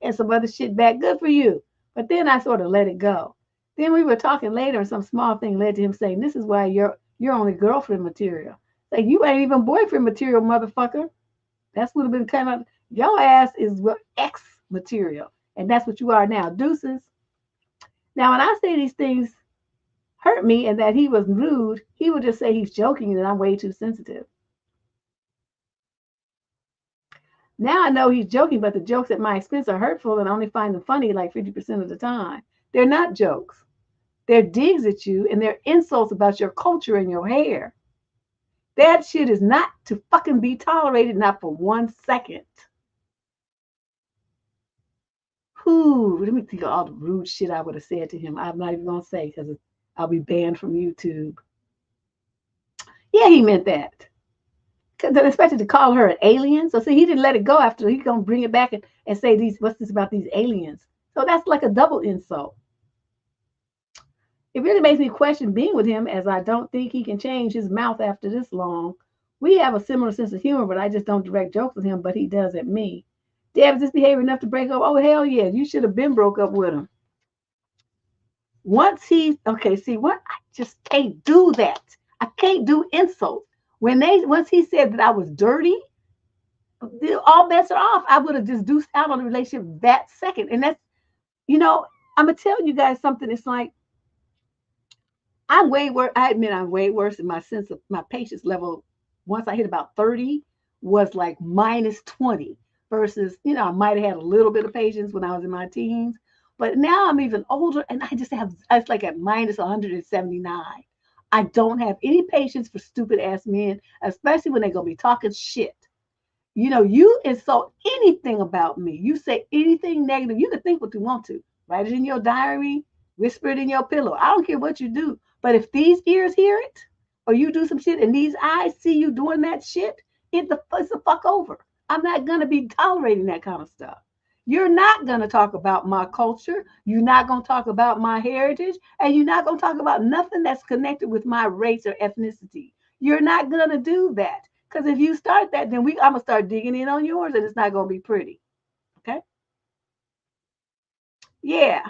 and some other shit back. Good for you. But then I sort of let it go. Then we were talking later, and some small thing led to him saying, this is why you're only girlfriend material. Like, you ain't even boyfriend material, motherfucker. That's what have been kind of, your ass is ex material. And that's what you are now. Deuces. Now, when I say these things hurt me and that he was rude, he would just say he's joking and I'm way too sensitive. Now I know he's joking, but the jokes at my expense are hurtful and I only find them funny like 50% of the time. They're not jokes. They're digs at you and they're insults about your culture and your hair. That shit is not to fucking be tolerated, not for 1 second. Whew, let me think of all the rude shit I would have said to him. I'm not even going to say because I'll be banned from YouTube. Yeah, he meant that. They're expected to call her an alien. So see, he didn't let it go after. He's going to bring it back and say, what's this about these aliens? So that's like a double insult. It really makes me question being with him, as I don't think he can change his mouth after this long. We have a similar sense of humor, but I just don't direct jokes with him, but he does at me. Deb, is this behavior enough to break up? Oh, hell yeah. You should have been broke up with him. Once he, okay, see what? I just can't do that. I can't do insults. Once he said that I was dirty, all bets are off. I would have just deuced out on the relationship that second. And that's, I'm going to tell you guys something. It's like, I'm way worse. I admit I'm way worse in my sense of my patience level. Once I hit about 30 was like minus 20 versus, I might have had a little bit of patience when I was in my teens, but now I'm even older and it's like at minus 179. I don't have any patience for stupid ass men, especially when they're going to be talking shit. You insult anything about me. You say anything negative. You can think what you want to. Write it in your diary, whisper it in your pillow. I don't care what you do. But if these ears hear it, or you do some shit and these eyes see you doing that shit, it's the fuck over. I'm not going to be tolerating that kind of stuff. You're not going to talk about my culture. You're not going to talk about my heritage. And you're not going to talk about nothing that's connected with my race or ethnicity. You're not going to do that. Because if you start that, then I'm going to start digging in on yours and it's not going to be pretty. Okay? Yeah.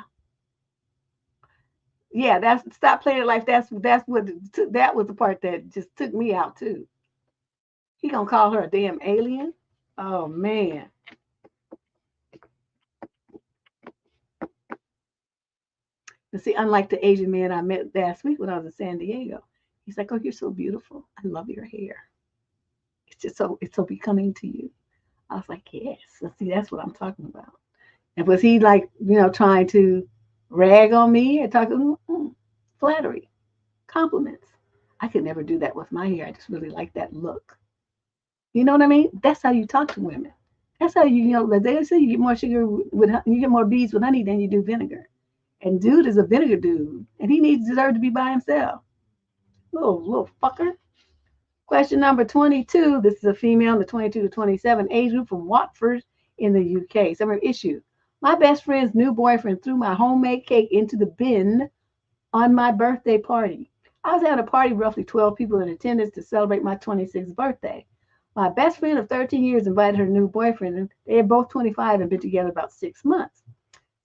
Yeah, stop playing it like that was the part that just took me out too. He gonna call her a damn alien? Oh man. You see, unlike the Asian man I met last week when I was in San Diego, he's like, "Oh, you're so beautiful. I love your hair. It's so becoming to you." I was like, "Yes." So see, that's what I'm talking about. And was he like, trying to rag on me and talking flattery, compliments? I could never do that with my hair. I just really like that look. You know what I mean? That's how you talk to women. That's how they say you get more sugar you get more bees with honey than you do vinegar. And dude is a vinegar dude, and he deserves to be by himself. Little fucker. Question number 22. This is a female in the 22 to 27 age group from Watford in the UK. Summer issue. My best friend's new boyfriend threw my homemade cake into the bin on my birthday party. I was having a party with roughly 12 people in attendance to celebrate my 26th birthday. My best friend of 13 years invited her new boyfriend, and they are both 25 and been together about 6 months.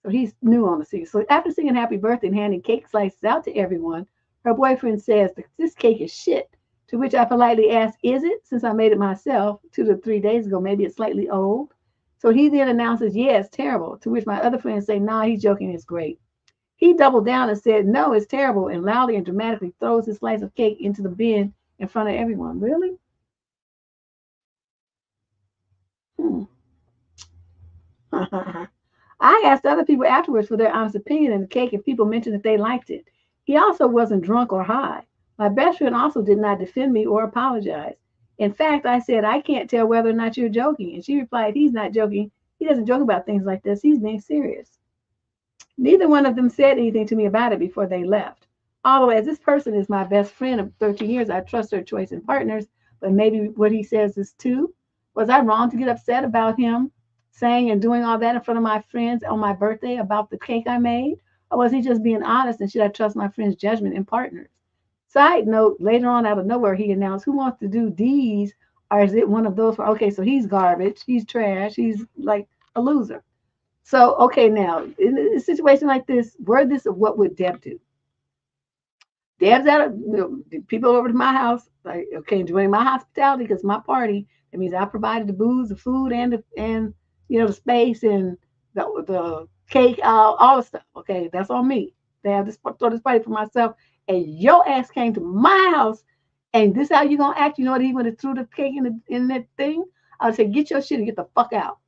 So he's new on the scene. So after singing happy birthday and handing cake slices out to everyone, her boyfriend says, "This cake is shit." To which I politely asked, "Is it? Since I made it myself 2 to 3 days ago, maybe it's slightly old." So he then announces, "Yeah, it's terrible." To which my other friends say, "Nah, he's joking, it's great." He doubled down and said, "No, it's terrible," and loudly and dramatically throws his slice of cake into the bin in front of everyone. Really? Hmm. I asked other people afterwards for their honest opinion on the cake and people mentioned that they liked it. He also wasn't drunk or high. My best friend also did not defend me or apologize. In fact, I said, "I can't tell whether or not you're joking." And she replied, "He's not joking. He doesn't joke about things like this. He's being serious." Neither one of them said anything to me about it before they left. Although, as this person is my best friend of 13 years, I trust their choice in partners, but maybe what he says is too. Was I wrong to get upset about him saying and doing all that in front of my friends on my birthday about the cake I made? Or was he just being honest and should I trust my friend's judgment in partners? Side note, later on out of nowhere, he announced, "Who wants to do these?" Or is it one of those okay, so he's garbage, he's trash, he's like a loser. So, okay, now, in a situation like this, this of what would Deb do? Deb's people over to my house, like, okay, enjoying my hospitality because my party. That means I provided the booze, the food, and the space and the cake, all the stuff. Okay, that's on me. They have throw this party for myself, and your ass came to my house, and this how you gonna act? You know what? He would have threw the cake in that thing. I would say, "Get your shit and get the fuck out."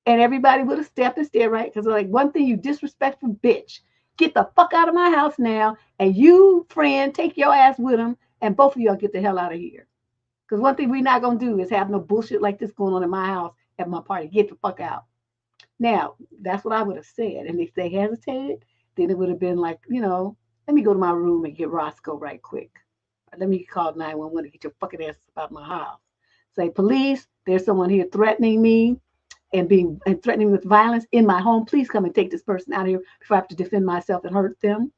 And everybody would have stepped and stared, right? Because like, one thing, you disrespectful bitch. Get the fuck out of my house now. And you, friend, take your ass with him. And both of y'all get the hell out of here. Because one thing we're not going to do is have no bullshit like this going on in my house at my party. Get the fuck out. Now, that's what I would have said. And if they hesitated, then it would have been like, let me go to my room and get Roscoe right quick. Let me call 911 to get your fucking ass out of my house. Say, "Police, there's someone here threatening me and threatening with violence in my home. Please come and take this person out of here before I have to defend myself and hurt them."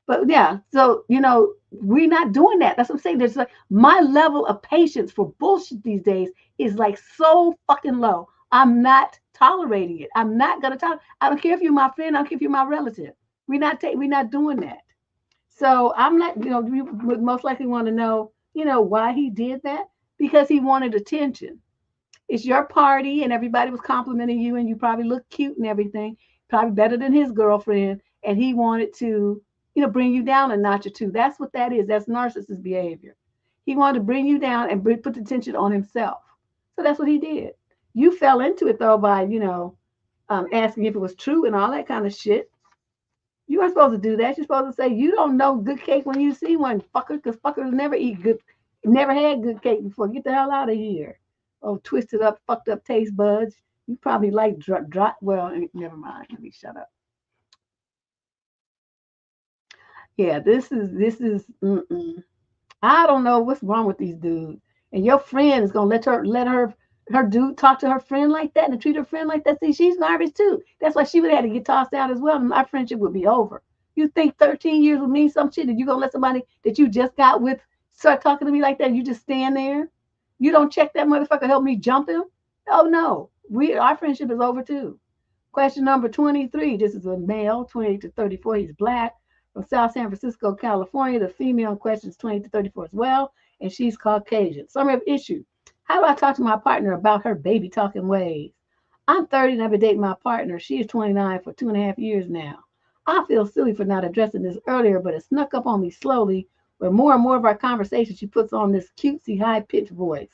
But yeah, so we're not doing that. That's what I'm saying. There's like my level of patience for bullshit these days is like so fucking low. I'm not tolerating it. I'm not gonna tolerate. I don't care if you're my friend. I don't care if you're my relative. We're not doing that. So I'm not. You know, you would most likely want to know. You know why he did that? Because he wanted attention. It's your party, and everybody was complimenting you, and you probably look cute and everything, probably better than his girlfriend, and he wanted to, you know, bring you down a notch or two. That's what that is. That's narcissist behavior. He wanted to bring you down and put the attention on himself. So that's what he did. You fell into it though by, you know, asking if it was true and all that kind of shit. You weren't supposed to do that. You're supposed to say you don't know good cake when you see one, fucker, because fuckers never eat good, never had good cake before. Get the hell out of here. Oh, twisted up, fucked up taste buds. You probably like drop. Well, never mind. Let me shut up. Yeah, this is. I don't know what's wrong with these dudes. And your friend is gonna let her dude talk to her friend like that and treat her friend like that. See, she's garbage too. That's why she would have had to get tossed out as well, and my friendship would be over. You think 13 years would mean some shit, and you gonna let somebody that you just got with start talking to me like that? You just stand there. You don't check that motherfucker, help me jump him. Oh no, our friendship is over too. Question number 23. This is a male, 28 to 34. He's black from South San Francisco, California. The female in question is 20 to 34 as well, and she's Caucasian. Summary of issue. How do I talk to my partner about her baby talking ways? I'm 30 and I've been dating my partner. She is 29 for 2.5 years now. I feel silly for not addressing this earlier, but it snuck up on me slowly. Where more and more of our conversation, she puts on this cutesy, high-pitched voice.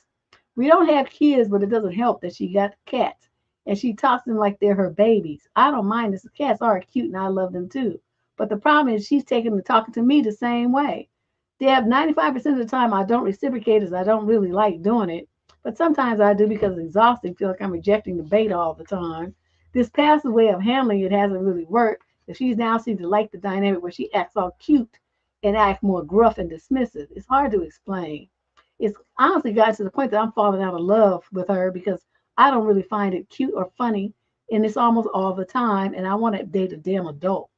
We don't have kids, but it doesn't help that she got cats and she talks to them like they're her babies. I don't mind this. The cats are cute and I love them too. But the problem is she's taking to talking to me the same way. Deb, 95% of the time I don't reciprocate as I don't really like doing it. But sometimes I do because it's exhausting, feel like I'm rejecting the bait all the time. This passive way of handling it hasn't really worked. And she's now seems to like the dynamic where she acts all cute and acts more gruff and dismissive. It's hard to explain. It's honestly got to the point that I'm falling out of love with her because I don't really find it cute or funny, and it's almost all the time, and I want to date a damn adult.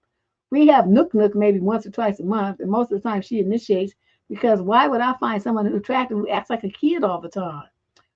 We have Nook Nook maybe once or twice a month, and most of the time she initiates because why would I find someone who's attractive who acts like a kid all the time?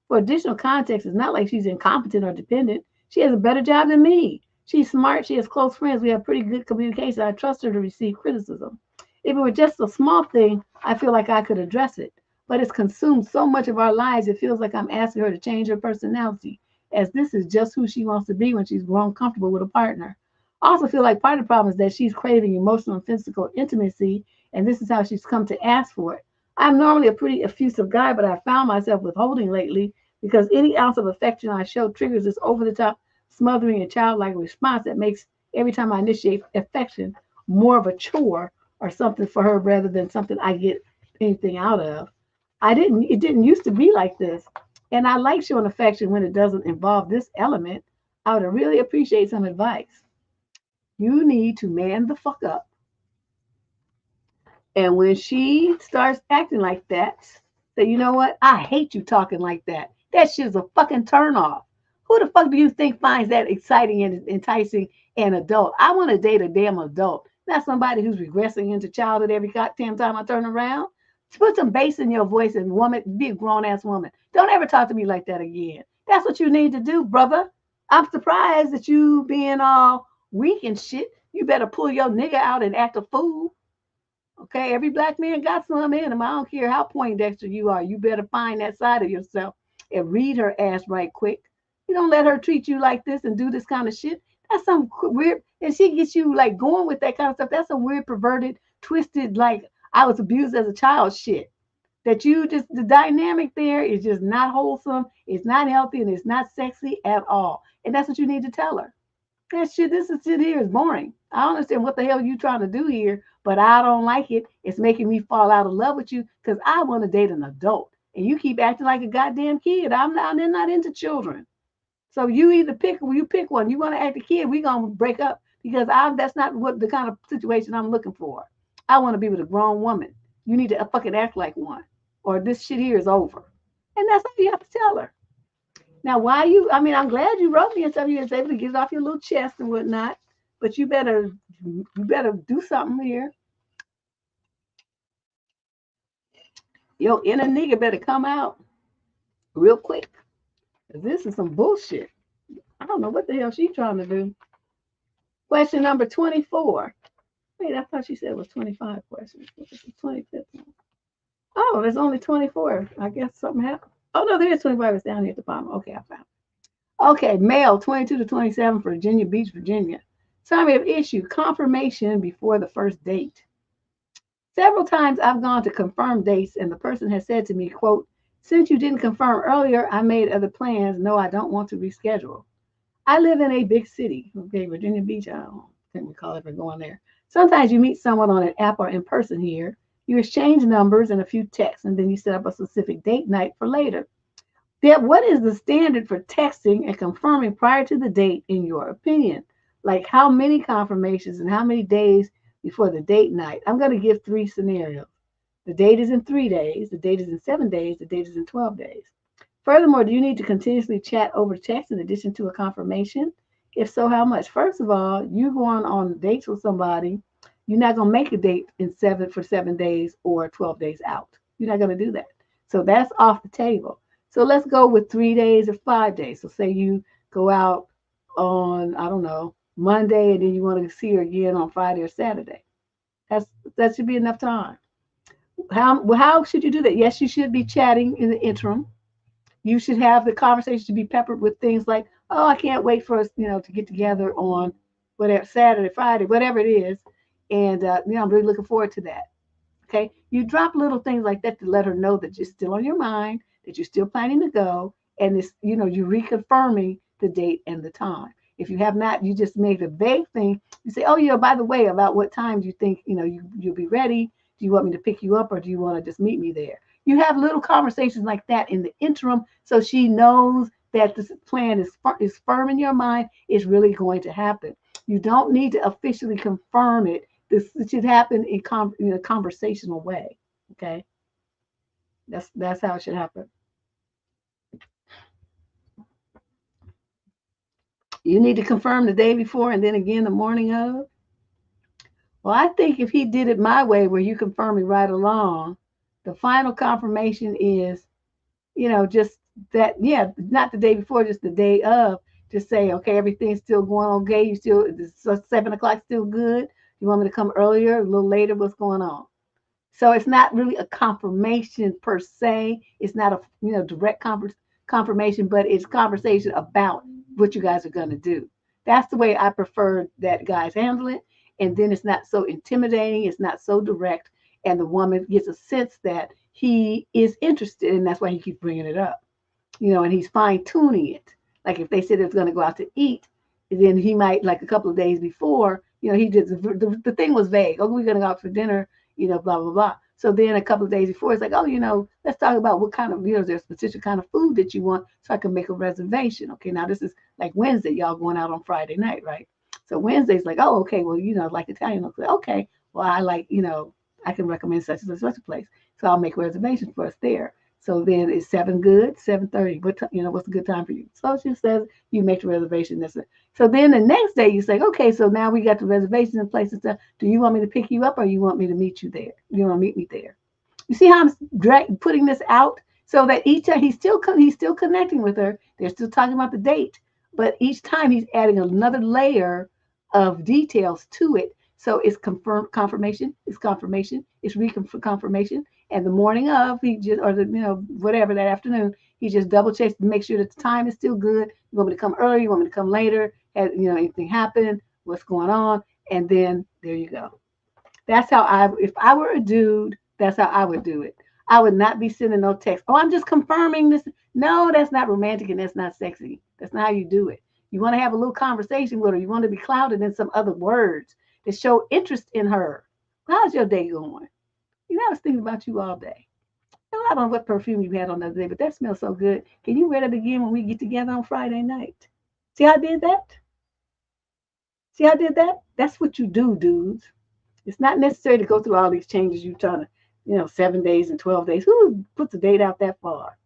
For additional context, it's not like she's incompetent or dependent. She has a better job than me. She's smart. She has close friends. We have pretty good communication. I trust her to receive criticism. If it were just a small thing, I feel like I could address it. But it's consumed so much of our lives, it feels like I'm asking her to change her personality, as this is just who she wants to be when she's grown comfortable with a partner. I also feel like part of the problem is that she's craving emotional and physical intimacy, and this is how she's come to ask for it. I'm normally a pretty effusive guy, but I found myself withholding lately because any ounce of affection I show triggers this over the top, smothering and childlike response that makes every time I initiate affection more of a chore or something for her rather than something I get anything out of. It didn't used to be like this. And I like showing affection when it doesn't involve this element. I would really appreciate some advice. You need to man the fuck up. And when she starts acting like that, say, you know what? I hate you talking like that. That shit's a fucking turn off. Who the fuck do you think finds that exciting and enticing an adult? I want to date a damn adult, not somebody who's regressing into childhood every goddamn time I turn around. Put some bass in your voice and woman, be a grown ass woman. Don't ever talk to me like that again. That's what you need to do, brother. I'm surprised that you being all weak and shit. You better pull your nigga out and act a fool. Okay, every black man got some in him. I don't care how Poindexter you are. You better find that side of yourself and read her ass right quick. You don't let her treat you like this and do this kind of shit. That's some weird, and she gets you like going with that kind of stuff. That's some weird, perverted, twisted, like I was abused as a child shit. That you just, the dynamic there is just not wholesome, it's not healthy, and it's not sexy at all. And that's what you need to tell her. That shit, this is shit here is boring. I don't understand what the hell you trying to do here, but I don't like it. It's making me fall out of love with you because I want to date an adult. And you keep acting like a goddamn kid. They're not into children. So you either pick one. You want to act a kid, we gonna break up because that's not what the kind of situation I'm looking for. I want to be with a grown woman. You need to fucking act like one, or this shit here is over. And that's all you have to tell her. Now, why you? I mean, I'm glad you wrote me and stuff. You was able to get it off your little chest and whatnot. But you better do something here. Your inner nigga better come out real quick. This is some bullshit. don't know what the hell she's trying to do. Question number 24. Wait, I thought she said it was 25 questions. This is the 25th one. Oh, there's only 24. I guess something happened. Oh, no, there is 25. It's down here at the bottom. Okay, I found it. Okay, male, 22 to 27, Virginia Beach, Virginia. Summary of issue, confirmation before the first date. Several times I've gone to confirm dates, and the person has said to me, quote, since you didn't confirm earlier, I made other plans. No, I don't want to reschedule. I live in a big city. Okay, Virginia Beach, I don't think we call it for going there. Sometimes you meet someone on an app or in person here. You exchange numbers and a few texts, and then you set up a specific date night for later. Deb, what is the standard for texting and confirming prior to the date, in your opinion? Like how many confirmations and how many days before the date night? I'm going to give 3 scenarios. The date is in 3 days, the date is in 7 days, the date is in 12 days. Furthermore, do you need to continuously chat over text in addition to a confirmation? If so, how much? First of all, you going on dates with somebody, you're not going to make a date for 7 days or 12 days out. You're not going to do that. So that's off the table. So let's go with 3 days or 5 days. So say you go out on, I don't know, Monday, and then you want to see her again on Friday or Saturday. That should be enough time. How should you do that? Yes, you should be chatting in the interim. You should have the conversation to be peppered with things like, oh, I can't wait for us, to get together on whatever, Saturday, Friday, whatever it is. And, I'm really looking forward to that. Okay. You drop little things like that to let her know that you're still on your mind, that you're still planning to go. And it's, you're reconfirming the date and the time. If you have not, you just made a vague thing. You say, oh, yeah, by the way, about what time do you think, you'll be ready? Do you want me to pick you up, or do you want to just meet me there? You have little conversations like that in the interim, so she knows that this plan is firm in your mind. It's really going to happen. You don't need to officially confirm it. This should happen in a conversational way. Okay, that's how it should happen. You need to confirm the day before and then again the morning of. Well, I think if he did it my way, where you confirm me right along, the final confirmation is, just that, yeah, not the day before, just the day of. Just say, okay, everything's still going okay. You still, 7 o'clock still good. You want me to come earlier, a little later? What's going on? So it's not really a confirmation per se. It's not a direct confirmation, but it's conversation about what you guys are going to do. That's the way I prefer that guys handle it. And then it's not so intimidating. It's not so direct. And the woman gets a sense that he is interested, and that's why he keeps bringing it up. And he's fine tuning it. Like if they said it's going to go out to eat, then he might, like a couple of days before, he did the thing was vague. Oh, we're going to go out for dinner, blah, blah, blah. So then a couple of days before, it's like, oh, let's talk about what kind of, there's a specific kind of food that you want so I can make a reservation. Okay, now this is like Wednesday, y'all going out on Friday night, right? So Wednesday's like, oh, okay, well, like Italian. Okay, well, I like, I can recommend such and such a place. So I'll make a reservation for us there. So then it's 7 good, 7:30. What's a good time for you? So she says you make the reservation. That's it. So then the next day you say, okay, so now we got the reservation in place and stuff. Do you want me to pick you up, or you want me to meet you there? You want to meet me there? You see how I'm putting this out, so that each time he's still connecting with her. They're still talking about the date, but each time he's adding another layer of details to it. So it's confirmation, it's confirmation, it's reconfirmation. And the morning of, he just, or whatever, that afternoon, he just double checks to make sure that the time is still good. You want me to come early? You want me to come later? Has anything happened? What's going on? And then there you go. That's how if I were a dude, that's how I would do it. I would not be sending no text. Oh, I'm just confirming this. No, that's not romantic and that's not sexy. That's not how you do it. You want to have a little conversation with her. You want to be clouded in some other words to show interest in her. How's your day going? I was thinking about you all day. And I don't know what perfume you had on the other day, but that smells so good. Can you wear that again when we get together on Friday night? See how I did that? See how I did that? That's what you do, dudes. It's not necessary to go through all these changes you're trying to, 7 days and 12 days. Who puts the date out that far?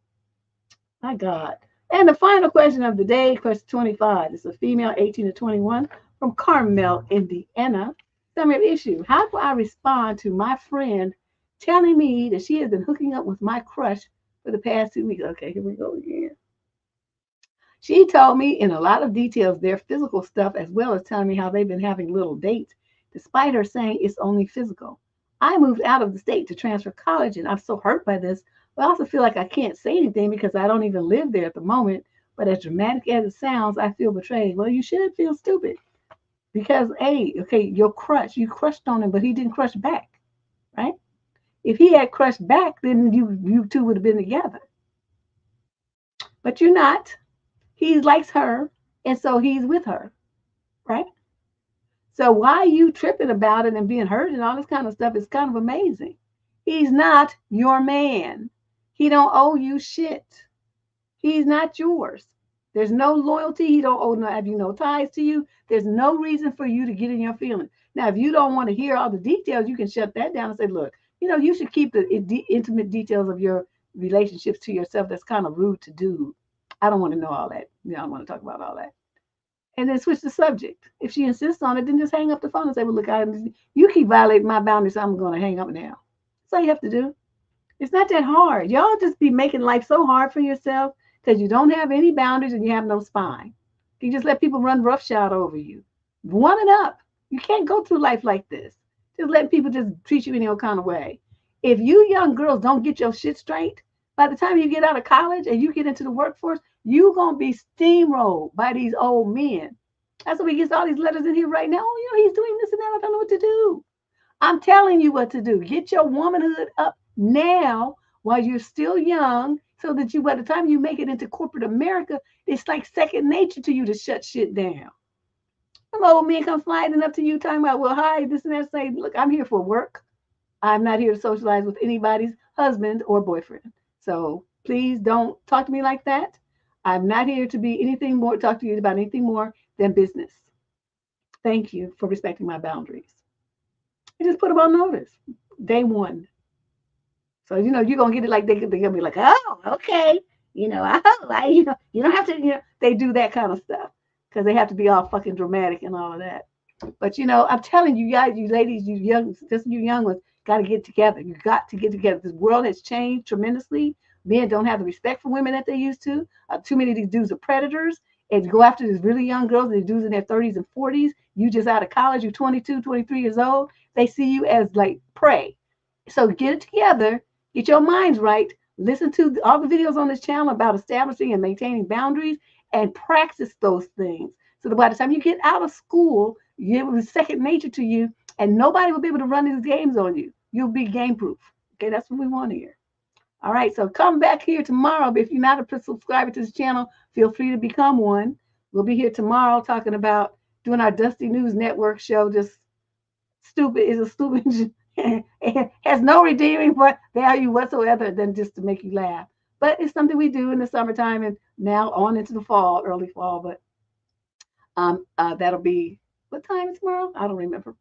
My God. And the final question of the day, question 25. It's a female, 18 to 21, from Carmel, Indiana. Summary of issue. How do I respond to my friend telling me that she has been hooking up with my crush for the past 2 weeks? Okay, here we go again. She told me in a lot of details their physical stuff, as well as telling me how they've been having little dates, despite her saying it's only physical. I moved out of the state to transfer college, and I'm so hurt by this, but I also feel like I can't say anything because I don't even live there at the moment. But as dramatic as it sounds, I feel betrayed. Well, you should feel stupid because, hey, okay, your crush, you crushed on him, but he didn't crush back, right? If he had crushed back, then you two would have been together. But you're not. He likes her, and so he's with her, right? So why are you tripping about it and being hurt and all this kind of stuff is kind of amazing. He's not your man. He don't owe you shit. He's not yours. There's no loyalty. He don't owe no, have you no ties to you. There's no reason for you to get in your feelings. Now, if you don't want to hear all the details, you can shut that down and say, look, you should keep the intimate details of your relationships to yourself. That's kind of rude to do. I don't want to know all that. I don't want to talk about all that. And then switch the subject. If she insists on it, then just hang up the phone and say, well, look, you keep violating my boundaries, so I'm going to hang up now. That's all you have to do. It's not that hard. Y'all just be making life so hard for yourself because you don't have any boundaries and you have no spine. You just let people run roughshod over you. One it up. You can't go through life like this. Just letting people just treat you any old kind of way. If you young girls don't get your shit straight, by the time you get out of college and you get into the workforce, you're going to be steamrolled by these old men. That's why we get all these letters in here right now. Oh, he's doing this and that. I don't know what to do. I'm telling you what to do. Get your womanhood up now while you're still young so that by the time you make it into corporate America, it's like second nature to you to shut shit down. Some old men come sliding up to you talking about, well, hi, this and that. Say, look, I'm here for work. I'm not here to socialize with anybody's husband or boyfriend. So please don't talk to me like that. I'm not here to be anything more, talk to you about anything more than business. Thank you for respecting my boundaries. I just put them on notice. Day one. So, you're going to get it like they're going to be like, oh, okay. You don't have to, they do that kind of stuff because they have to be all fucking dramatic and all of that. But, I'm telling you guys, you ladies, you young ones, got to get together. You got to get together. This world has changed tremendously. Men don't have the respect for women that they used to. Too many of these dudes are predators. And go after these really young girls, these dudes in their 30s and 40s. You just out of college, you're 22, 23 years old. They see you as like prey. So get it together. Get your minds right. Listen to all the videos on this channel about establishing and maintaining boundaries and practice those things. So that by the time you get out of school, it will be second nature to you. And nobody will be able to run these games on you. You'll be game proof. Okay, that's what we want to hear. All right, so come back here tomorrow. But if you're not a subscriber to this channel, feel free to become one. We'll be here tomorrow talking about doing our Dusty News Network show. Just stupid is a stupid, has no redeeming value whatsoever than just to make you laugh. But it's something we do in the summertime and now on into the fall, early fall. But that'll be, what time is tomorrow? I don't remember.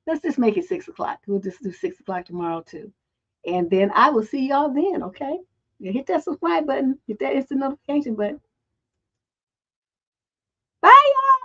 Let's just make it 6 o'clock. We'll just do 6 o'clock tomorrow too. And then I will see y'all then, okay? You hit that subscribe button, hit that instant notification button. Bye, y'all.